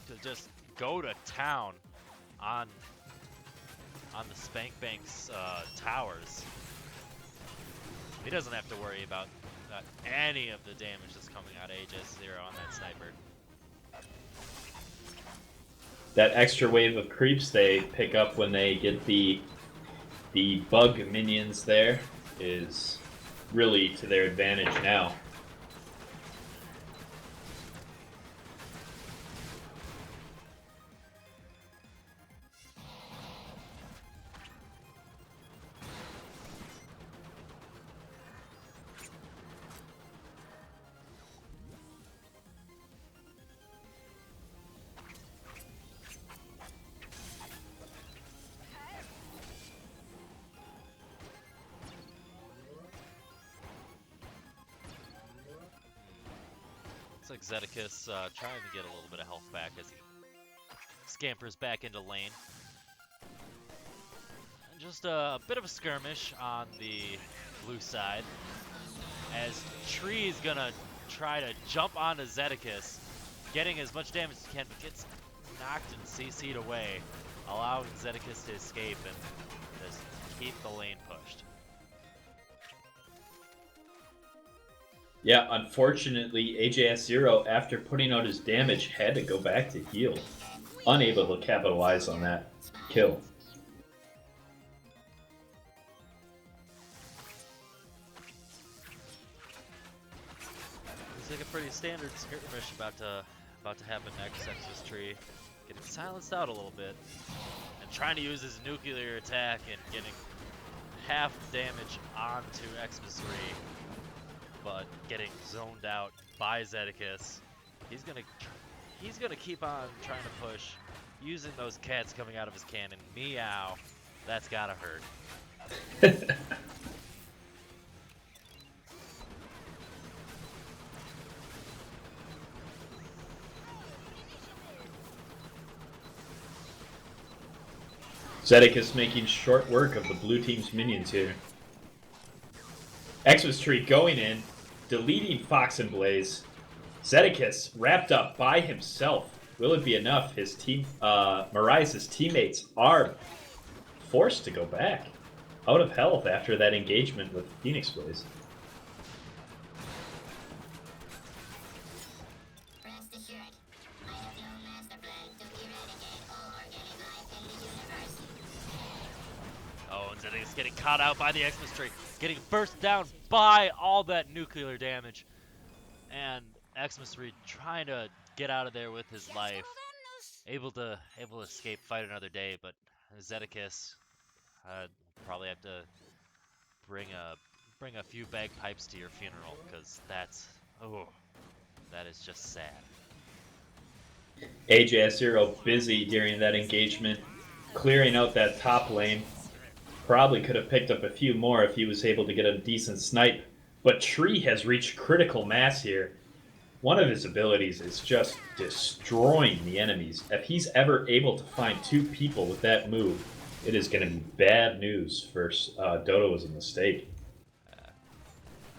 to just go to town on the Spank Bank's towers. He doesn't have to worry about any of the damage that's coming out of HS0 on that sniper. That extra wave of creeps they pick up when they get the bug minions there is really to their advantage now. Looks like Zedekis trying to get a little bit of health back as he scampers back into lane. And just a bit of a skirmish on the blue side as Tree's gonna try to jump onto Zedekis, getting as much damage as he can, but gets knocked and CC'd away, allowing Zedekis to escape and just keep the lane pushed. Yeah, unfortunately, AJS0, after putting out his damage, had to go back to heal. Unable to capitalize on that kill. Looks like a pretty standard skirmish about to happen next. Xmas Tree getting silenced out a little bit and trying to use his nuclear attack and getting half damage onto Xmas 3. But getting zoned out by Zedekis. He's gonna keep on trying to push, using those cats coming out of his cannon. Meow. That's gotta hurt. Zedekis making short work of the blue team's minions here. Xmas Tree going in, deleting Fox and Blaze. Zedekis wrapped up by himself. Will it be enough? His team, Mariah's teammates are forced to go back. Out of health after that engagement with Phoenix Blaze. Oh, and Zedekis getting caught out by the Xmas Tree. Getting burst down by all that nuclear damage. And Xmas 3 trying to get out of there with his life. Able to escape, fight another day, but Zedekis probably have to bring a few bagpipes to your funeral, because that is just sad. AJ0 busy during that engagement, clearing out that top lane. Probably could have picked up a few more if he was able to get a decent snipe. But Tree has reached critical mass here. One of his abilities is just destroying the enemies. If he's ever able to find 2 people with that move, it is going to be bad news for Dodo was a mistake.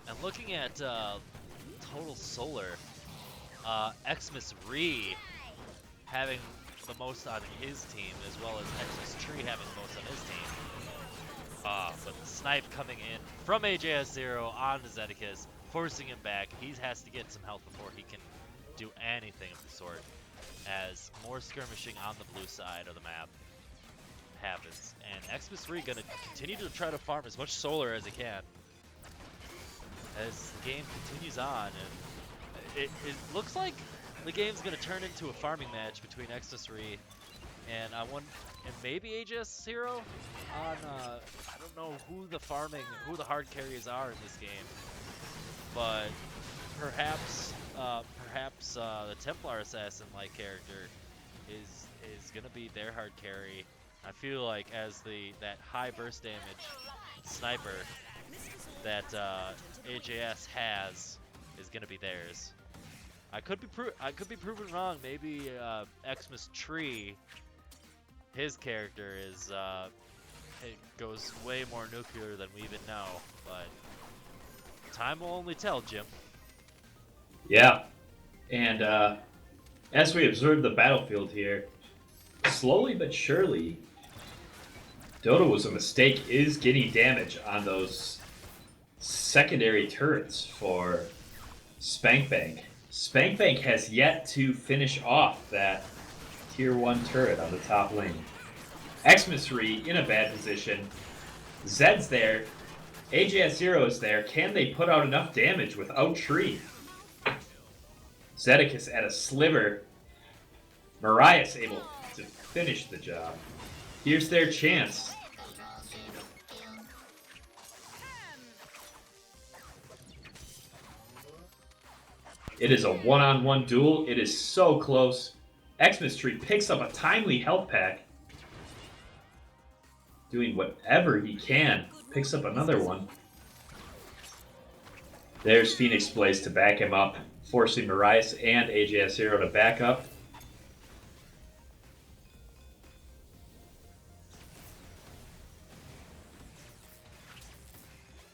And looking at total solar, Xmas Ree having the most on his team, as well as Xmas Tree having the most on his team. But the snipe coming in from AJS0 onto Zedekis, forcing him back. He has to get some health before he can do anything of the sort, as more skirmishing on the blue side of the map happens. And Xmas 3 gonna continue to try to farm as much solar as he can as the game continues on. And it looks like the game's gonna turn into a farming match between Xmas3 and and maybe AJS Hero on I don't know who the hard carriers are in this game, but perhaps the Templar Assassin like character is gonna be their hard carry. I feel like as that high burst damage sniper that AJS has is gonna be theirs. I could be proven wrong. Maybe Xmas Tree, his character it goes way more nuclear than we even know, but time will only tell, Jim. Yeah, and as we observe the battlefield here, slowly but surely, Dota was a mistake is getting damage on those secondary turrets for Spankbank. Spankbank has yet to finish off that tier 1 turret on the top lane. Xmas3 in a bad position. Zed's there. AJS Zero is there. Can they put out enough damage without Tree? Zedicus at a sliver. Mariah's able to finish the job. Here's their chance. It is a one-on-one duel. It is so close. Xmas3 picks up a timely health pack. Doing whatever he can. Picks up another one. There's Phoenix Blaze to back him up, forcing Mariah and AJS Zero to back up.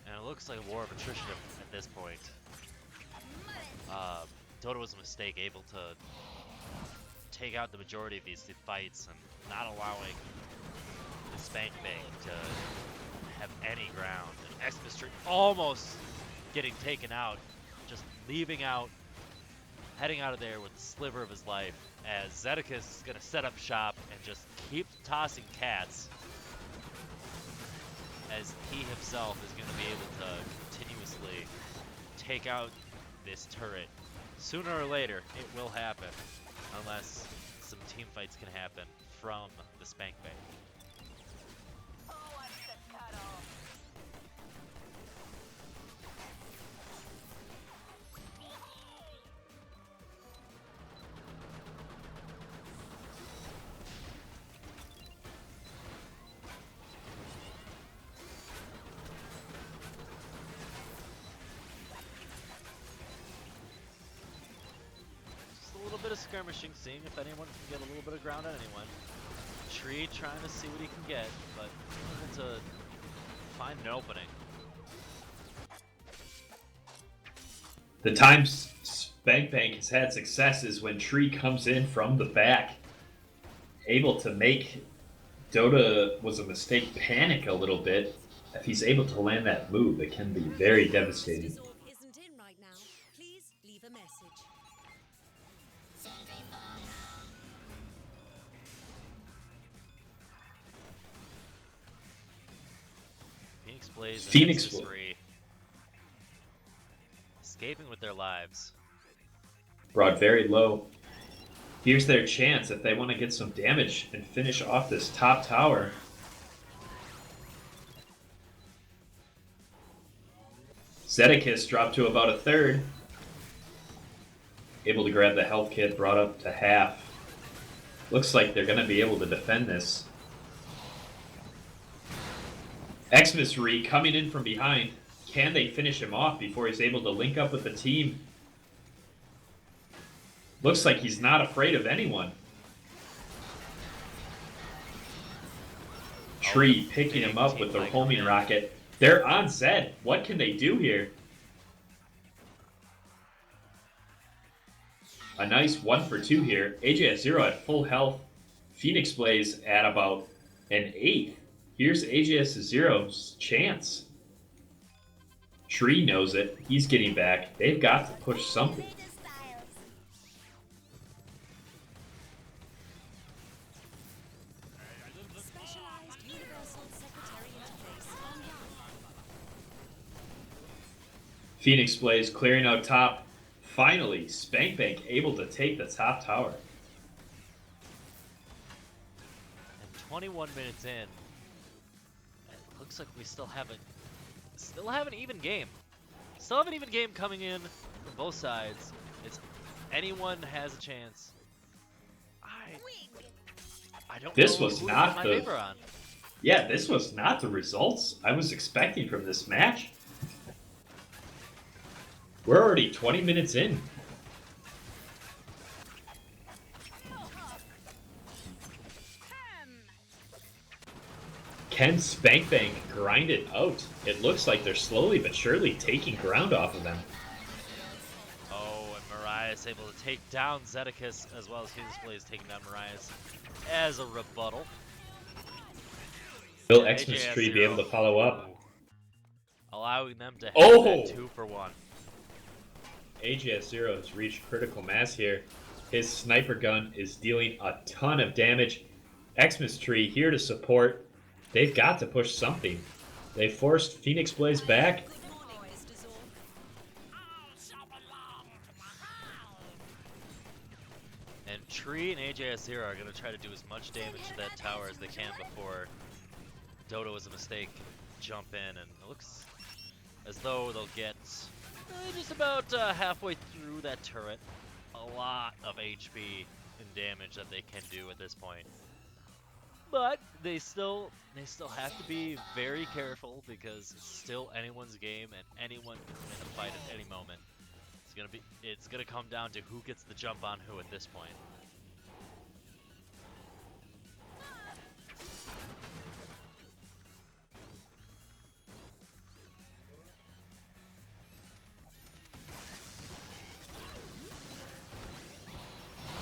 And it looks like a war of attrition at this point. Dota was a mistake, able to take out the majority of these fights and not allowing the Spankbank to have any ground. And Xmas3 almost getting taken out, just heading out of there with the sliver of his life, as Zedicus is going to set up shop and just keep tossing cats, as he himself is going to be able to continuously take out this turret. Sooner or later, it will happen, unless some team fights can happen from the Spankbank. Bit of skirmishing, seeing if anyone can get a little bit of ground on anyone. Tree trying to see what he can get, but able to find an opening. The times Spankbank has had success is when Tree comes in from the back, able to make Dota was a mistake panic a little bit. If he's able to land that move, it can be very devastating. Isn't in right now. Please leave a message. Phoenix Blaze and Phoenix Xmas3 escaping with their lives. Brought very low. Here's their chance if they want to get some damage and finish off this top tower. Zedicus dropped to about a third. Able to grab the health kit, brought up to half. Looks like they're going to be able to defend this. Xmas3 coming in from behind. Can they finish him off before he's able to link up with the team? Looks like he's not afraid of anyone. Tree picking him up with the homing rocket. They're on Zed. What can they do here? A nice 1 for 2 here. AJS Zero at full health. Phoenix Blaze at about an 8th. Here's AJS Zero's chance. Tree knows it. He's getting back. They've got to push something. Specialized Universal Secretary interface online. Phoenix Blaze clearing out top. Finally, Spank Bank able to take the top tower. And 21 minutes in, it looks like we still have an even game. Still have an even game coming in from both sides. It's anyone has a chance. I don't This know was who to not put my the- paper on. Yeah, this was not the results I was expecting from this match. We're already 20 minutes in. Can Spank Bank grind it out? It looks like they're slowly but surely taking ground off of them. Oh, and Marias able to take down Zedicus as well as Phoenix Blaze taking down Marias as a rebuttal. Will Yeah, Xmas AJ Tree be able to follow up? Allowing them to have Oh! that 2-for-1. AJS0 has reached critical mass here. His sniper gun is dealing a ton of damage. Xmas Tree here to support. They've got to push something. They forced Phoenix Blaze back. Good morning, Mr. Zork. And Tree and AJS0 are going to try to do as much damage to that tower as they can before Dodo is a mistake jump in, and it looks as though they'll get just about halfway through that turret. A lot of HP and damage that they can do at this point. But they still have to be very careful because it's still anyone's game and anyone can win a fight at any moment. It's gonna come down to who gets the jump on who at this point.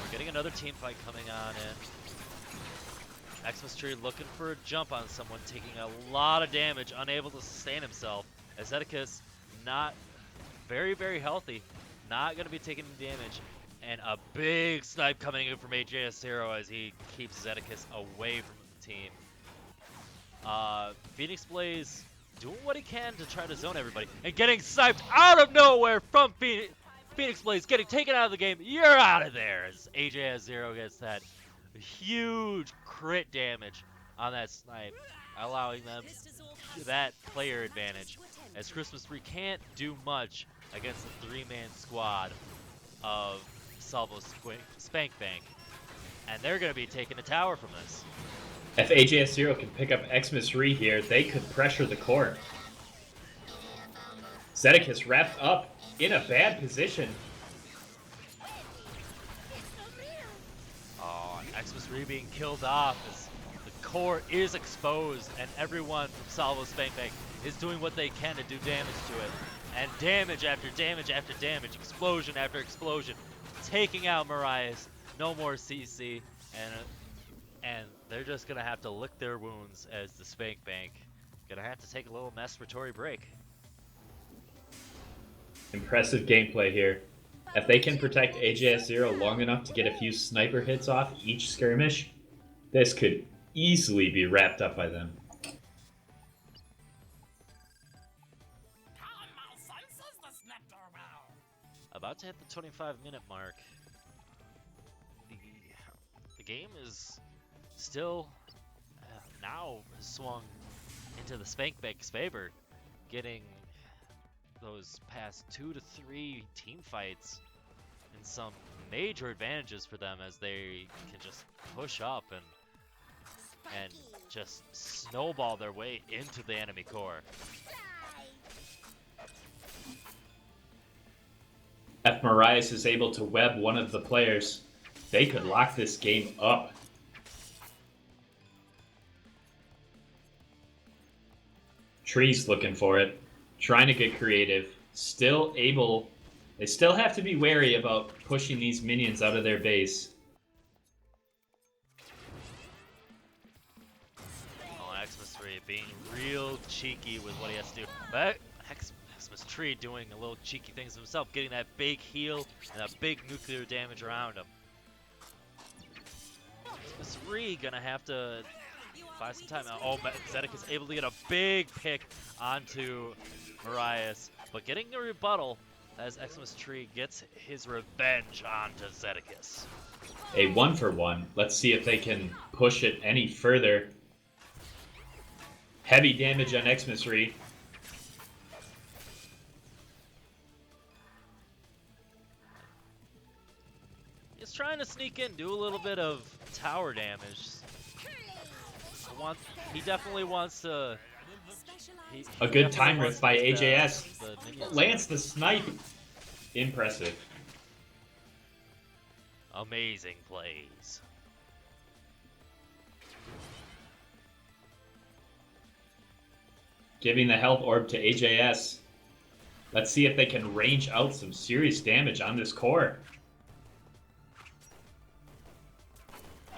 We're getting another team fight coming on in. Xmas Tree looking for a jump on someone, taking a lot of damage, unable to sustain himself. Azedicus not very healthy, not going to be taking damage. And a big snipe coming in from AJS0 as he keeps Zedicus away from the team. Phoenix Blaze doing what he can to try to zone everybody. And getting sniped out of nowhere from Phoenix Blaze, getting taken out of the game. You're out of there as AJS0 gets that huge crit damage on that snipe, allowing them that player advantage. As Christmas Tree can't do much against a 3-man squad of Salvo Spank Bank. And they're going to be taking the tower from this. If AJS0 can pick up Xmas Tree here, they could pressure the core. Zedicus wrapped up in a bad position. Oh, Xmas Tree being killed off as the core is exposed and everyone from Salvo Spank Bank is doing what they can to do damage to it. And damage after damage after damage, explosion after explosion, taking out Marias. No more CC, and they're just gonna have to lick their wounds as the Spank Bank gonna have to take a little masturbatory break. Impressive gameplay here. If they can protect AJS0 long enough to get a few sniper hits off each skirmish, this could easily be wrapped up by them. About to hit the 25-minute mark. The game is still now swung into the Spank Bank's favor, getting those past 2 to 3 team fights and some major advantages for them as they can just push up and just snowball their way into the enemy core. If Marias is able to web one of the players, they could lock this game up. Tree's looking for it, trying to get creative, they still have to be wary about pushing these minions out of their base. Oh, Xmas Tree being real cheeky with what he has to do. But Xmas Tree doing a little cheeky things himself, getting that big heal and that big nuclear damage around him. Xmas Tree gonna have to buy some time. Oh, Zedek is able to get a big pick onto Marias, but getting a rebuttal as Xmas Tree gets his revenge onto Zedicus. A 1-for-1. Let's see if they can push it any further. Heavy damage on Xmas Re. He's trying to sneak in, do a little bit of tower damage. He definitely wants to. A good time rift by the AJS. minions Lands the snipe. Impressive. Amazing plays. Giving the health orb to AJS. Let's see if they can range out some serious damage on this core.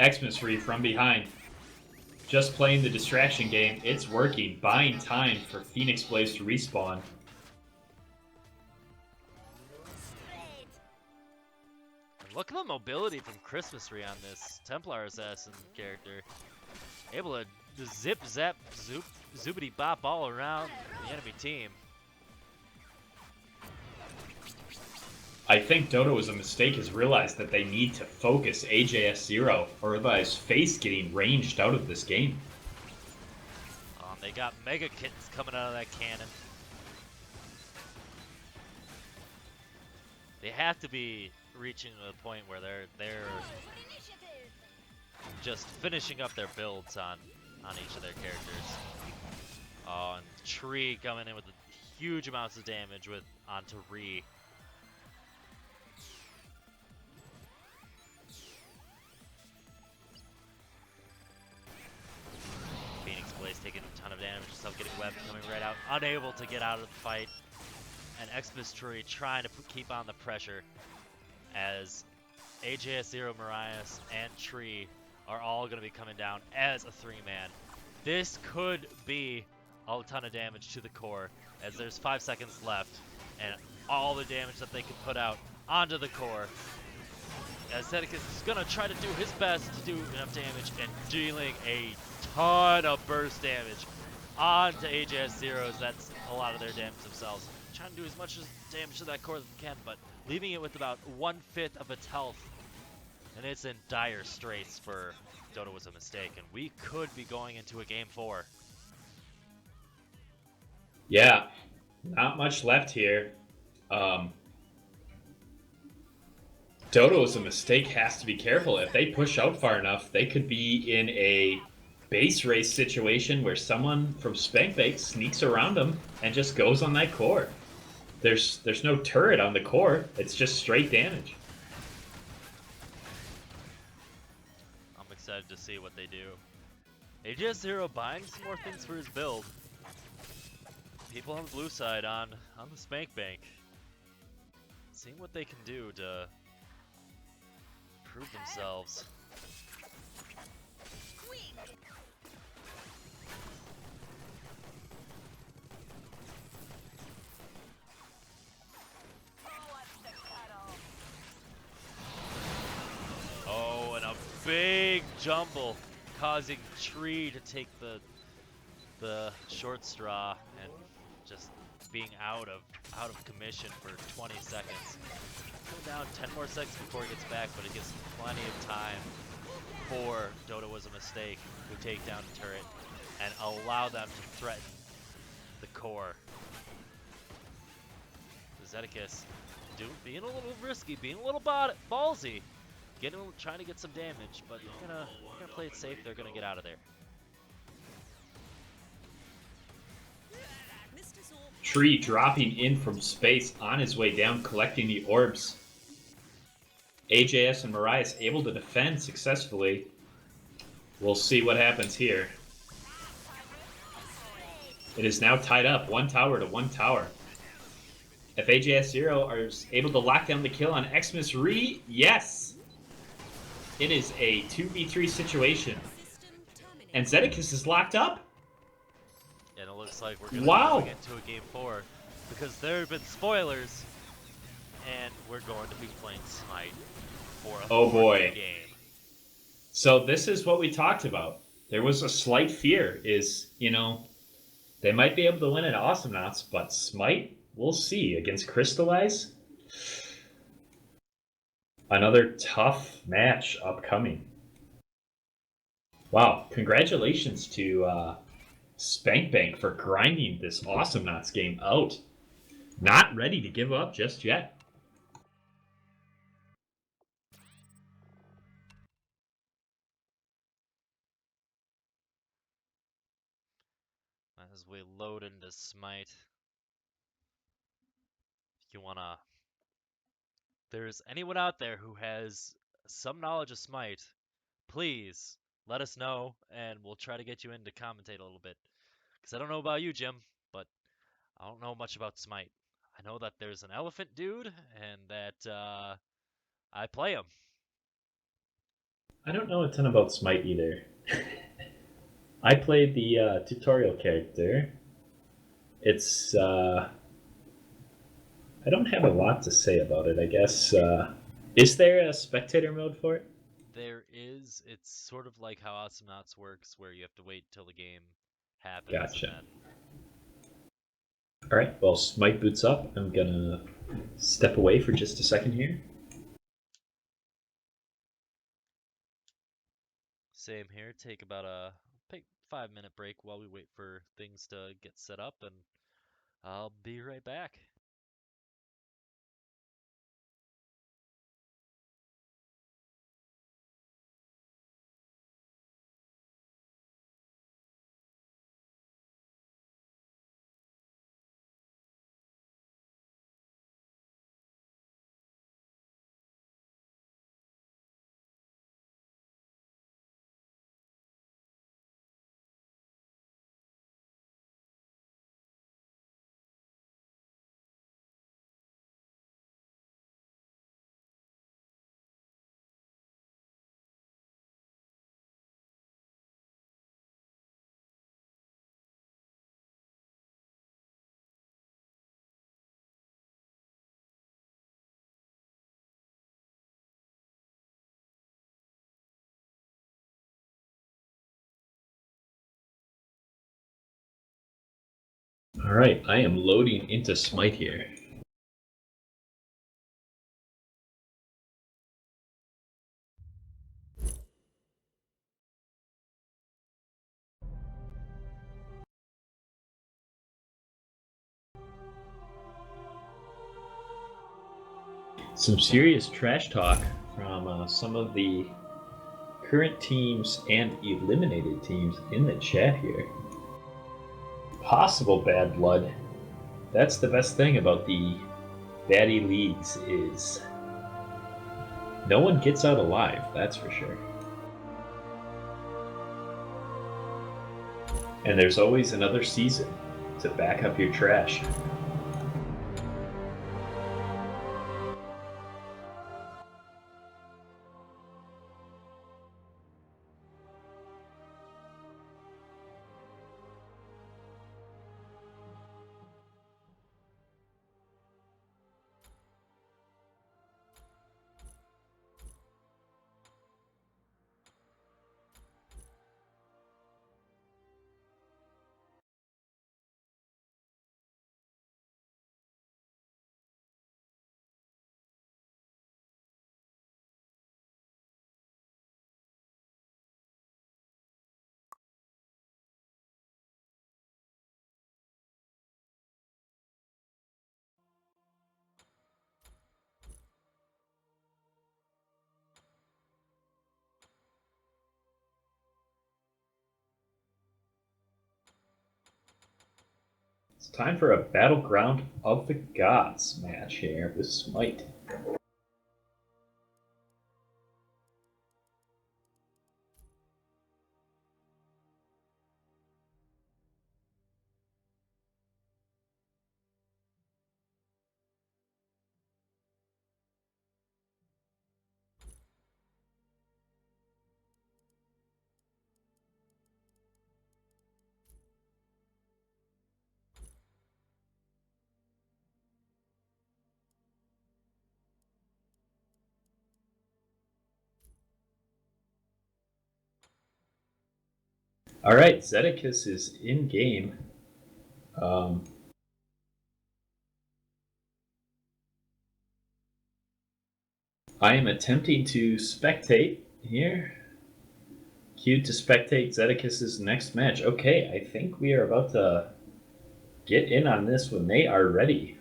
Xmas Re from behind. Just playing the distraction game. It's working. Buying time for Phoenix Blaze to respawn. Look at the mobility from Christmas Tree on this Templar Assassin character. Able to zip, zap, zoop, zoopity bop all around the enemy team. I think Dodo was a mistake, has realized that they need to focus AJS 0 or otherwise face getting ranged out of this game. They got Mega Kittens coming out of that cannon. They have to be reaching to the point where they're just finishing up their builds on each of their characters. And Tree coming in with huge amounts of damage onto Ree. Phoenix Blaze taking a ton of damage, himself getting webbed, coming right out, unable to get out of the fight. And Xmas Tree trying to keep on the pressure as AJS Zero, Marias, and Tree are all going to be coming down as a 3-man. This could be a ton of damage to the core as there's 5 seconds left and all the damage that they can put out onto the core. As Zedicus is going to try to do his best to do enough damage and dealing a ton of burst damage onto AJS Zeros. That's a lot of their damage themselves. Trying to do as much damage to that core as they can, but leaving it with about 1/5 of its health. And it's in dire straits for Dodo was a mistake, and we could be going into a game 4. Yeah, not much left here. Dodo was a mistake, has to be careful. If they push out far enough, they could be in a base race situation where someone from Spankbake sneaks around them and just goes on that core. There's no turret on the core. It's just straight damage. I'm excited to see what they do. AJS Zero buying some more things for his build. People on the blue side on the Spank Bank. Seeing what they can do to prove themselves. Oh, and a big jumble causing Tree to take the short straw and just being out of commission for 20 seconds. Go down 10 more seconds before he gets back, but it gives plenty of time for Dodo was a mistake to take down the turret and allow them to threaten the core. Zedicus being a little risky, being a little ballsy, trying to get some damage, but they're gonna play it safe. They're gonna get out of there. Tree dropping in from space on his way down, collecting the orbs. AJS and Marias able to defend successfully. We'll see what happens here. It is now tied up, 1 tower to 1 tower. If AJS 0 are able to lock down the kill on Xmas Re, yes! It is a 2v3 situation. And Zedicus is locked up? And it looks like we're going to get into a game 4 because there have been spoilers, and we're going to be playing Smite for a game. So this is what we talked about. There was a slight fear is, they might be able to win at Awesomenauts, but Smite, We'll see. Against Crystallize, another tough match upcoming. Wow, congratulations to Spank Bank for grinding this Awesome Knots game out. Not ready to give up just yet. As we load into Smite, if you wanna, if there's anyone out there who has some knowledge of Smite, please let us know, and we'll try to get you in to commentate a little bit. Because I don't know about you, Jim, but I don't know much about Smite. I know that there's an elephant dude, and that I play him. I don't know a ton about Smite either. I played the tutorial character. It's I don't have a lot to say about it, I guess. Is there a spectator mode for it? There is. It's sort of like how Awesome Knots works, where you have to wait till the game happens, Gotcha. and then All right, well, Smite boots up. I'm gonna step away for just a second here. same here. Take about a 5-minute break while we wait for things to get set up, and I'll be right back. All right, I am loading into Smite here. Some serious trash talk from some of the current teams and eliminated teams in the chat here. Possible bad blood. That's the best thing about the baddie leagues is no one gets out alive, that's for sure. And there's always another season to back up your trash. It's time for a Battleground of the Gods match here with Smite. All right, Zedicus is in game. I am attempting to spectate here. Queued to spectate Zedekis' next match. Okay, I think we are about to get in on this when they are ready.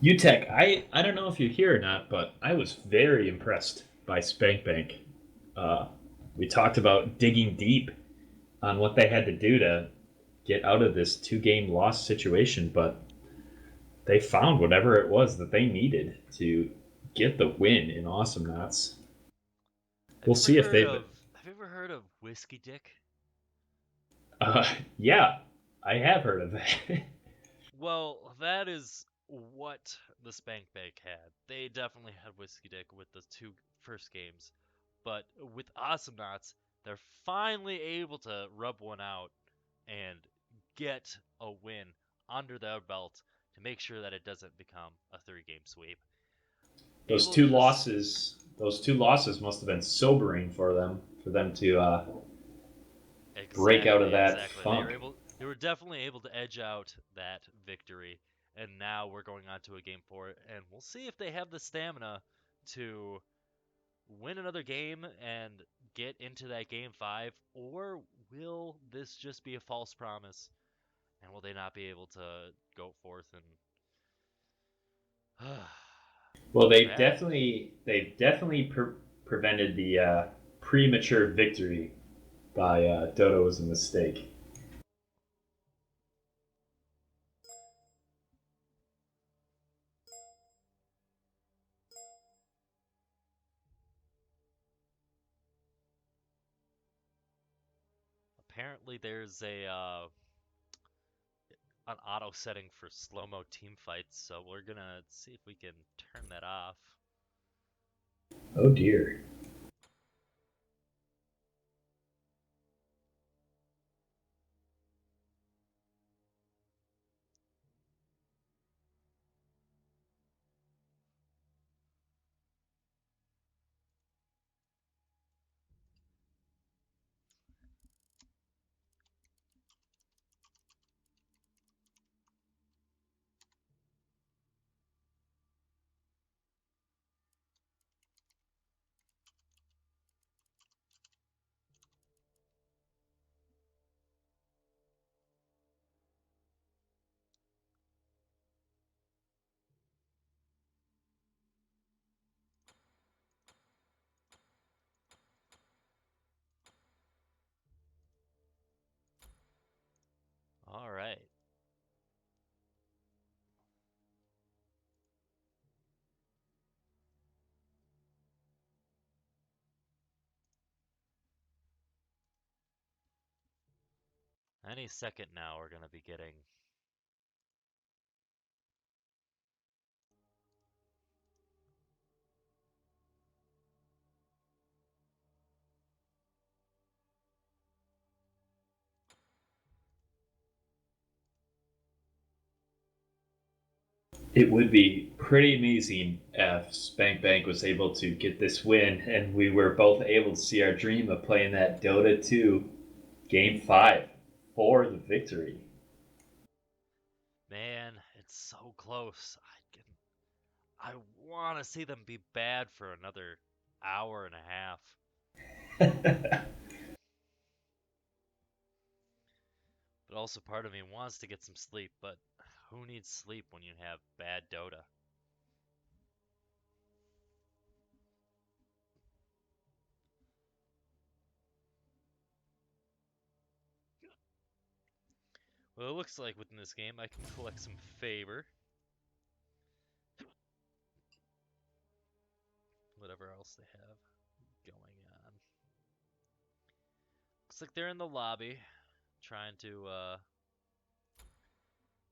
UTech, I don't know if you're here or not, but I was very impressed by Spankbank. We talked about digging deep on what they had to do to get out of this 2-game loss situation, but they found whatever it was that they needed to get the win in Awesome Knots. We'll see if they've. Have you ever heard of Whiskey Dick? Yeah, I have heard of that. Well, that is what the Spank Bank had. They definitely had Whiskey Dick with the two first games. But with Awesome Knots, they're finally able to rub one out and get a win under their belt to make sure that it doesn't become a 3-game sweep. Those two losses must have been sobering for them to break out of that funk. They were definitely able to edge out that victory, and now we're going on to a game 4, and we'll see if they have the stamina to win another game and get into that game 5, or will this just be a false promise, and will they not be able to go forth and Well, they've definitely prevented the premature victory by Dodo was a mistake. apparently there's an auto setting for slow-mo team fights, so we're gonna see if we can turn that off. Oh dear. All right. Any second now, we're gonna be getting It would be pretty amazing if Spank Bank was able to get this win and we were both able to see our dream of playing that Dota 2 Game 5 for the victory. Man, it's so close. I want to see them be bad for another hour and a half. But also part of me wants to get some sleep, but who needs sleep when you have bad Dota? Well, it looks like within this game I can collect some favor. Whatever else they have going on. Looks like they're in the lobby trying to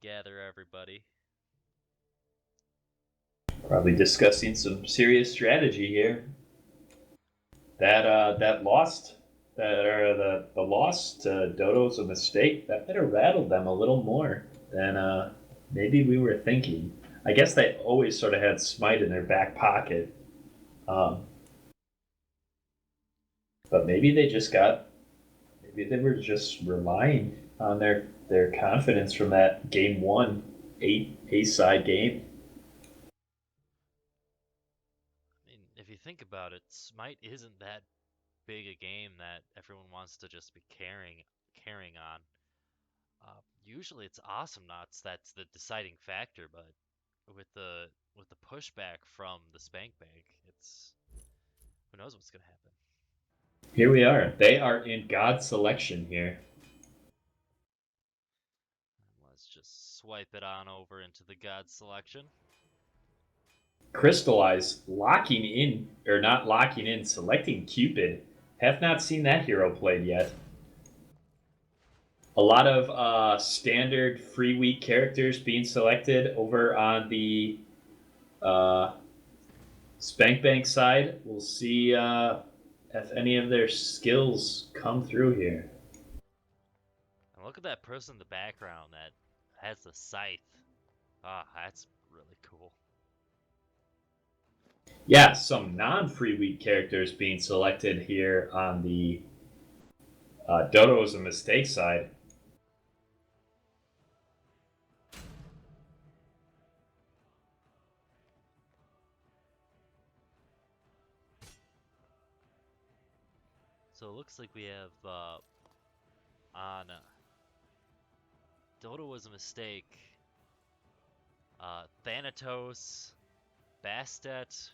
gather everybody. Probably discussing some serious strategy here. That lost the loss to Dodo's a mistake. That might have rattled them a little more than maybe we were thinking. I guess they always sort of had Smite in their back pocket, but maybe they just got Maybe they were just relying on their confidence from that game one A side game. I mean, if you think about it, Smite isn't that big a game that everyone wants to just be carrying on. Usually it's Awesome Knots that's the deciding factor, but with the pushback from the Spank Bank, it's who knows what's gonna happen. Here we are. They are in God's selection here. Let's just swipe it on over into the God selection. Crystallize locking in, or not locking in, selecting Cupid. Have not seen that hero played yet. A lot of standard free week characters being selected over on the uh, Spank Bank side. We'll see if any of their skills come through here. And look at that person in the background that has the scythe. Ah, that's really cool. Yeah, some non-free week characters being selected here on the Dodo is a mistake side. So it looks like we have on Dodo was a mistake. Thanatos, Bastet,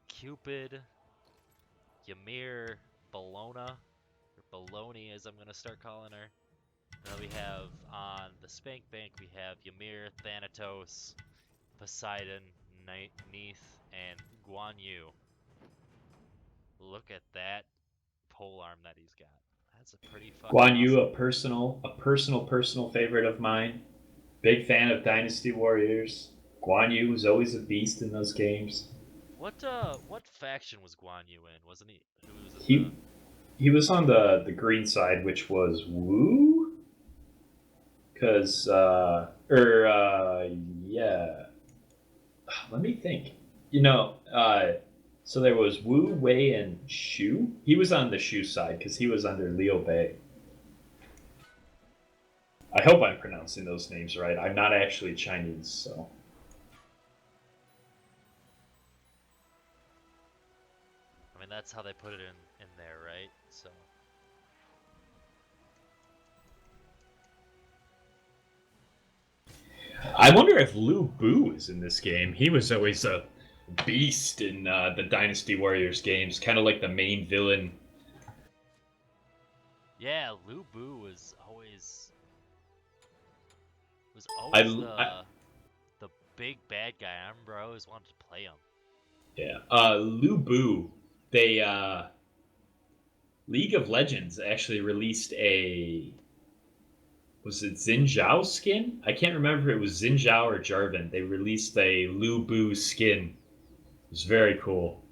Cupid, Ymir, Bologna, or Bologna as I'm gonna start calling her. And then we have on the Spank Bank we have Ymir, Thanatos, Poseidon, Neith, and Guan Yu. Look at that polearm that he's got. That's a pretty fucking Guan Yu, awesome. a personal favorite of mine. Big fan of Dynasty Warriors. Guan Yu was always a beast in those games. What faction was Guan Yu in? Wasn't he? Who was in the? He was on the green side, which was Wu, because yeah. Let me think. You know, so there was Wu, Wei, and Shu. He was on the Shu side because he was under Liu Bei. I hope I'm pronouncing those names right. I'm not actually Chinese, so. I mean, that's how they put it in there, right? So. I wonder if Lu Bu is in this game. He was always a beast in the Dynasty Warriors games, kind of like the main villain. Yeah, Lu Bu was I, always I the big bad guy. I remember I always wanted to play him. yeah, Lu Bu. They League of Legends actually released a, was it Xin Zhao skin? I can't remember if it was Xin Zhao or Jarvan. They released a Lu Bu skin. It was very cool.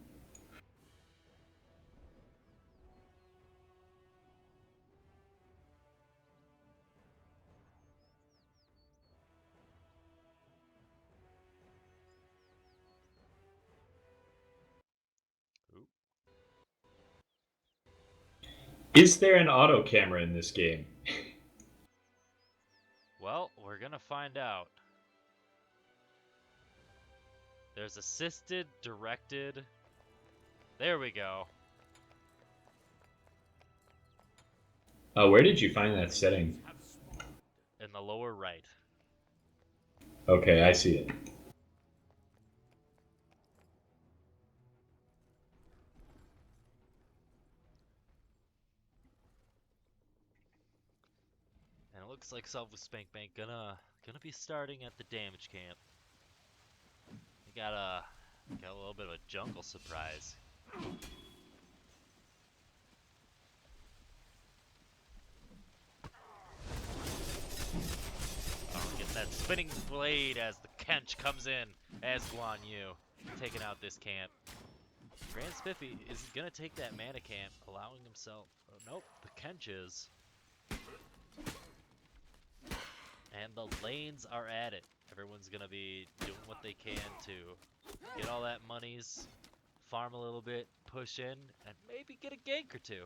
Ooh. Is there an auto camera in this game? Well, we're gonna find out. There's assisted, directed. There we go. Where did you find that setting? In the lower right. Okay, I see it. And it looks like Self with Spank Bank gonna be starting at the damage camp. We got a little bit of a jungle surprise. Oh, getting that spinning blade as the Kench comes in as Guan Yu, taking out this camp. Grand Spiffy is gonna take that mana camp, allowing himself. Oh, nope, the Kench is. And the lanes are at it. Everyone's gonna be doing what they can to get all that monies, farm a little bit, push in, and maybe get a gank or two.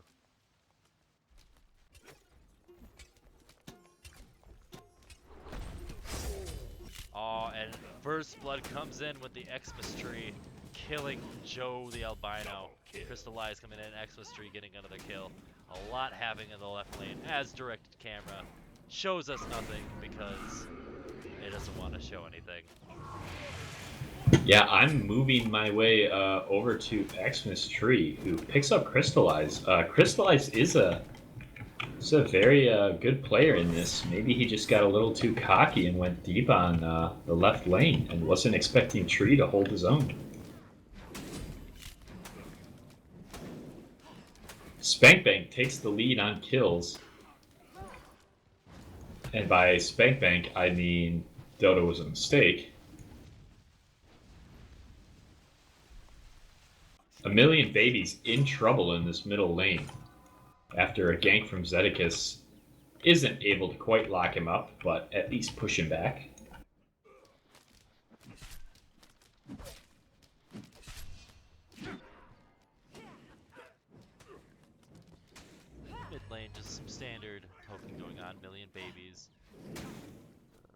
Oh, and First Blood comes in with the Xmas tree, killing Joe the albino. Crystallize coming in, Xmas tree getting another kill. A lot happening in the left lane as directed camera shows us nothing because it doesn't want to show anything. Yeah, I'm moving my way over to Xmas Tree, who picks up Crystallize. Crystallize is a very good player in this. Maybe he just got a little too cocky and went deep on the left lane and wasn't expecting Tree to hold his own. Spankbank takes the lead on kills. And by Spankbank, I mean Dodo was a mistake. A Million Babies in trouble in this middle lane after a gank from Zedicus isn't able to quite lock him up, but at least push him back. Mid lane, just some standard poking going on. Million Babies.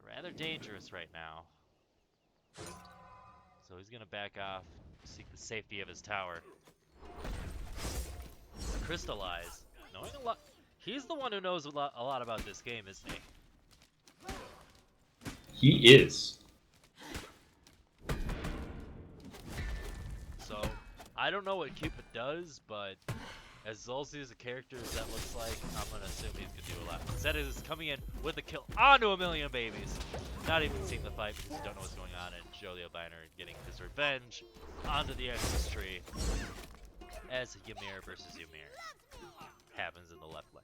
Rather dangerous right now. So he's gonna back off, seek the safety of his tower. Crystallize, knowing a lot. He's the one who knows a lot about this game, isn't he? He is. So I don't know what Cupid does, but as Zulzi is a character that looks like, I'm gonna assume he's gonna do a lot. Zedis is coming in with a kill onto a Million Babies. Not even seeing the fight because you don't know what's going on, and Joe the albino getting his revenge onto the Xmas tree as Ymir versus Ymir happens in the left lane.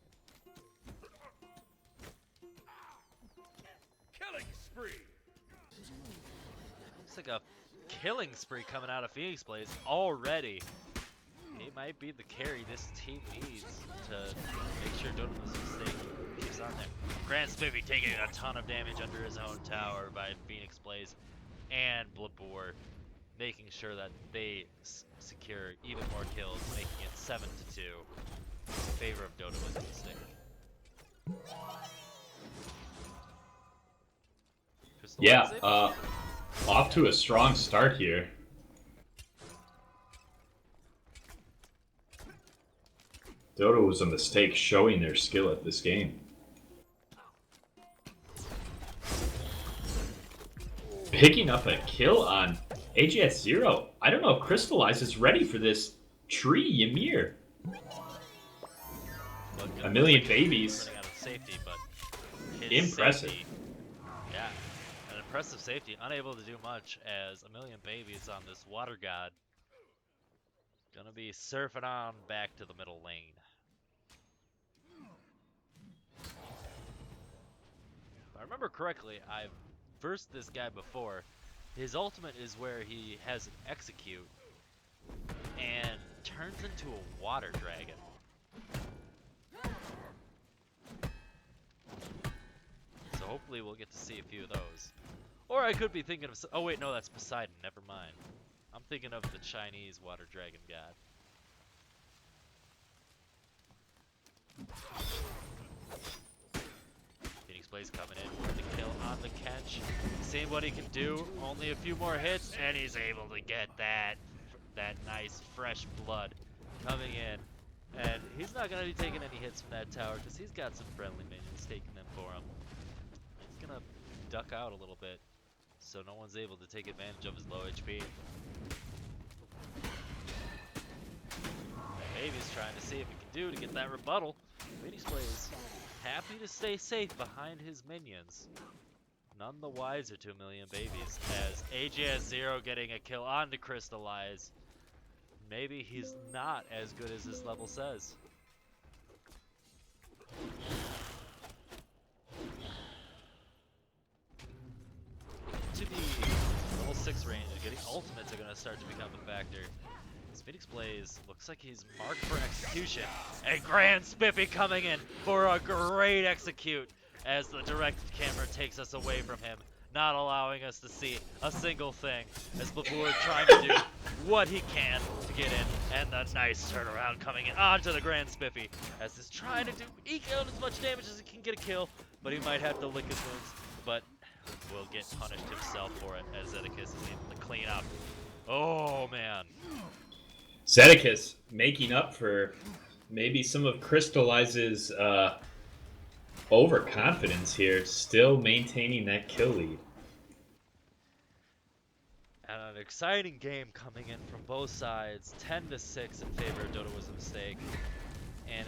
Killing spree. Looks like a killing spree coming out of Phoenix Blaze already. He might be the carry this team needs to make sure Dodo's mistake keeps on there. Grand Spiffy taking a ton of damage under his own tower by Phoenix Blaze and Blabor, making sure that they secure even more kills, making it 7-2 in favor of Dodo with the mistake. Yeah, off to a strong start here. Dodo was a mistake showing their skill at this game. Picking up a kill on AGS0. I don't know if Crystallize is ready for this tree, Ymir. A Million Babies. Running out of safety, but his Impressive. safety, yeah, an impressive safety. Unable to do much as a Million Babies on this Water God. Gonna be surfing on back to the middle lane. If I remember correctly, I've versed this guy before. His ultimate is where he has an execute and turns into a water dragon. So hopefully we'll get to see a few of those. Or I could be thinking of... Oh wait, no, that's Poseidon. Never mind. I'm thinking of the Chinese water dragon god. Phoenix Blaze coming in for the kill on the catch. Seeing what he can do. Only a few more hits, and he's able to get that nice fresh blood coming in. And he's not going to be taking any hits from that tower because he's got some friendly minions taking them for him. He's going to duck out a little bit so no one's able to take advantage of his low HP. Baby's trying to see if he can do to get that rebuttal. Phoenix Blaze happy to stay safe behind his minions. None the wiser to a Million Babies as AGS0 getting a kill onto Crystallize. Maybe he's not as good as his level says. To the level 6 range, getting ultimates are going to start to become a factor. Phoenix Blaze looks like he's marked for execution. And Grand Spiffy coming in for a great execute as the direct camera takes us away from him, not allowing us to see a single thing as Blabor trying to do what he can to get in, and the nice turnaround coming in onto the Grand Spiffy as he's trying to eke out as much damage as he can get a kill, but he might have to lick his wounds. But will get punished himself for it as Zedekis is able to clean up. Oh man. Zedekis making up for maybe some of Crystallize's overconfidence here, still maintaining that kill lead. And an exciting game coming in from both sides, 10-6 in favor of Dodo Was a Mistake. And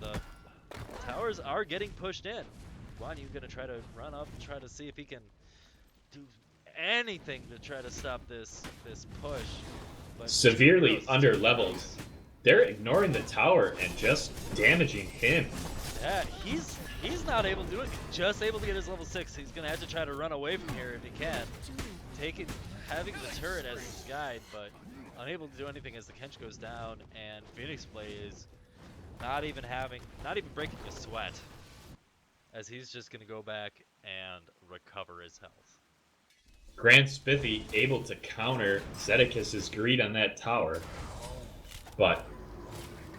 the towers are getting pushed in. Guan Yu gonna try to run up and try to see if he can do anything to try to stop this push. But Severely Dodo's under too leveled. close. They're ignoring the tower and just damaging him. Yeah, he's not able to do it. Just able to get his level 6. He's gonna have to try to run away from here if he can. Having the turret as his guide, but unable to do anything as the Kench goes down, and Phoenix Blade is not even breaking a sweat, as he's just gonna go back and recover his health. Grand Spiffy able to counter Zedekis' greed on that tower, but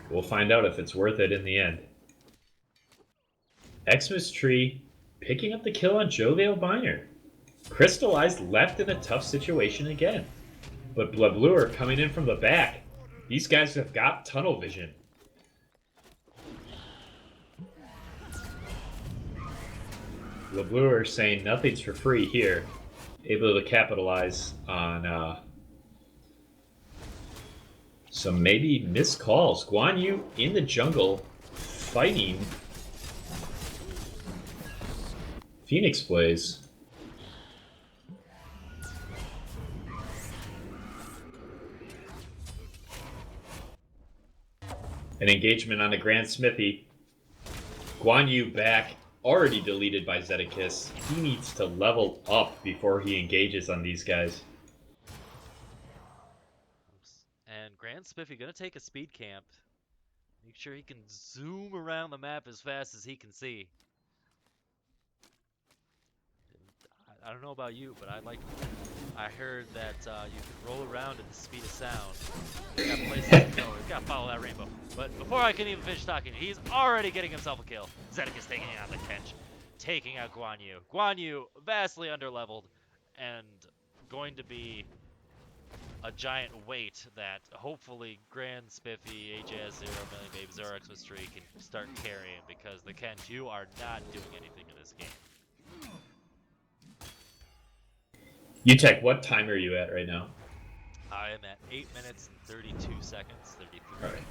we'll find out if it's worth it in the end. Xmas Tree picking up the kill on Jovial Biner. Crystallized left in a tough situation again, but Blablure coming in from the back. These guys have got tunnel vision. Blablure saying nothing's for free here, able to capitalize on some maybe missed calls. Guan Yu in the jungle fighting Phoenix Blaze. An engagement on the Grand Smithy. Guan Yu back, already deleted by Zedekis. He needs to level up before he engages on these guys. And Grand Spiffy gonna take a speed camp. Make sure he can zoom around the map as fast as he can see. I don't know about you, but I heard that you can roll around at the speed of sound. We got places to go. We gotta follow that rainbow. But before I can even finish talking, he's already getting himself a kill. Zedekis taking out the Kench, taking out Guan Yu. Guan Yu vastly underleveled and going to be a giant weight that hopefully Grand Spiffy, AJS 0, Million Baby Zero, Xmas Tree can start carrying, because the Kench, you are not doing anything in this game. UTech, what time are you at right now? I am at 8 minutes and 32 seconds, 33. Alright.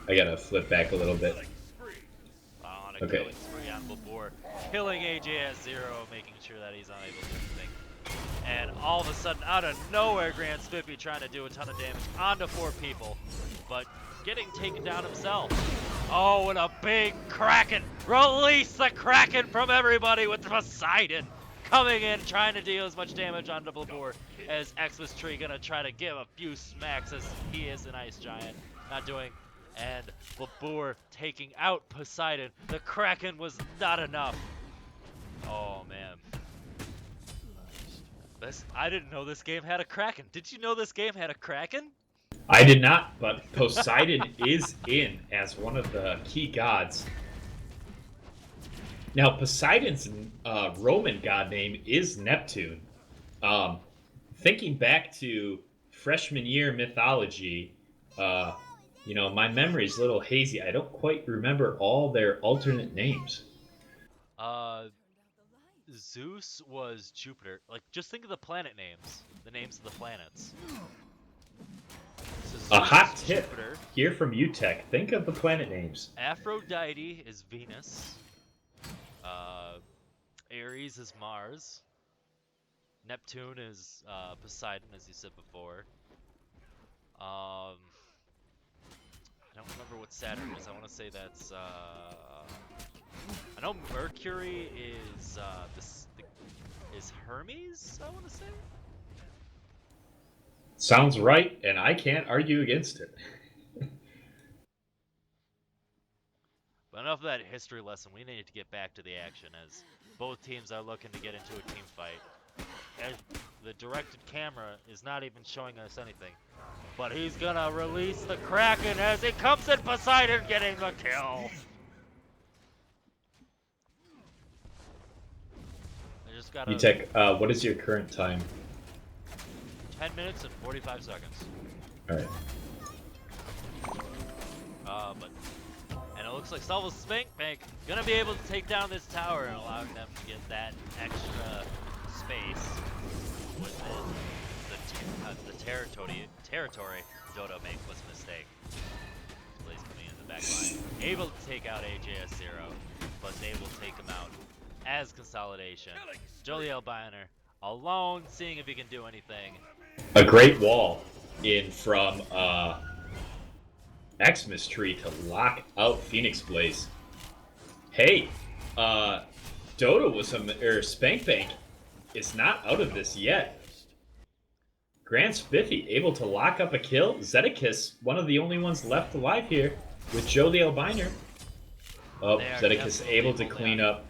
I gotta flip back a little bit. On a Okay. killing spree on Babur, killing AJS 0, making sure that he's unable to do anything. And all of a sudden, out of nowhere, Grand Spiffy trying to do a ton of damage onto 4 people, but getting taken down himself. Oh, and a big Kraken! Release the Kraken from everybody with Poseidon! Coming in, trying to deal as much damage on Double Boar as Xmas Tree gonna try to give a few smacks as he is an ice giant. Not doing. And Babur taking out Poseidon. The Kraken was not enough. Oh man. I didn't know this game had a Kraken. Did you know this game had a Kraken? I did not, but Poseidon is in as one of the key gods. Now, Poseidon's Roman god name is Neptune. Thinking back to freshman year mythology, my memory's a little hazy. I don't quite remember all their alternate names. Zeus was Jupiter. Like, just think of the planet names. The names of the planets. So A Zeus hot is tip Jupiter. here from UTech. Think of the planet names. Aphrodite is Venus. Ares is Mars. Neptune is Poseidon, as you said before. I don't remember what Saturn is. I want to say that's. I know Mercury is is Hermes. I want to say. Sounds right, and I can't argue against it. But enough of that history lesson. We need to get back to the action, as both teams are looking to get into a team fight. And the directed camera is not even showing us anything. But he's gonna release the Kraken as it comes in. Poseidon getting the kill. just gotta You take. What is your current time? 10 minutes and 45 seconds. All right. And it looks like Salvo's Spank Bank gonna be able to take down this tower and allowing them to get that extra space within the territory Dodo was a mistake. Blaze coming in the back line, able to take out AJS0, but they will take him out as consolidation. Jolie Albiner alone, seeing if he can do anything. A great wall in from Xmas Tree to lock out Phoenix Blaze. Hey, Dodo was Spank Bank is not out of this yet. Grand Spiffy able to lock up a kill. Zedekis, one of the only ones left alive here with Joe the Albiner. Oh, Zedekis able to clean up.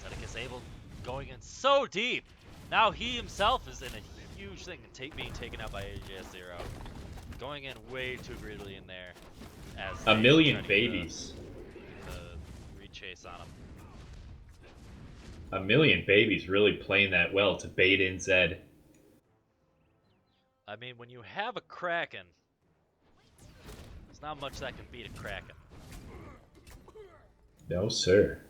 Zedekis able going in so deep. Now he himself is in a huge thing and being taken out by AJS0. Going in way too greedily in there. As A million babies. Rechase on him. A million babies really playing that well to bait in Zed. I mean, when you have a Kraken, there's not much that can beat a Kraken. No, sir.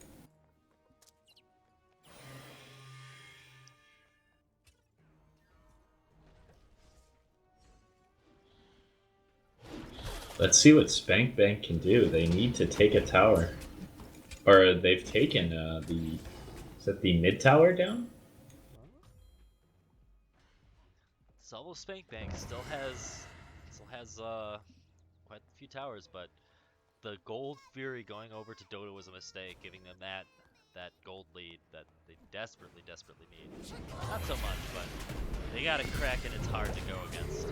Let's see what Spank Bank can do. They need to take a tower. Or they've taken the... Is that the mid tower down? Salvo Spank Bank still has quite a few towers, but the Gold Fury going over to Dota was a mistake, giving them that gold lead that they desperately need. Not so much, but they got a Kraken it's hard to go against.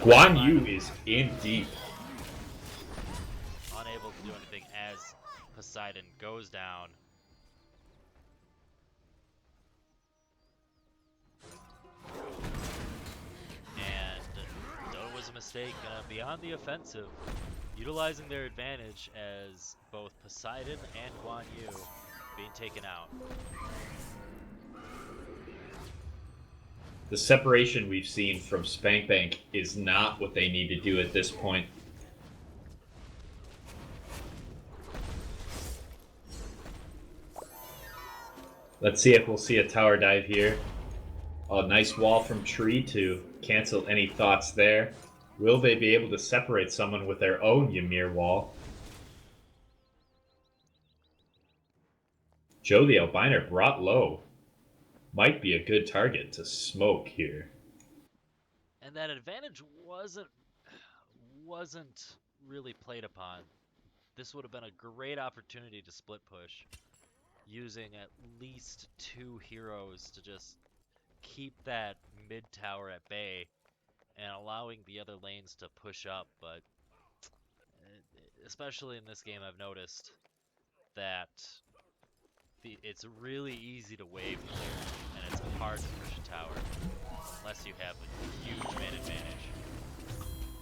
Guan Yu is in deep. Unable to do anything as Poseidon goes down. And Dota was a mistake, gonna be on the offensive, utilizing their advantage as both Poseidon and Guan Yu being taken out. The separation we've seen from Spank Bank is not what they need to do at this point. Let's see if we'll see a tower dive here. A nice wall from Tree to cancel any thoughts there. Will they be able to separate someone with their own Ymir wall? Joe the Albiner brought low. Might be a good target to smoke here. And that advantage wasn't really played upon. This would have been a great opportunity to split push, using at least 2 heroes to just keep that mid tower at bay and allowing the other lanes to push up. But especially in this game, I've noticed that it's really easy to wave clear, and it's hard to push a tower unless you have a huge man advantage.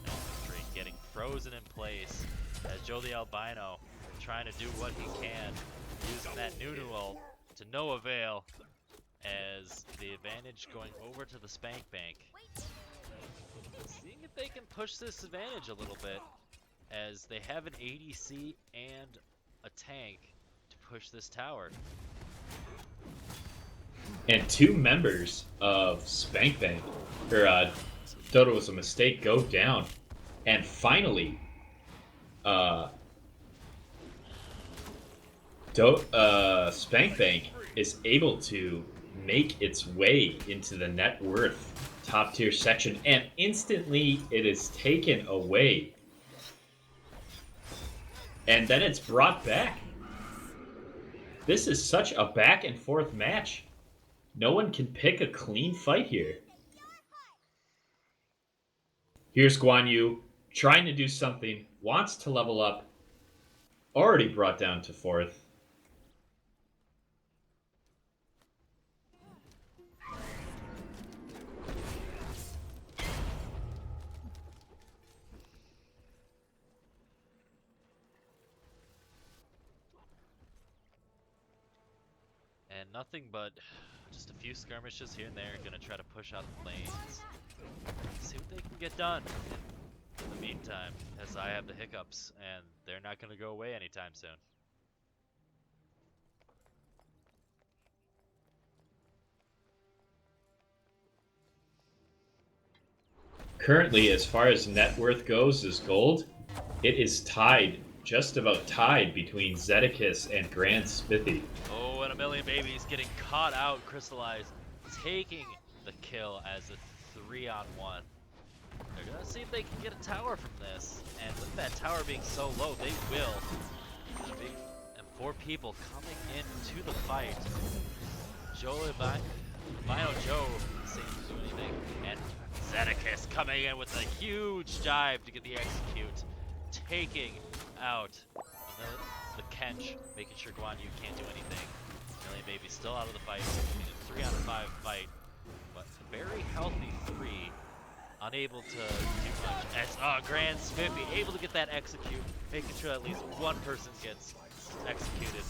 Infantry getting frozen in place as Joe the Albino trying to do what he can, using that Nunu ult to no avail, as the advantage going over to the Spank Bank. Seeing if they can push this advantage a little bit, as they have an ADC and a tank to push this tower. And 2 members of Spank Bank, or Dodo was a mistake, go down. And finally, Spank Bank is able to make its way into the net worth top tier section, and instantly it is taken away. And then it's brought back. This is such a back and forth match. No one can pick a clean fight here. Here's Guan Yu trying to do something, wants to level up, already brought down to 4th. And nothing but just a few skirmishes here and there. Gonna try to push out the lanes. See what they can get done. In the meantime, as I have the hiccups, and they're not gonna go away anytime soon. Currently, as far as net worth goes as gold, it is tied, just about tied, between Zedekis and Grand Smithy. Oh, and a million babies getting caught out. Crystallized taking the kill as a 3-on-1. They're gonna see if they can get a tower from this. And with that tower being so low, they will. And 4 people coming into the fight. Bino Joe seems to do anything. And Zedekis coming in with a huge dive to get the execute. Taking out the Kench, making sure Guan Yu can't do anything. Million Baby still out of the fight. In a 3-on-5 fight. But very healthy 3. Unable to do much. As Grand Spiffy able to get that execute, making sure at least one person gets executed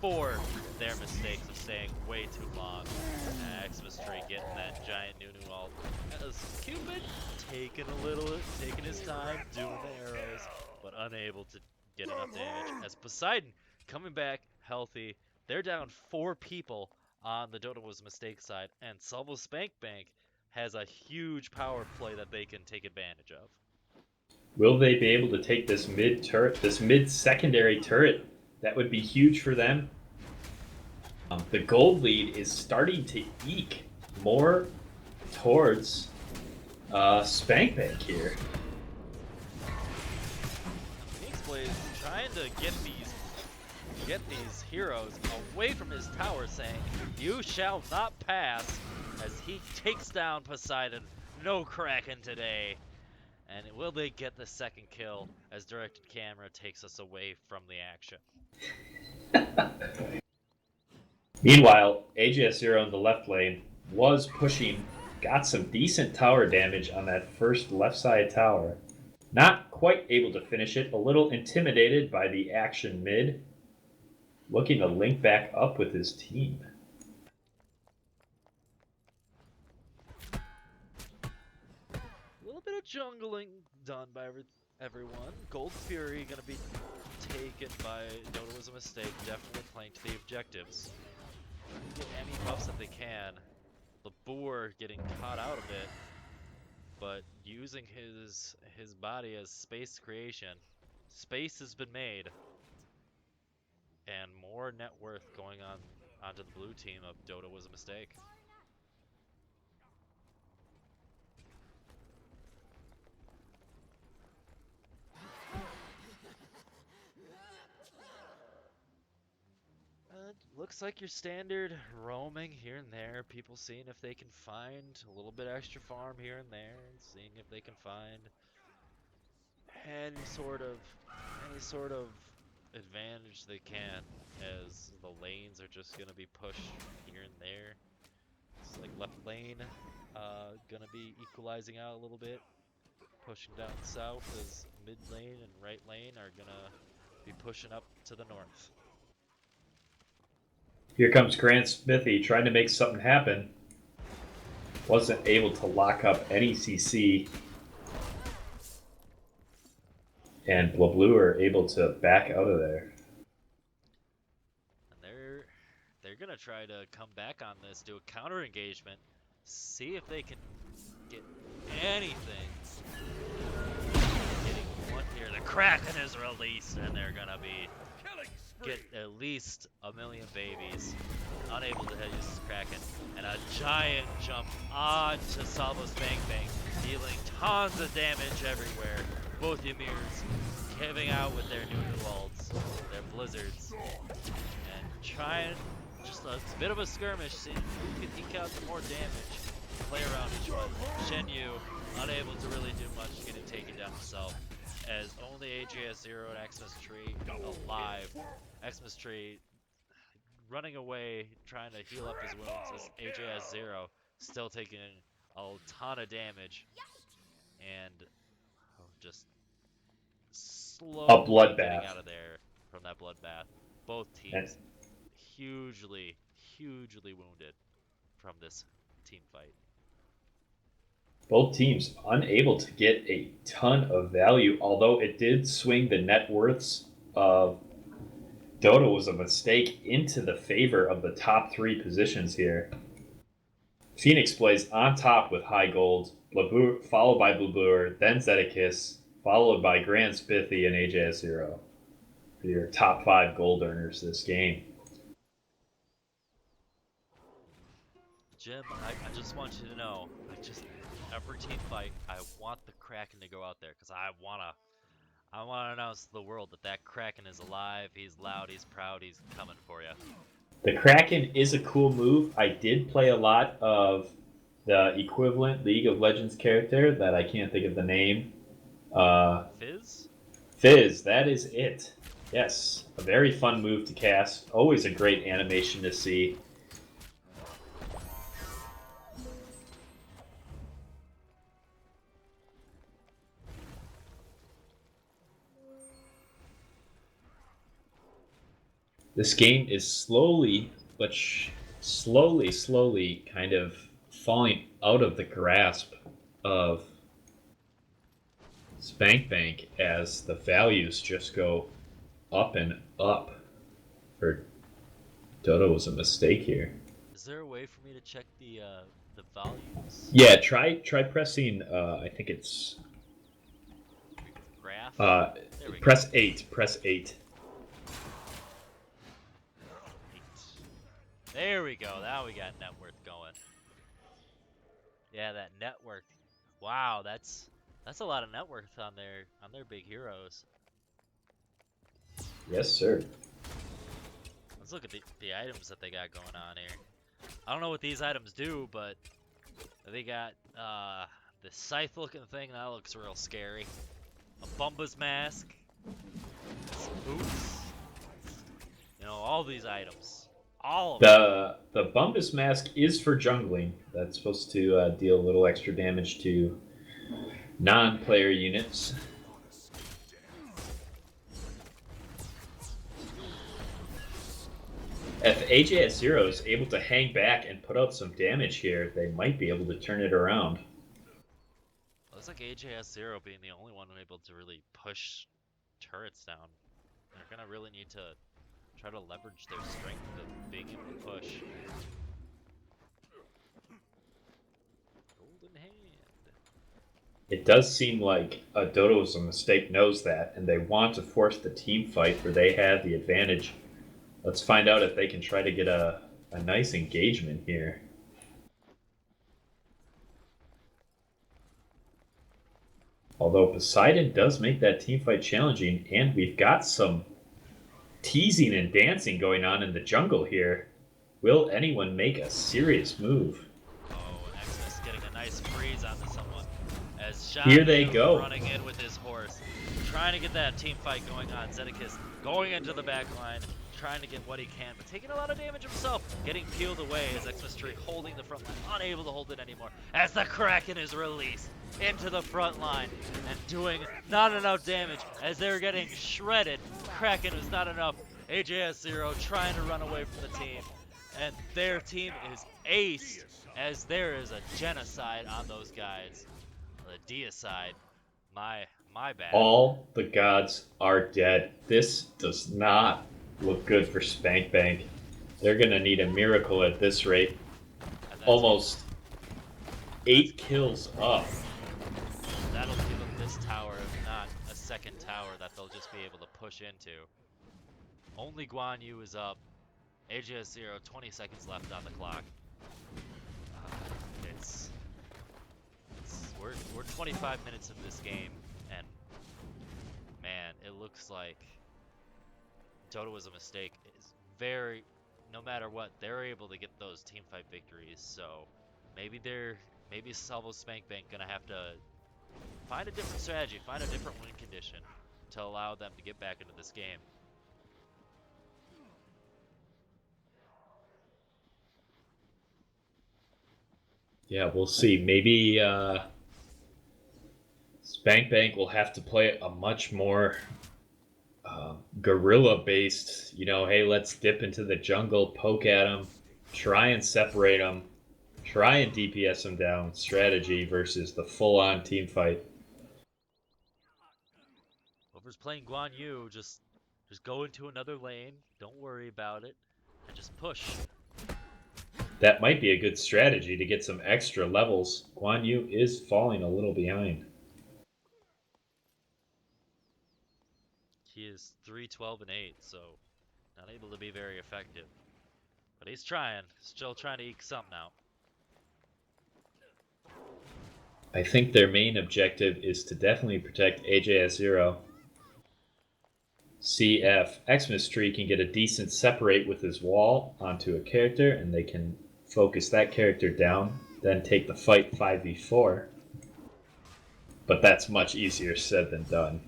for their mistakes of staying way too long. Xmas Tree getting that giant Nunu ult. As Cupid taking his time, doing the arrows, but unable to get enough damage. As Poseidon coming back healthy, they're down 4 people on the Dota was a mistake side, and Salvo Spank Bank has a huge power play that they can take advantage of. Will they be able to take this mid turret, this mid secondary turret? That would be huge for them. The gold lead is starting to eke more towards Spank Bank here. Phoenix Blaze trying to get these heroes away from his tower, saying, "You shall not pass," as he takes down Poseidon. No Kraken today. And will they get the second kill as directed camera takes us away from the action? Meanwhile, AJS0 in the left lane was pushing, got some decent tower damage on that first left side tower. Not quite able to finish it, a little intimidated by the action mid. Looking to link back up with his team. A little bit of jungling done by everyone. Gold Fury gonna be taken by Dota was a mistake. Definitely playing to the objectives. Trying to get any buffs that they can. The Boar getting caught out of it, but using his body as space creation. Space has been made, and more net worth going on onto the blue team of Dota was a mistake. Looks like your standard roaming here and there, people seeing if they can find a little bit extra farm here and there, and seeing if they can find any sort of advantage they can, as the lanes are just gonna be pushed here and there. It's like left lane gonna be equalizing out a little bit, pushing down south, as mid lane and right lane are gonna be pushing up to the north. Here comes Grant Smithy trying to make something happen. Wasn't able to lock up any CC. And Blue are able to back out of there. And they're gonna try to come back on this, do a counter engagement, see if they can get anything. Getting one here, the Kraken is released, and they're gonna get at least a million babies. Unable to use this Kraken, and a giant jump onto Salvo's Bang Bang, dealing tons of damage everywhere. Both Ymirs giving out with their new ults, their blizzards, and trying just a bit of a skirmish, see if we can eke out some more damage, play around each one. Shenyu unable to really do much, getting taken down himself, as only AJS0 and Xmas Tree alive. Xmas Tree running away, trying to heal up his wounds, as AJS0 still taking a ton of damage, and just slowly bloodbath. getting out of there from that bloodbath. Both teams hugely hugely wounded from this team fight. Both teams unable to get a ton of value, although it did swing the net worths of Dota was a mistake into the favor of the top 3 positions here. Phoenix plays on top with high gold, followed by Blabur, then Zedekis, followed by Grand Spithy and AJS Zero for your top 5 gold earners this game. Jim, I just want you to know, every team fight, I want the Kraken to go out there because I wanna announce to the world that Kraken is alive. He's loud. He's proud. He's coming for you. The Kraken is a cool move. I did play a lot of the equivalent League of Legends character that I can't think of the name. Fizz? Fizz, that is it. Yes, a very fun move to cast. Always a great animation to see. This game is slowly kind of falling out of the grasp of Spankbank as the values just go up and up. Or Dota was a mistake here. Is there a way for me to check the values? Yeah, try pressing. I think it's Graph. press 8. Press 8. There we go. Now we got net worth going. Yeah, that net worth. Wow, that's a lot of net worth on their big heroes. Yes, sir. Let's look at the items that they got going on here. I don't know what these items do, but they got the scythe looking thing that looks real scary. A Bumba's mask, some boots. You know, all these items. All of them. The Bumpus Mask is for jungling. That's supposed to deal a little extra damage to non-player units. If AJS Zero is able to hang back and put out some damage here, they might be able to turn it around. Looks like AJS Zero being the only one able to really push turrets down. They're gonna really need to try to leverage their strength of being able to push. Golden hand. It does seem like Dota was a mistake knows that, and they want to force the team fight where they have the advantage. Let's find out if they can try to get a nice engagement here. Although Poseidon does make that team fight challenging, and we've got some teasing and dancing going on in the jungle here. Will anyone make a serious move? Oh, and Xmas getting a nice freeze onto someone. As Here they Shaq go. running in with his horse, trying to get that team fight going on. Zedekis going into the back line, trying to get what he can, but taking a lot of damage himself, getting peeled away as Xmas Tree holding the front line, unable to hold it anymore, as the Kraken is released into the front line and doing not enough damage as they're getting shredded. Kraken was not enough. AJS Zero trying to run away from the team, and their team is aced as there is a genocide on those guys. The deicide. My bad. All the gods are dead. This does not look good for Spankbank. They're gonna need a miracle at this rate. Almost 8 kills up. That'll give them this tower, if not a second tower that they'll just be able to push into. Only Guan Yu is up. AJS Zero, 20 seconds left on the clock. We're 25 minutes into this game, and man, it looks like Dota was a mistake. It's no matter what, they're able to get those team fight victories. So maybe Salvo Spankbank gonna have to find a different strategy, find a different win condition to allow them to get back into this game. Yeah, we'll see. Maybe Spankbank will have to play a much more guerrilla-based, hey, let's dip into the jungle, poke at them, Try and separate them. Try and DPS them down. Strategy versus the full-on team fight. Whoever's playing Guan Yu, just go into another lane. Don't worry about it, and just push. That might be a good strategy to get some extra levels. Guan Yu is falling a little behind. He is 3-12 and 8, so not able to be very effective. But he's trying, still trying to eke something out. I think their main objective is to definitely protect AJS0. CF. Xmas Tree can get a decent separate with his wall onto a character, and they can focus that character down, then take the fight 5v4. But that's much easier said than done.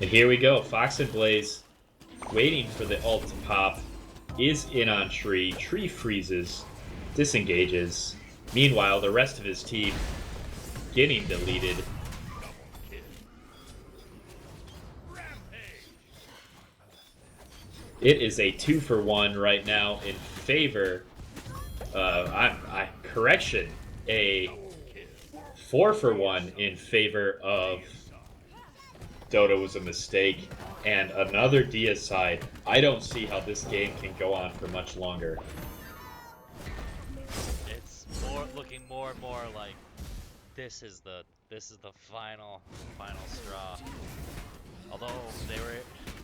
And here we go. Fox and Blaze waiting for the ult to pop. Is in on Tree. Tree freezes. Disengages. Meanwhile, the rest of his team getting deleted. It is a 2-for-1 right now in favor. Correction. A 4-for-1 in favor of Dota was a mistake. And another deicide. I don't see how this game can go on for much longer. It's looking more and more like this is the final straw.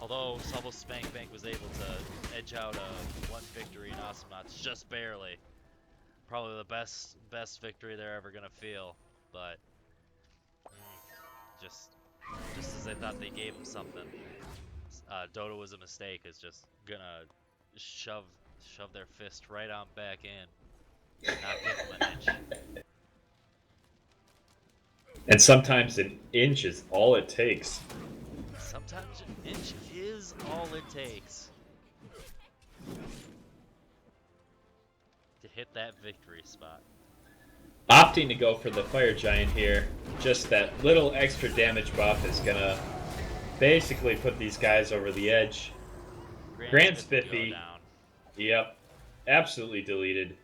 Although Subble Spank Bank was able to edge out a 1 victory in Awesome Knots, just barely. Probably the best victory they're ever gonna feel, but just as I thought they gave him something, Dota was a mistake is just gonna shove their fist right on back in, not give them an inch. And sometimes an inch is all it takes. Sometimes an inch is all it takes to hit that victory spot. Opting to go for the Fire Giant here. Just that little extra damage buff is gonna basically put these guys over the edge. Grand Spiffy. Yep. Absolutely deleted.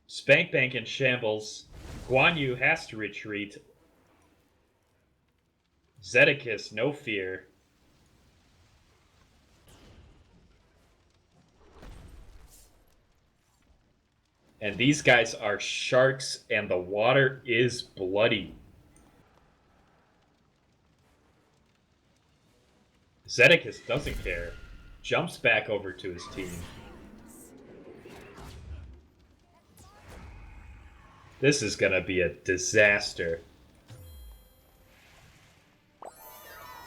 Spank Bank in shambles. Guan Yu has to retreat. Zedekis, no fear. And these guys are sharks, and the water is bloody. Zedekis doesn't care. Jumps back over to his team. This is gonna be a disaster.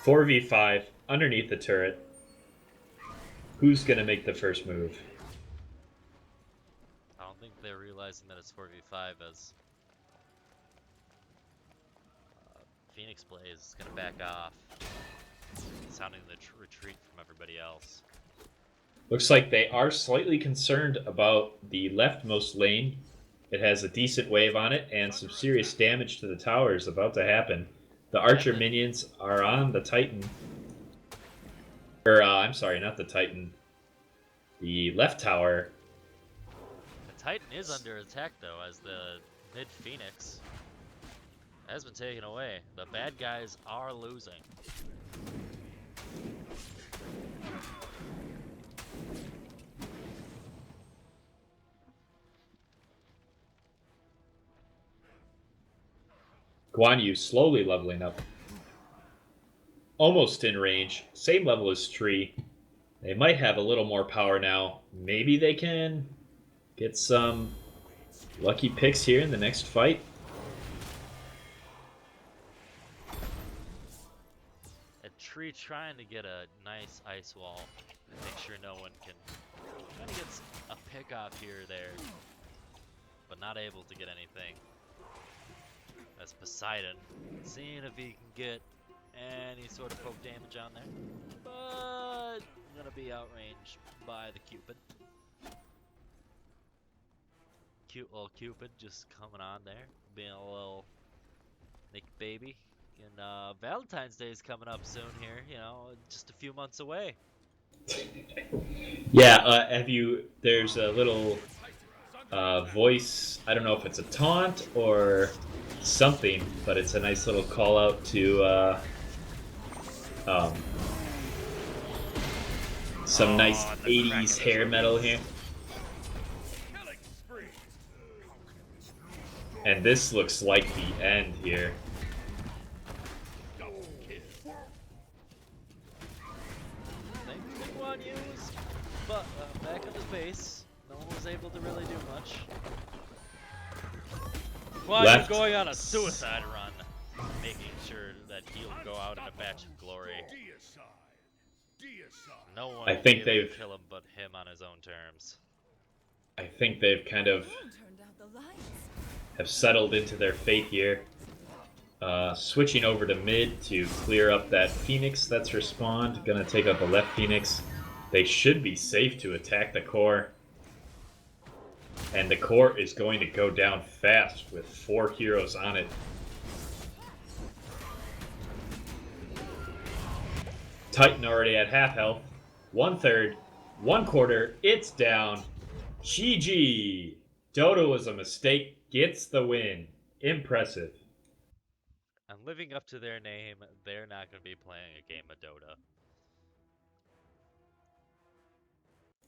4v5 underneath the turret. Who's gonna make the first move? I don't think they're realizing that it's 4v5 as Phoenix Blaze is gonna back off, sounding the retreat from everybody else. Looks like they are slightly concerned about the leftmost lane. It has a decent wave on it, and some serious damage to the tower is about to happen. The Archer minions are on the Titan. I'm sorry, not the Titan. The left tower. The Titan is under attack though, as the mid Phoenix has been taken away. The bad guys are losing. Guan Yu slowly leveling up. Almost in range. Same level as Tree. They might have a little more power now. Maybe they can get some lucky picks here in the next fight. A Tree trying to get a nice ice wall and make sure no one can. Trying to get a pick off here or there, but not able to get anything. That's Poseidon, seeing if he can get any sort of poke damage on there, but gonna be outranged by the Cupid. Cute little Cupid just coming on there, being a little Nick baby. And Valentine's Day is coming up soon here, you know, just a few months away. Yeah, have you? There's a little voice. I don't know if it's a taunt or something, but it's a nice little call out to um, some nice the 80s crack of hair the metal release. here. And this looks like the end here. Big one used, but back on his base. No one was able to really do much. Guan Yu Left. going on a suicide run, making sure that he'll go out in a batch of glory. No one I will think be able they've- to kill him but him on his own terms. I think they've kind of Turned out the lights. have settled into their fate here. Switching over to mid to clear up that Phoenix that's respawned. Gonna take out the left Phoenix. They should be safe to attack the core. And the core is going to go down fast with 4 heroes on it. Titan already at half health. 1/3. 1/4. It's down. GG. Dodo was a mistake. Gets the win. Impressive. And living up to their name, they're not going to be playing a game of Dota.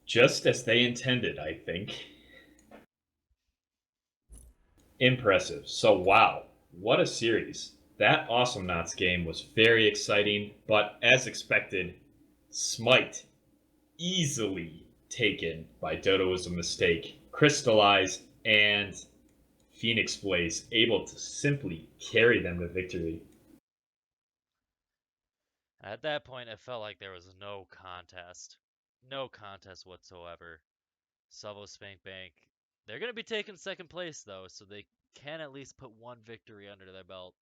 Just as they intended, I think. Impressive. So, wow. What a series. That Awesome Knots game was very exciting, but as expected, Smite easily taken by Dodo was a mistake. Crystallize and Phoenix Blaze able to simply carry them to victory. At that point, it felt like there was no contest. No contest whatsoever. Salvo Spank Bank. They're going to be taking second place, though, so they can at least put one victory under their belt.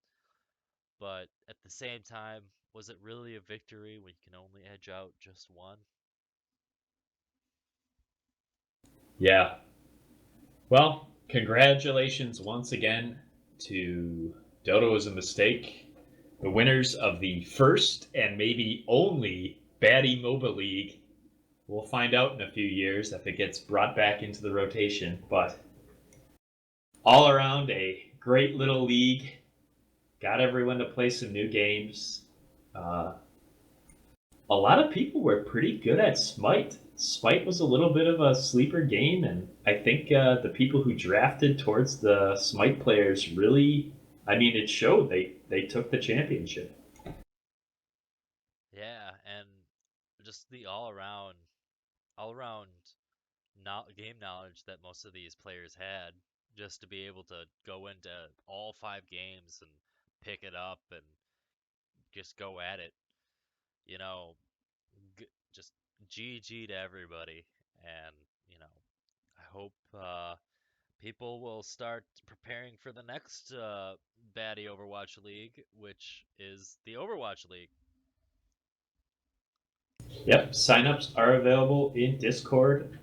But at the same time, was it really a victory when you can only edge out just one? Yeah. Well, congratulations once again to Dodo was a mistake. The winners of the first and maybe only Baddie MOBA League. We'll find out in a few years if it gets brought back into the rotation. But all around, a great little league. Got everyone to play some new games. A lot of people were pretty good at Smite. Smite was a little bit of a sleeper game, and I think the people who drafted towards the Smite players really, I mean, it showed they took the championship. Yeah, and just the all-around game knowledge that most of these players had, just to be able to go into all 5 games and pick it up and just go at it. You know, just GG to everybody, and I hope people will start preparing for the next baddie Overwatch League, which is the Overwatch League. Yep, signups are available in Discord.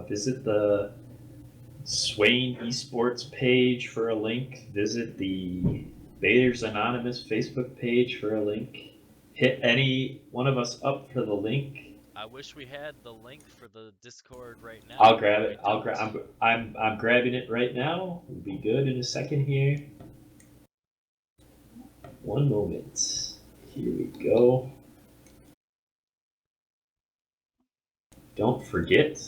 Visit the Swain Esports page for a link. Visit the Baiters Anonymous Facebook page for a link. Hit any one of us up for the link. I wish we had the link for the Discord right now. I'll grab it. We don't. I'm grabbing it right now. We'll be good in a second here. One moment. Here we go. Don't forget